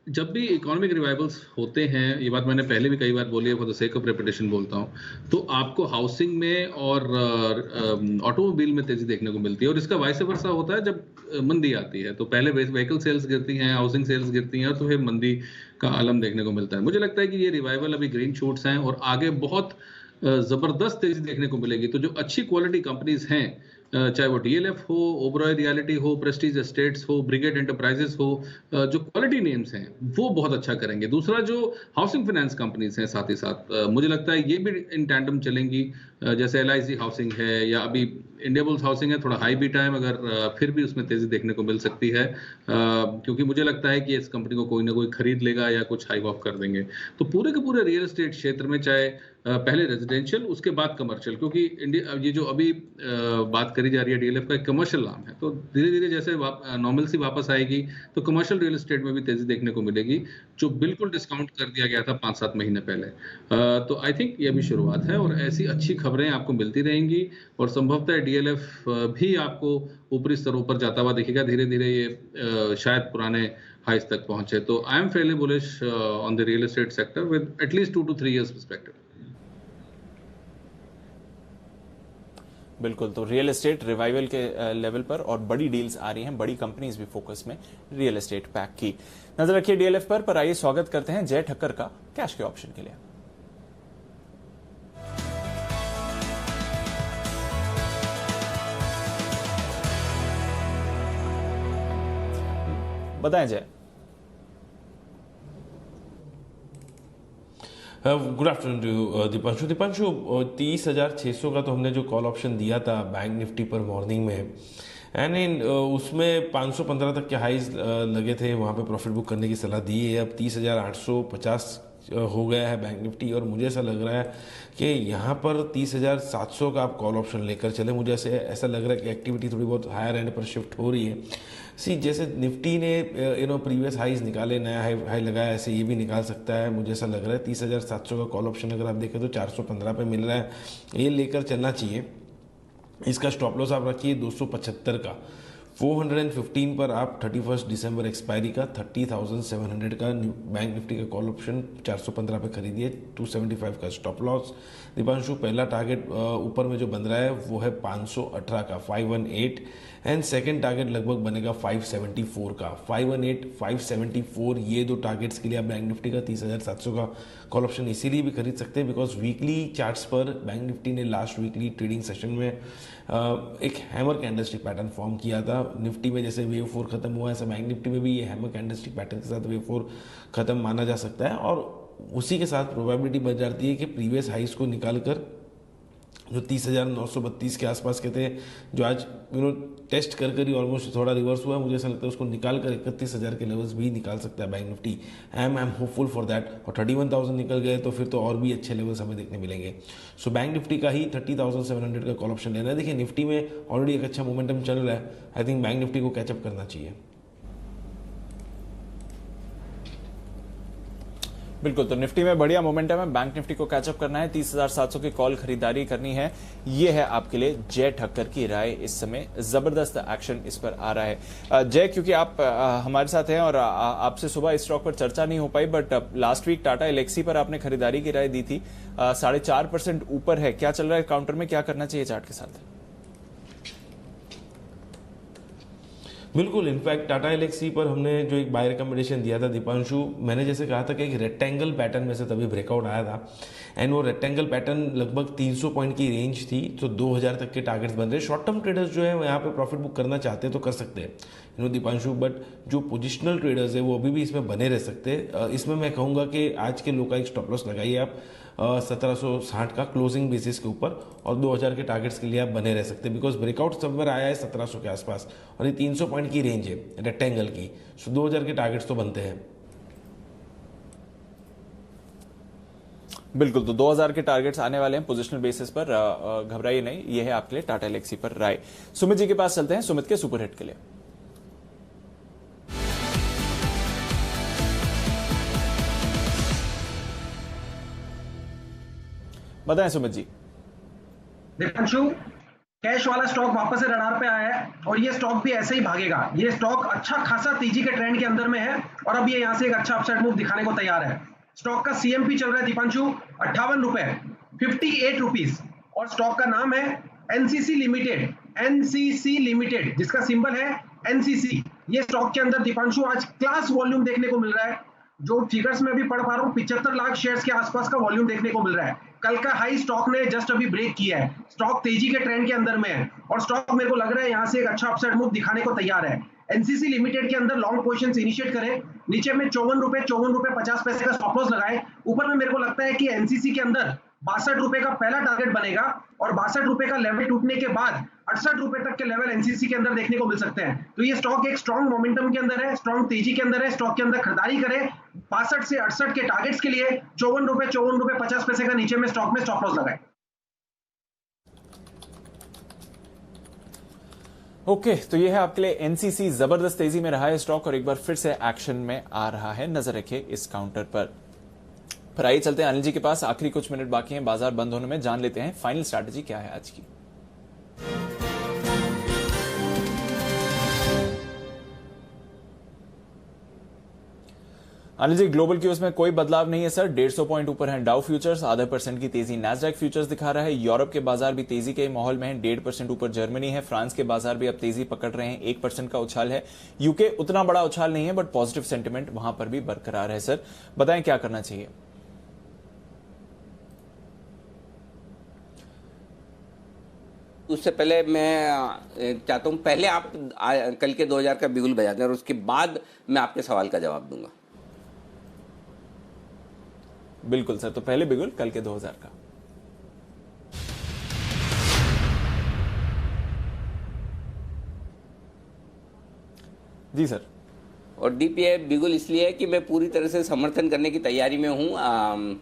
जब भी इकोनॉमिक रिवाइवल्स होते हैं, ये बात मैंने पहले भी कई बार बोली है, for the sake of repetition बोलता हूँ, तो आपको हाउसिंग में और ऑटोमोबाइल में तेजी देखने को मिलती है, और इसका वाइस वर्सा होता है जब मंदी आती है, तो पहले व्हीकल सेल्स गिरती हैं, हाउसिंग सेल्स गिरती हैं, और तो फिर मंदी का आलम देखने को मिलता है। मुझे लगता है कि ये रिवाइवल अभी ग्रीन शूट्स हैं और आगे बहुत जबरदस्त तेजी देखने को मिलेगी। तो जो अच्छी क्वालिटी कंपनीज हैं चाहे वो डीएलएफ हो, ओबरॉय रियलिटी हो, प्रेस्टीज एस्टेट्स हो, ब्रिगेड एंटरप्राइजेस हो, जो क्वालिटी नेम्स हैं वो बहुत अच्छा करेंगे। दूसरा जो हाउसिंग फाइनेंस कंपनीज हैं साथ ही साथ मुझे लगता है ये भी इन टैंडम चलेंगी, जैसे LIC हाउसिंग है या अभी इंडियाबुल्स हाउसिंग है, थोड़ा हाई बीटा है मगर फिर भी उसमें तेजी देखने को मिल सकती है, क्योंकि मुझे लगता है कि इस कंपनी को कोई ना कोई खरीद लेगा या कुछ हाइव ऑफ कर देंगे। तो पूरे के पूरे रियल एस्टेट क्षेत्र में चाहे पहले रेजिडेंशियल उसके बाद कमर्शियल, क्योंकि इंडिया ये जो अभी बात करी जा रही है डीएलएफ का एक कमर्शियल नाम है, तो धीरे धीरे जैसे नॉर्मल सी वापस आएगी तो कमर्शियल रियल एस्टेट में भी तेजी देखने को मिलेगी, जो बिल्कुल डिस्काउंट कर दिया गया था 5-7 महीने पहले। तो आई थिंक ये भी शुरुआत है और ऐसी अच्छी खबरें आपको मिलती रहेंगी और संभवतः डीएलएफ भी आपको ऊपरी स्तरों पर जाता हुआ दिखेगा, धीरे धीरे ये शायद पुराने हाइस तक पहुंचे। तो I am Fairlie bullish on the real estate sector with at least 2 to 3 years perspective. बिल्कुल, तो रियल एस्टेट रिवाइवल के लेवल पर और बड़ी डील्स आ रही हैं, बड़ी कंपनीज भी फोकस में रियल एस्टेट पैक की। नजर रखिए डीएलएफ पर आइए स्वागत करते हैं जय ठक्कर का कैश के ऑप्शन के लिए। बताएं Jay. Good afternoon to Deepanshu. Deepanshu 30,600 का तो हमने जो कॉल ऑप्शन दिया था बैंक निफ्टी पर मॉर्निंग में, एंड उसमें 515 तक के हाइज लगे थे, वहाँ पे प्रॉफिट बुक करने की सलाह दी है। अब 30,850 हो गया है बैंक निफ्टी और मुझे ऐसा लग रहा है कि यहाँ पर 30,700 का आप कॉल ऑप्शन लेकर चले। मुझे ऐसा लग रहा है कि एक्टिविटी थोड़ी बहुत हायर एंड पर शिफ्ट हो रही है। जैसे निफ्टी ने प्रीवियस हाईज निकाले, नया हाई लगाया, ऐसे ये भी निकाल सकता है। मुझे ऐसा लग रहा है 30,700 का कॉल ऑप्शन अगर आप देखें तो 415 पे मिल रहा है, ये लेकर चलना चाहिए। इसका स्टॉप लॉस आप रखिए 275 का। 415 पर आप 31 दिसंबर एक्सपायरी का 30,700 का बैंक निफ्टी का कॉल ऑप्शन 415 पे खरीदिए, 275 का स्टॉप लॉस। दीपांशु पहला टारगेट ऊपर में जो बन रहा है वो है 518 का 518, एंड सेकंड टारगेट लगभग बनेगा 574 का 518 574। ये दो टारगेट्स के लिए आप बैंक निफ्टी का 30,700 का कॉल ऑप्शन इसीलिए भी खरीद सकते हैं बिकॉज वीकली चार्ट्स पर बैंक निफ्टी ने लास्ट वीकली ट्रेडिंग सेशन में एक हैमर कैंडलस्टिक पैटर्न फॉर्म किया था। निफ्टी में जैसे वेव 4 खत्म हुआ है, ऐसा बैंक निफ्टी में भी ये हैमर कैंडलस्टिक पैटर्न के साथ वेव 4 खत्म माना जा सकता है, और उसी के साथ प्रोबेबिलिटी बढ़ जाती है कि प्रीवियस हाइस को निकालकर जो 30,932 के आसपास के थे, जो आज टेस्ट कर ही ऑलमोस्ट थोड़ा रिवर्स हुआ है, मुझे ऐसा लगता है उसको निकाल कर 31,000 के लेवल्स भी निकाल सकता है bank Nifty. I am hopeful for that. और 31,000 निकल गए तो फिर तो और भी अच्छे लेवल्स हमें देखने मिलेंगे। सो बैंक निफ्टी का ही 30,700 का कॉल ऑप्शन लेना है। देखिए निफ्टी में ऑलरेडी एक अच्छा मोमेंटम चल रहा है, आई थिंक बैंक निफ्टी को कैचअप करना चाहिए। बिल्कुल, तो निफ्टी में बढ़िया मोमेंटम है, बैंक निफ्टी को कैचअप करना है, 30,700 की कॉल खरीदारी करनी है। ये है आपके लिए जय ठक्कर की राय। इस समय जबरदस्त एक्शन इस पर आ रहा है। जय, क्योंकि आप हमारे साथ हैं और आपसे सुबह इस स्टॉक पर चर्चा नहीं हो पाई, but last week Tata Elxsi पर आपने खरीदारी की राय दी थी, 4.5% ऊपर है। क्या चल रहा है काउंटर में, क्या करना चाहिए चार्ट के साथ? बिल्कुल, इनफैक्ट टाटा एलेक्सी पर हमने जो एक बाय रिकमेंडेशन दिया था दीपांशु, मैंने जैसे कहा था कि एक रेक्टेंगल पैटर्न में से तभी ब्रेकआउट आया था, एंड वो रेक्टेंगल पैटर्न लगभग 300 पॉइंट की रेंज थी, तो 2,000 तक के टारगेट्स बन रहे। शॉर्ट टर्म ट्रेडर्स जो है यहाँ पे प्रॉफिट बुक करना चाहते हैं तो कर सकते हैं दीपांशु, बट जो पोजिशनल ट्रेडर्स है वो अभी भी इसमें बने रह सकते हैं। इसमें मैं कहूँगा कि आज के लो का एक स्टॉप लॉस लगाइए आप 1760 का क्लोजिंग बेसिस के ऊपर, और 2,000 के टारगेट्स के लिए आप बने रह सकते हैं बिकॉज ब्रेकआउट समवेयर आया है 1700 के आसपास, और ये 300 पॉइंट की रेंज है रेक्टेंगल की, सो 2,000 के टारगेट्स तो बनते हैं। बिल्कुल, तो 2,000 के टारगेट्स आने वाले हैं पोजिशनल बेसिस पर, घबराइए नहीं। ये है आपके लिए टाटा एलेक्सी पर राय। सुमित जी के पास चलते हैं, सुमित के सुपरहिट के लिए। बताएं सुमित जी। दीपांशु, कैश वाला स्टॉक वापस से रडार पे आया है और ये स्टॉक भी ऐसे ही भागेगा। ये स्टॉक अच्छा खासा तेजी के ट्रेंड के अंदर में है और अब ये यहाँ से एक अच्छा अपसाइड मूव दिखाने को तैयार है। स्टॉक का सीएमपी चल रहा है दीपांशु 58 रुपए, 58 रुपीज, और स्टॉक का नाम है एनसीसी लिमिटेड, एनसीसी लिमिटेड, जिसका सिंबल है एनसीसी। ये स्टॉक के अंदर दीपांशु आज क्लास वॉल्यूम देखने को मिल रहा है। जो फिगर्स में अभी पढ़ पा रहा हूँ 75 लाख शेयर्स के आसपास का वॉल्यूम देखने को मिल रहा है। कल का हाई स्टॉक ने जस्ट अभी ब्रेक किया है, स्टॉक तेजी के ट्रेंड के अंदर में है और स्टॉक मेरे को लग रहा है यहाँ से एक अच्छा अपसाइड मूव दिखाने को तैयार है। एनसीसी लिमिटेड के अंदर लॉन्ग पोजीशंस इनिशिएट करें, नीचे में 54 रुपए 50 पैसे का स्टॉप लॉस लगाएं। ऊपर में मेरे को लगता है कि एनसीसी के अंदर 62 रुपए का पहला टारगेट बनेगा और 62 रुपए का लेवल टूटने के बाद 68 रुपए तक के लेवल एनसीसी के अंदर देखने को मिल सकते हैं। तो ये स्टॉक एक स्ट्रॉन्ग मोमेंटम के अंदर है, स्ट्रॉन्ग तेजी के अंदर है, स्टॉक के अंदर खरीदारी करें। 62 से 68 के टारगेट्स के लिए 54 रुपए 50 पैसे का नीचे में स्टॉक में स्टॉप लॉस लगाएं। ओके, तो ये है आपके लिए एनसीसी। जबरदस्त तेजी में रहा है स्टॉक और एक बार फिर से एक्शन में आ रहा है। नजर रखिए इस काउंटर पर आइए चलते हैं अनिल जी के पास। आखिरी कुछ मिनट बाकी हैं बाजार बंद होने में, जान लेते हैं फाइनल स्ट्रैटेजी क्या है आज की। अनिल जी, ग्लोबल क्यूज में कोई बदलाव नहीं है सर, 150 पॉइंट ऊपर है डाउ फ्यूचर्स, ½ % की तेजी नैस्डैक फ्यूचर्स दिखा रहा है। यूरोप के बाजार भी तेजी के माहौल में है, 1.5% ऊपर जर्मनी है। फ्रांस के बाजार भी अब तेजी पकड़ रहे हैं, 1% का उछाल है। यूके उतना बड़ा उछाल नहीं है बट पॉजिटिव सेंटिमेंट वहां पर भी बरकरार है। सर बताएं क्या करना चाहिए। उससे पहले मैं चाहता हूं पहले आप कल के 2000 का बिगुल बजा दें और उसके बाद मैं आपके सवाल का जवाब दूंगा। बिल्कुल सर, तो पहले बिगुल कल के 2000 का। जी सर। और डीपीए बिगुल इसलिए है कि मैं पूरी तरह से समर्थन करने की तैयारी में हूं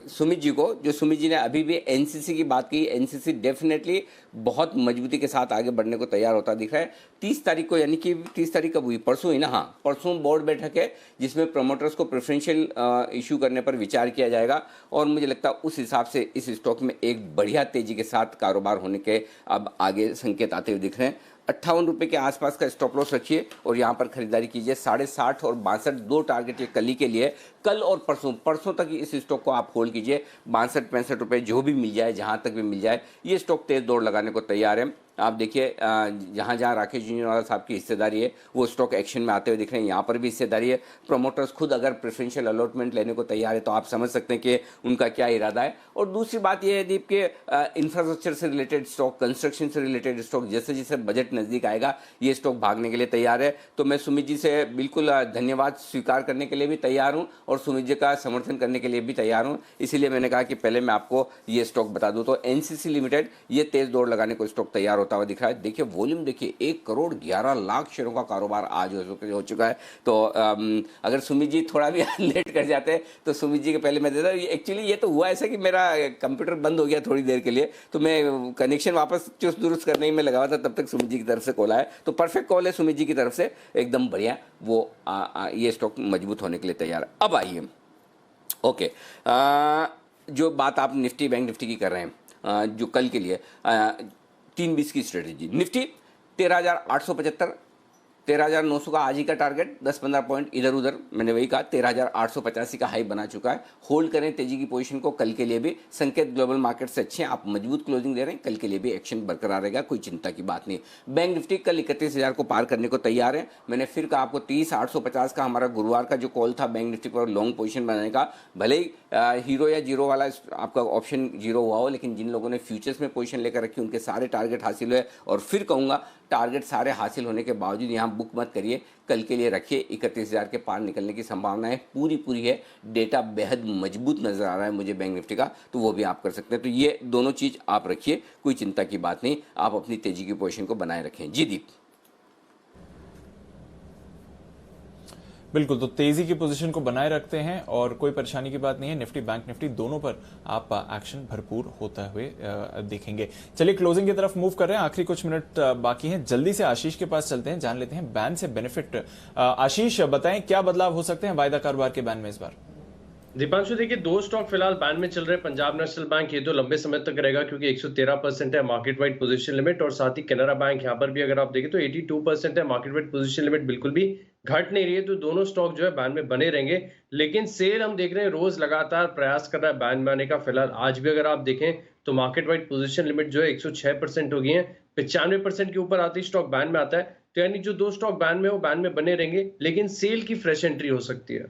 सुमित जी को। जो सुमित जी ने अभी भी एनसीसी की बात की, एनसीसी डेफिनेटली बहुत मजबूती के साथ आगे बढ़ने को तैयार होता दिख रहा है। 30 तारीख को, यानी कि 30 तारीख कब हुई, परसों ही ना, हाँ परसों बोर्ड बैठक है जिसमें प्रमोटर्स को प्रेफरेंशियल इशू करने पर विचार किया जाएगा और मुझे लगता है उस हिसाब से इस स्टॉक में एक बढ़िया तेजी के साथ कारोबार होने के अब आगे संकेत आते हुए दिख रहे हैं। 58 रुपये के आसपास का स्टॉप लॉस रखिए और यहाँ पर खरीदारी कीजिए। 60.5 और 62 दो टारगेट ये कल ही के लिए, कल और परसों तक इस स्टॉक को आप होल्ड कीजिए। 62-65 रुपये जो भी मिल जाए, जहाँ तक भी मिल जाए, ये स्टॉक तेज दौड़ लगाने को तैयार है। आप देखिए जहाँ जहाँ राकेश झुंझुनवाला साहब की हिस्सेदारी है वो स्टॉक एक्शन में आते हुए दिख रहे हैं। यहाँ पर भी हिस्सेदारी है। प्रमोटर्स खुद अगर प्रेफरेंशियल अलॉटमेंट लेने को तैयार है तो आप समझ सकते हैं कि उनका क्या इरादा है। और दूसरी बात यह है दीप के इंफ्रास्ट्रक्चर से रिलेटेड स्टॉक, कंस्ट्रक्शन से रिलेटेड स्टॉक, जैसे जैसे बजट नज़दीक आएगा ये स्टॉक भागने के लिए तैयार है। तो मैं सुमित जी से बिल्कुल धन्यवाद स्वीकार करने के लिए भी तैयार हूँ और सुमित जी का समर्थन करने के लिए भी तैयार हूँ। इसीलिए मैंने कहा कि पहले मैं आपको ये स्टॉक बता दूँ। तो एनसीसी लिमिटेड ये तेज दौड़ लगाने को स्टॉक तैयार होता हुआ दिख रहा है। देखिए वॉल्यूम देखिए, 1 करोड़ 11 लाख शेयरों का कारोबार आज हो चुका है। तो अगर सुमित जी थोड़ा भी लेट कर जाते हैं तो सुमित जी के पहले मैं देता। एक्चुअली ये तो हुआ ऐसा कि मेरा कंप्यूटर बंद हो गया थोड़ी देर के लिए, तो मैं कनेक्शन वापस चुस्त दुरुस्त करने में लगा हुआ था, तब तक सुमित जी की तरफ से कॉल आया। तो परफेक्ट कॉल है सुमित जी की तरफ से, एकदम बढ़िया। वो ये स्टॉक मजबूत होने के लिए तैयार है। अब आइए ओके, जो बात आप निफ्टी बैंक निफ्टी की कर रहे हैं, जो कल के लिए 3-20 की स्ट्रेटेजी, निफ्टी 13,875, 13,900 का आज ही का टारगेट, 10-15 पॉइंट इधर उधर, मैंने वही कहा 13,885 का हाई बना चुका है। होल्ड करें तेजी की पोजीशन को, कल के लिए भी संकेत ग्लोबल मार्केट से अच्छे हैं, आप मजबूत क्लोजिंग दे रहे हैं, कल के लिए भी एक्शन बरकरार रहेगा, कोई चिंता की बात नहीं। बैंक निफ्टी कल 31,000 को पार करने को तैयार है। मैंने फिर कहा आपको 30,850 का हमारा गुरुवार का जो कॉल था बैंक निफ्टी पर लॉन्ग पोजिशन बनाने का, भले ही हीरो या जीरो वाला आपका ऑप्शन जीरो हुआ हो, लेकिन जिन लोगों ने फ्यूचर्स में पोजीशन लेकर रखी उनके सारे टारगेट हासिल हुए। और फिर कहूँगा टारगेट सारे हासिल होने के बावजूद यहाँ बुक मत करिए, कल के लिए रखिए। 31,000 के पार निकलने की संभावनाएं पूरी है। डेटा बेहद मजबूत नजर आ रहा है मुझे बैंक निफ्टी का, तो वो भी आप कर सकते हैं। तो ये दोनों चीज आप रखिए, कोई चिंता की बात नहीं, आप अपनी तेजी की पोजीशन को बनाए रखें। जी दीप। बिल्कुल, तो तेजी की पोजीशन को बनाए रखते हैं और कोई परेशानी की बात नहीं है। निफ्टी बैंक निफ्टी दोनों पर आप एक्शन भरपूर होता हुए देखेंगे। चलिए क्लोजिंग की तरफ मूव कर रहे हैं, आखिरी कुछ मिनट बाकी हैं। जल्दी से आशीष के पास चलते हैं, जान लेते हैं बैन से बेनिफिट। आशीष बताएं क्या बदलाव हो सकते हैं वायदा कारोबार के बैन में इस बार। दीपांशु देखिए, 2 स्टॉक फिलहाल बैन में चल रहे हैं। पंजाब नेशनल बैंक ये तो लंबे समय तक रहेगा क्योंकि 113% है मार्केट वाइड पोजीशन लिमिट, और साथ ही कैनरा बैंक यहाँ पर भी अगर आप देखें तो 82% है मार्केट वाइड पोजीशन लिमिट, बिल्कुल भी घट नहीं रही है। तो दोनों स्टॉक जो है बैन में बने रहेंगे। लेकिन सेल हम देख रहे हैं रोज लगातार प्रयास कर रहा है बैन में आने का। फिलहाल आज भी अगर आप देखें तो मार्केट वाइड पोजीशन लिमिट जो है 106% हो गई है। 95% के ऊपर आती स्टॉक बैन में आता है। तो यानी जो 2 स्टॉक बैन में वो बैन में बने रहेंगे, लेकिन सेल की फ्रेश एंट्री हो सकती है।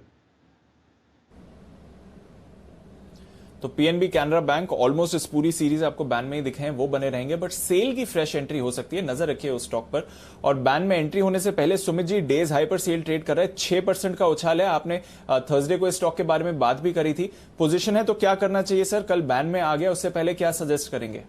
तो पीएनबी, कैनरा बैंक ऑलमोस्ट इस पूरी सीरीज आपको बैन में ही दिखे हैं, वो बने रहेंगे, बट सेल की फ्रेश एंट्री हो सकती है, नजर रखिए उस स्टॉक पर। और बैन में एंट्री होने से पहले सुमित जी, डेज हाई पर सेल ट्रेड कर रहा है, 6% का उछाल है। आपने थर्सडे को इस स्टॉक के बारे में बात भी करी थी, पोजीशन है तो क्या करना चाहिए सर? कल बैन में आ गया, उससे पहले क्या सजेस्ट करेंगे?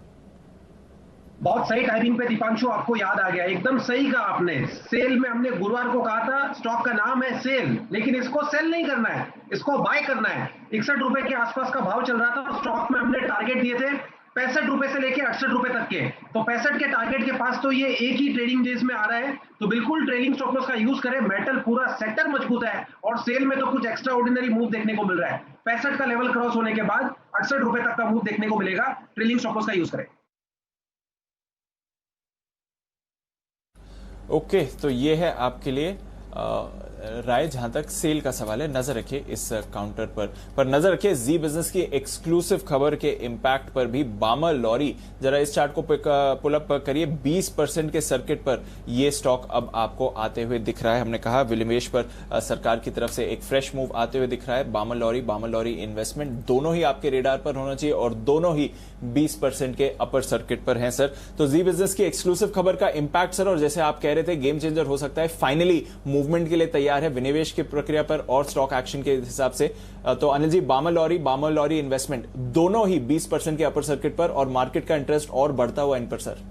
बहुत सही टाइमिंग पे दीपांशु, आपको याद आ गया, एकदम सही कहा आपने। सेल में हमने गुरुवार को कहा था, स्टॉक का नाम है सेल, लेकिन इसको सेल नहीं करना है, इसको बाय करना है। 61 रुपए के आसपास का भाव चल रहा था, स्टॉक में हमने टारगेट दिए थे 65 रुपए से लेके 68 रुपए तक के। तो 65 के टारगेट के पास तो ये एक ही ट्रेडिंग डेज में आ रहा है, तो बिल्कुल ट्रेलिंग स्टॉप लॉस का यूज करें। मेटल पूरा सेक्टर मजबूत है और सेल में तो कुछ एक्स्ट्रा ऑर्डिनरी मूव देखने को मिल रहा है। 65 का लेवल क्रॉस होने के बाद 68 रुपए तक का मूव देखने को मिलेगा, ट्रेलिंग स्टॉप लॉस का यूज करें। ओके, तो ये है आपके लिए राय जहां तक सेल का सवाल है। नजर रखिए इस काउंटर पर नजर रखिए जी बिजनेस की एक्सक्लूसिव खबर के इंपैक्ट पर भी। बामर लॉरी, जरा इस चार्ट को पुल अप करिए, 20% के सर्किट पर यह स्टॉक अब आपको आते हुए दिख रहा है। हमने कहा विनिवेश पर सरकार की तरफ से एक फ्रेश मूव आते हुए दिख रहा है। बामर लॉरी इन्वेस्टमेंट दोनों ही आपके रेडार पर होना चाहिए और दोनों ही 20% के अपर सर्किट पर हैं सर। तो जी बिजनेस की एक्सक्लूसिव खबर का इंपैक्ट सर, और जैसे आप कह रहे थे गेम चेंजर हो सकता है, फाइनली मूवमेंट के लिए तैयार है विनिवेश की प्रक्रिया पर और स्टॉक एक्शन के हिसाब से। तो अनिल जी, बामर लॉरी इन्वेस्टमेंट दोनों ही 20% के अपर सर्किट पर और मार्केट का इंटरेस्ट और बढ़ता हुआ इन पर सर।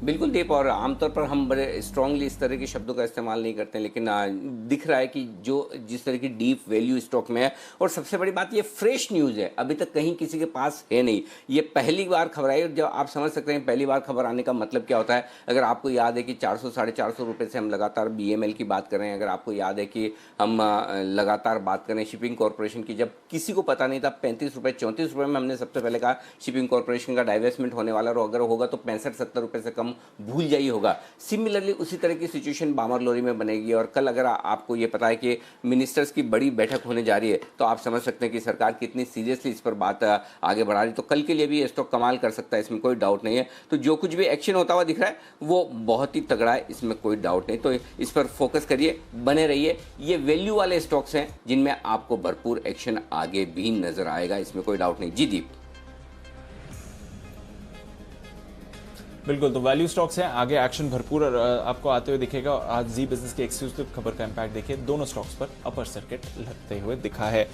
बिल्कुल दीप, और आमतौर पर हम बड़े स्ट्रांगली इस तरह के शब्दों का इस्तेमाल नहीं करते हैं, लेकिन दिख रहा है कि जो जिस तरह की डीप वैल्यू स्टॉक में है। और सबसे बड़ी बात, ये फ्रेश न्यूज़ है, अभी तक कहीं किसी के पास है नहीं, ये पहली बार खबर आई। और जब आप समझ सकते हैं पहली बार खबर आने का मतलब क्या होता है। अगर आपको याद है कि 400 साढ़े 400 रुपये से हम लगातार BML की बात कर रहे हैं, अगर आपको याद है कि हम लगातार बात करें शिपिंग कॉर्पोरेशन की, जब किसी को पता नहीं था 35 रुपये 34 रुपये में हमने सबसे पहले कहा शिपिंग कॉर्पोरेशन का डाइवेस्टमेंट होने वाला, और अगर होगा तो 65-70 रुपये से कम भूल जाइए होगा। सिमिलरली उसी तरह की सिचुएशन बामर लॉरी में बनेगी। और कल अगर आपको ये पता है कि मिनिस्टर्स की बड़ी बैठक होने जा रही है, तो आप समझ सकते हैं कि सरकार कितनी सीरियसली इस पर बात आगे बढ़ा रही है। तो कल के लिए भी ये स्टॉक कमाल कर सकता है, इसमें कोई डाउट नहीं है। तो जो कुछ भी एक्शन होता हुआ दिख रहा है वो बहुत ही तगड़ा है, इसमें कोई डाउट नहीं। तो इस पर फोकस करिए, बने रहिए। ये वैल्यू वाले स्टॉक्स हैं जिनमें आपको भरपूर एक्शन आगे भी नजर आएगा, इसमें कोई डाउट नहीं। जी दीप। बिल्कुल, तो वैल्यू स्टॉक्स हैं, आगे एक्शन भरपूर आपको आते हुए दिखेगा। आज जी बिजनेस की एक्सक्लूसिव खबर का इंपैक्ट देखिए, दोनों स्टॉक्स पर अपर सर्किट लगते हुए दिखा है।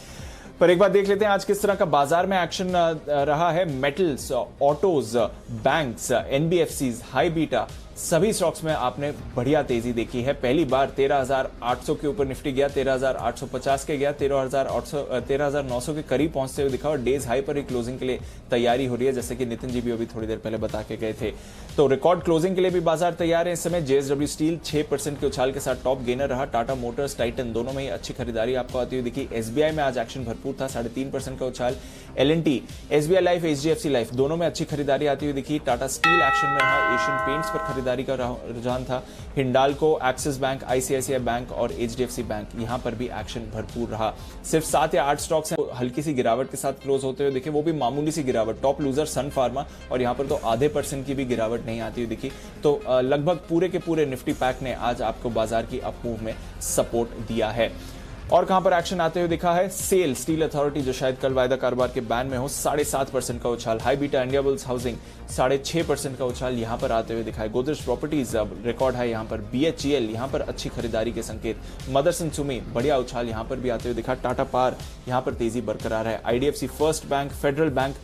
पर एक बार देख लेते हैं आज किस तरह का बाजार में एक्शन रहा है। Metals, autos, banks, NBFCs, high beta, सभी स्टॉक्स में आपने बढ़िया तेजी देखी है। पहली बार 13,800 के ऊपर निफ्टी गया, 13,850 के गया, 13,900 के करीब पहुंचते हुए दिखा और डेज हाई पर ही क्लोजिंग के लिए तैयारी हो रही है, जैसे कि नितिन जी भी अभी थोड़ी देर पहले बता के गए थे। तो रिकॉर्ड क्लोजिंग के लिए भी बाजार तैयार है इस समय। JSW स्टील 6% के उछाल के साथ टॉप गेनर रहा। टाटा मोटर्स, टाइटन दोनों में ही अच्छी खरीदारी आपको आती हुई दिखी। SBI में आज एक्शन भरपूर था, 3.5% का उछाल। L&T, SBI life, HDFC life दोनों में अच्छी खरीदारी आती हुई दिखी। टाटा स्टील एक्शन में रहा, एशियन पेंट्स पर खरीदारी का रुझान था। Hindalco, axis bank, ICICI bank और HDFC बैंक, यहां पर भी एक्शन भरपूर रहा। सिर्फ 7 या 8 स्टॉक्स हैं हल्की सी गिरावट के साथ क्लोज होते हुए दिखे, वो भी मामूली सी गिरावट। टॉप लूजर सन फार्मा, और यहां पर तो आधे % की भी गिरावट नहीं आती हुई दिखी। तो लगभग पूरे के पूरे निफ्टी पैक ने आज आपको बाजार की अप मूव में सपोर्ट दिया है। और कहां पर एक्शन आते हुए दिखा है, सेल स्टील अथॉरिटी जो शायद कल वायदा कारोबार के बैन में हो, 7.5% का उछाल। हाई बीटा इंडियाबुल्स हाउसिंग 6.5% का उछाल यहां पर आते हुए दिखा है। गोदरेज प्रॉपर्टीज अब रिकॉर्ड है यहां पर। BHEL यहां पर अच्छी खरीदारी के संकेत। मदरसन सुमी बढ़िया उछाल यहां पर भी आते हुए दिखा। टाटा पावर यहां पर तेजी बरकरार है। IDFC first bank, federal bank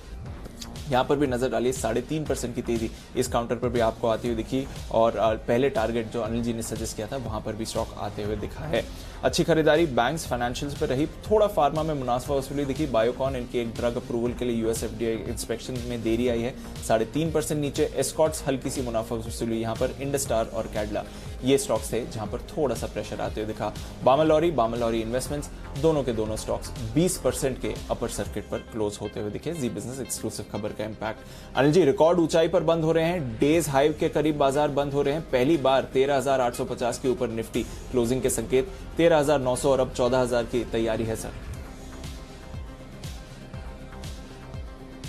यहां पर भी नजर डालिए, 3.5% की तेजी इस काउंटर पर भी आपको आती हुई दिखी। और पहले टारगेट जो अनिल जी ने सजेस्ट किया था वहां पर भी स्टॉक आते हुए दिखा है। अच्छी खरीदारी बैंक्स, फाइनेंशियल्स पर रही। थोड़ा फार्मा में मुनाफा वसूली दिखी। बायोकॉन, इनके एक ड्रग अप्रूवल के लिए US FDA इंस्पेक्शन में देरी आई है, 3.5% नीचे। एस्कॉट्स हल्की सी मुनाफा वसूली यहां पर। इंडस्टार और कैडला ये स्टॉक्स थे जहां पर थोड़ा सा प्रेशर आते हुए दिखा। बामर लॉरी इन्वेस्टमेंट्स दोनों के दोनों स्टॉक्स 20% के अपर सर्किट पर क्लोज होते हुए दिखे। जी बिजनेस एक्सक्लूसिव खबर का इंपैक्ट। अनिल जी, रिकॉर्ड ऊंचाई पर बंद हो रहे हैं, डेज हाई के करीब बाजार बंद हो रहे हैं। पहली बार 13,850 के ऊपर निफ्टी क्लोजिंग के संकेत, 13,900 और अब 14,000 की तैयारी है सर।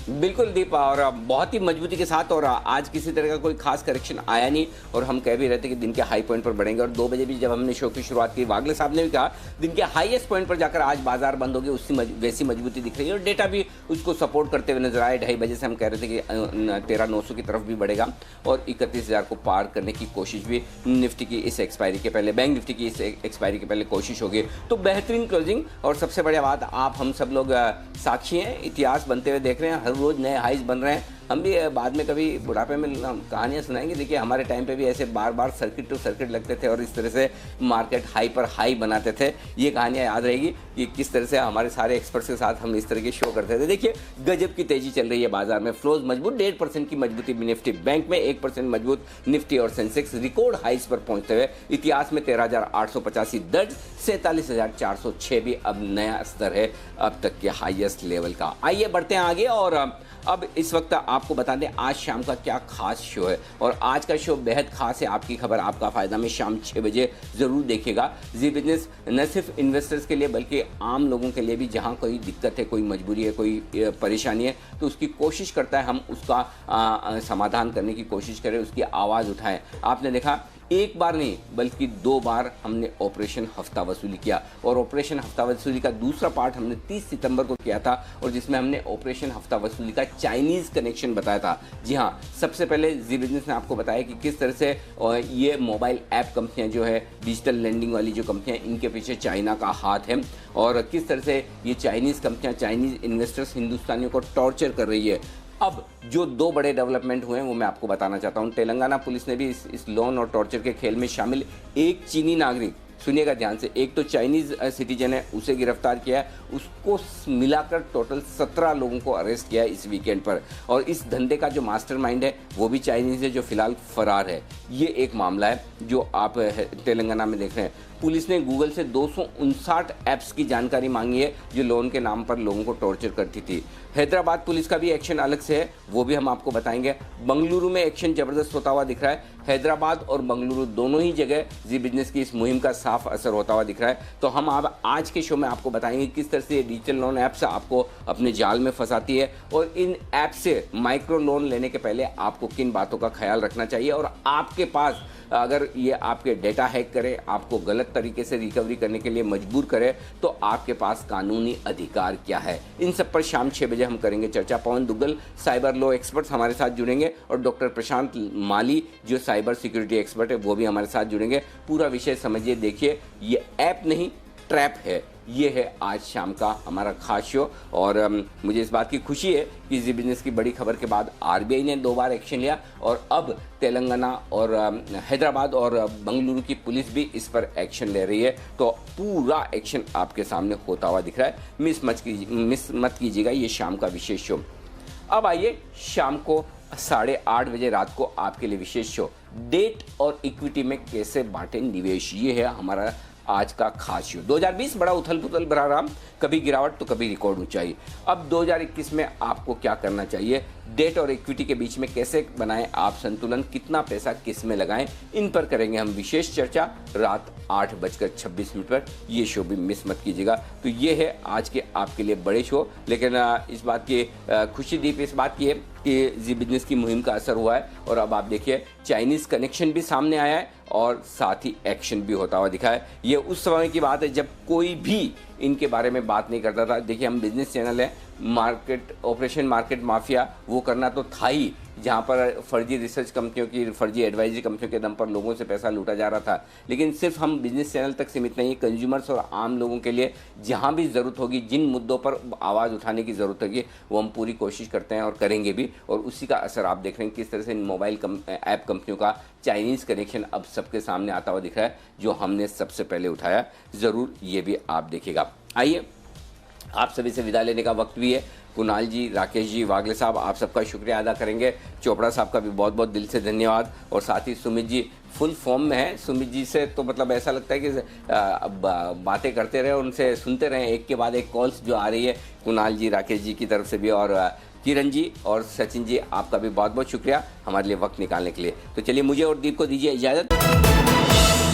बिल्कुल दीप, और बहुत ही मजबूती के साथ, और आज किसी तरह का कोई खास करेक्शन आया नहीं, और हम कह भी रहे थे कि दिन के हाई पॉइंट पर बढ़ेंगे, और 2 बजे भी जब हमने शो की शुरुआत की, वागले साहब ने भी कहा दिन के हाईएस्ट पॉइंट पर जाकर आज बाजार बंद होगी, उसकी वैसी मजबूती दिख रही है, और डेटा भी उसको सपोर्ट करते हुए नजर आए। 2:30 बजे से हम कह रहे थे कि 13,900 की तरफ भी बढ़ेगा, और 31,000 को पार करने की कोशिश भी निफ्टी की इस एक्सपायरी के पहले, बैंक निफ्टी की इस एक्सपायरी के पहले कोशिश होगी। तो बेहतरीन क्लोजिंग, और सबसे बढ़िया बात, आप हम सब लोग साक्षी हैं, इतिहास बनते हुए देख रहे हैं, हर रोज नए हाइज बन रहे हैं। हम भी बाद में कभी बुढ़ापे में कहानियां सुनाएंगे। देखिए हमारे टाइम पे भी ऐसे बार बार सर्किट टू सर्किट लगते थे, और इस तरह से मार्केट हाई पर हाई बनाते थे। ये कहानियां याद रहेगी कि किस तरह से हमारे सारे एक्सपर्ट्स के साथ हम इस तरह के शो करते थे। देखिए गजब की तेजी चल रही है बाजार में, फ्लोज मजबूत, 1.5% की मजबूती निफ्टी बैंक में, 1% मजबूत निफ्टी और सेंसेक्स रिकॉर्ड हाइज पर पहुंचते हुए इतिहास में 13,885 दर्ज, 47,406 भी अब नया स्तर है अब तक के हाईएस्ट लेवल का। आइए बढ़ते हैं आगे, और अब इस वक्त आपको बता दें आज शाम का क्या खास शो है, और आज का शो बेहद खास है। आपकी खबर आपका फायदा में शाम 6 बजे जरूर देखेगा। जी बिजनेस न सिर्फ इन्वेस्टर्स के लिए बल्कि आम लोगों के लिए भी, जहां कोई दिक्कत है, कोई मजबूरी है, कोई परेशानी है, तो उसकी कोशिश करता है हम उसका समाधान करने की कोशिश करें, उसकी आवाज़ उठाएं। आपने देखा एक बार नहीं बल्कि 2 बार हमने ऑपरेशन हफ्ता वसूली किया, और ऑपरेशन हफ्ता वसूली का दूसरा पार्ट हमने 30 सितंबर को किया था, और जिसमें हमने ऑपरेशन हफ्ता वसूली का चाइनीज़ कनेक्शन बताया था। जी हाँ, सबसे पहले जी बिजनेस ने आपको बताया कि किस तरह से ये मोबाइल ऐप कंपनियां जो है, डिजिटल लेंडिंग वाली जो कंपनियां, इनके पीछे चाइना का हाथ है, और किस तरह से ये चाइनीज़ कंपनियां, चाइनीज़ इन्वेस्टर्स हिंदुस्तानियों को टॉर्चर कर रही है। अब जो 2 बड़े डेवलपमेंट हुए हैं वो मैं आपको बताना चाहता हूं। तेलंगाना पुलिस ने भी इस लोन और टॉर्चर के खेल में शामिल एक चीनी नागरिक, सुनिएगा ध्यान से, एक तो चाइनीज सिटीजन है, उसे गिरफ्तार किया है, उसको मिलाकर टोटल 17 लोगों को अरेस्ट किया है इस वीकेंड पर, और इस धंधे का जो मास्टरमाइंड है वो भी चाइनीज है, जो फिलहाल फरार है। ये एक मामला है जो आप तेलंगाना में देख रहे हैं। पुलिस ने गूगल से 259 ऐप्स की जानकारी मांगी है जो लोन के नाम पर लोगों को टॉर्चर करती थी। हैदराबाद पुलिस का भी एक्शन अलग से है, वो भी हम आपको बताएंगे। बंगलुरु में एक्शन जबरदस्त होता हुआ दिख रहा है। हैदराबाद और बंगलुरु दोनों ही जगह जी बिजनेस की इस मुहिम का साफ असर होता हुआ दिख रहा है। तो हम आज के शो में आपको बताएंगे किस तरह से डिजिटल लोन ऐप्स आपको अपने जाल में फंसाती है, और इन ऐप से माइक्रो लोन लेने के पहले आपको किन बातों का ख्याल रखना चाहिए, और आपके पास अगर ये आपके डेटा हैक करे, आपको गलत तरीके से रिकवरी करने के लिए मजबूर करे, तो आपके पास कानूनी अधिकार क्या है। इन सब पर शाम 6 बजे हम करेंगे चर्चा। पवन दुग्गल साइबर लॉ एक्सपर्ट हमारे साथ जुड़ेंगे, और डॉक्टर प्रशांत माली जो साइबर सिक्योरिटी एक्सपर्ट है वो भी हमारे साथ जुड़ेंगे। पूरा विषय समझिए, देखिए ये ऐप नहीं ट्रैप है। ये है आज शाम का हमारा खास शो, और मुझे इस बात की खुशी है कि जी बिजनेस की बड़ी खबर के बाद आरबीआई ने 2 बार एक्शन लिया, और अब तेलंगाना और हैदराबाद और बंगलुरु की पुलिस भी इस पर एक्शन ले रही है। तो पूरा एक्शन आपके सामने होता हुआ दिख रहा है। मिस मत कीजिएगा ये शाम का विशेष शो। अब आइए शाम को 8:30 बजे रात को आपके लिए विशेष शो, डेट और इक्विटी में कैसे बांटे निवेश। ये है हमारा आज का खास शो। 2020 बड़ा उथल पुथल भरा रहा, कभी गिरावट तो कभी रिकॉर्ड ऊंचाई। अब 2021 में आपको क्या करना चाहिए, डेट और इक्विटी के बीच में कैसे बनाएं आप संतुलन, कितना पैसा किस में लगाएं, इन पर करेंगे हम विशेष चर्चा रात 8:26 पर। ये शो भी मिस मत कीजिएगा। तो ये है आज के आपके लिए बड़े शो, लेकिन इस बात की खुशी दीप इस बात की है कि जी बिजनेस की मुहिम का असर हुआ है, और अब आप देखिए चाइनीज कनेक्शन भी सामने आया है, और साथ ही एक्शन भी होता हुआ दिखा है। ये उस समय की बात है जब कोई भी इनके बारे में बात नहीं करता था। देखिए हम बिजनेस चैनल है, मार्केट ऑपरेशन मार्केट माफिया वो करना तो था ही, जहाँ पर फर्जी रिसर्च कंपनियों की, फर्जी एडवाइजरी कंपनियों के दम पर लोगों से पैसा लूटा जा रहा था। लेकिन सिर्फ हम बिजनेस चैनल तक सीमित नहीं, कंज्यूमर्स और आम लोगों के लिए जहाँ भी ज़रूरत होगी, जिन मुद्दों पर आवाज़ उठाने की ज़रूरत होगी, वो हम पूरी कोशिश करते हैं और करेंगे भी। और उसी का असर आप देख रहे हैं किस तरह से इन मोबाइल ऐप कंपनियों का चाइनीज़ कनेक्शन अब सबके सामने आता हुआ दिख रहा है, जो हमने सबसे पहले उठाया। ज़रूर ये भी आप देखिएगा। आइए आप सभी से विदा लेने का वक्त भी है। कुणाल जी, राकेश जी, वागले साहब, आप सबका शुक्रिया अदा करेंगे। चोपड़ा साहब का भी बहुत बहुत दिल से धन्यवाद, और साथ ही सुमित जी फुल फॉर्म में है। सुमित जी से तो मतलब ऐसा लगता है कि बातें करते रहे, उनसे सुनते रहे, एक के बाद एक कॉल्स जो आ रही है कुणाल जी, राकेश जी की तरफ से भी, और किरण जी और सचिन जी, आपका भी बहुत बहुत शुक्रिया हमारे लिए वक्त निकालने के लिए। तो चलिए मुझे और दीप को दीजिए इजाज़त।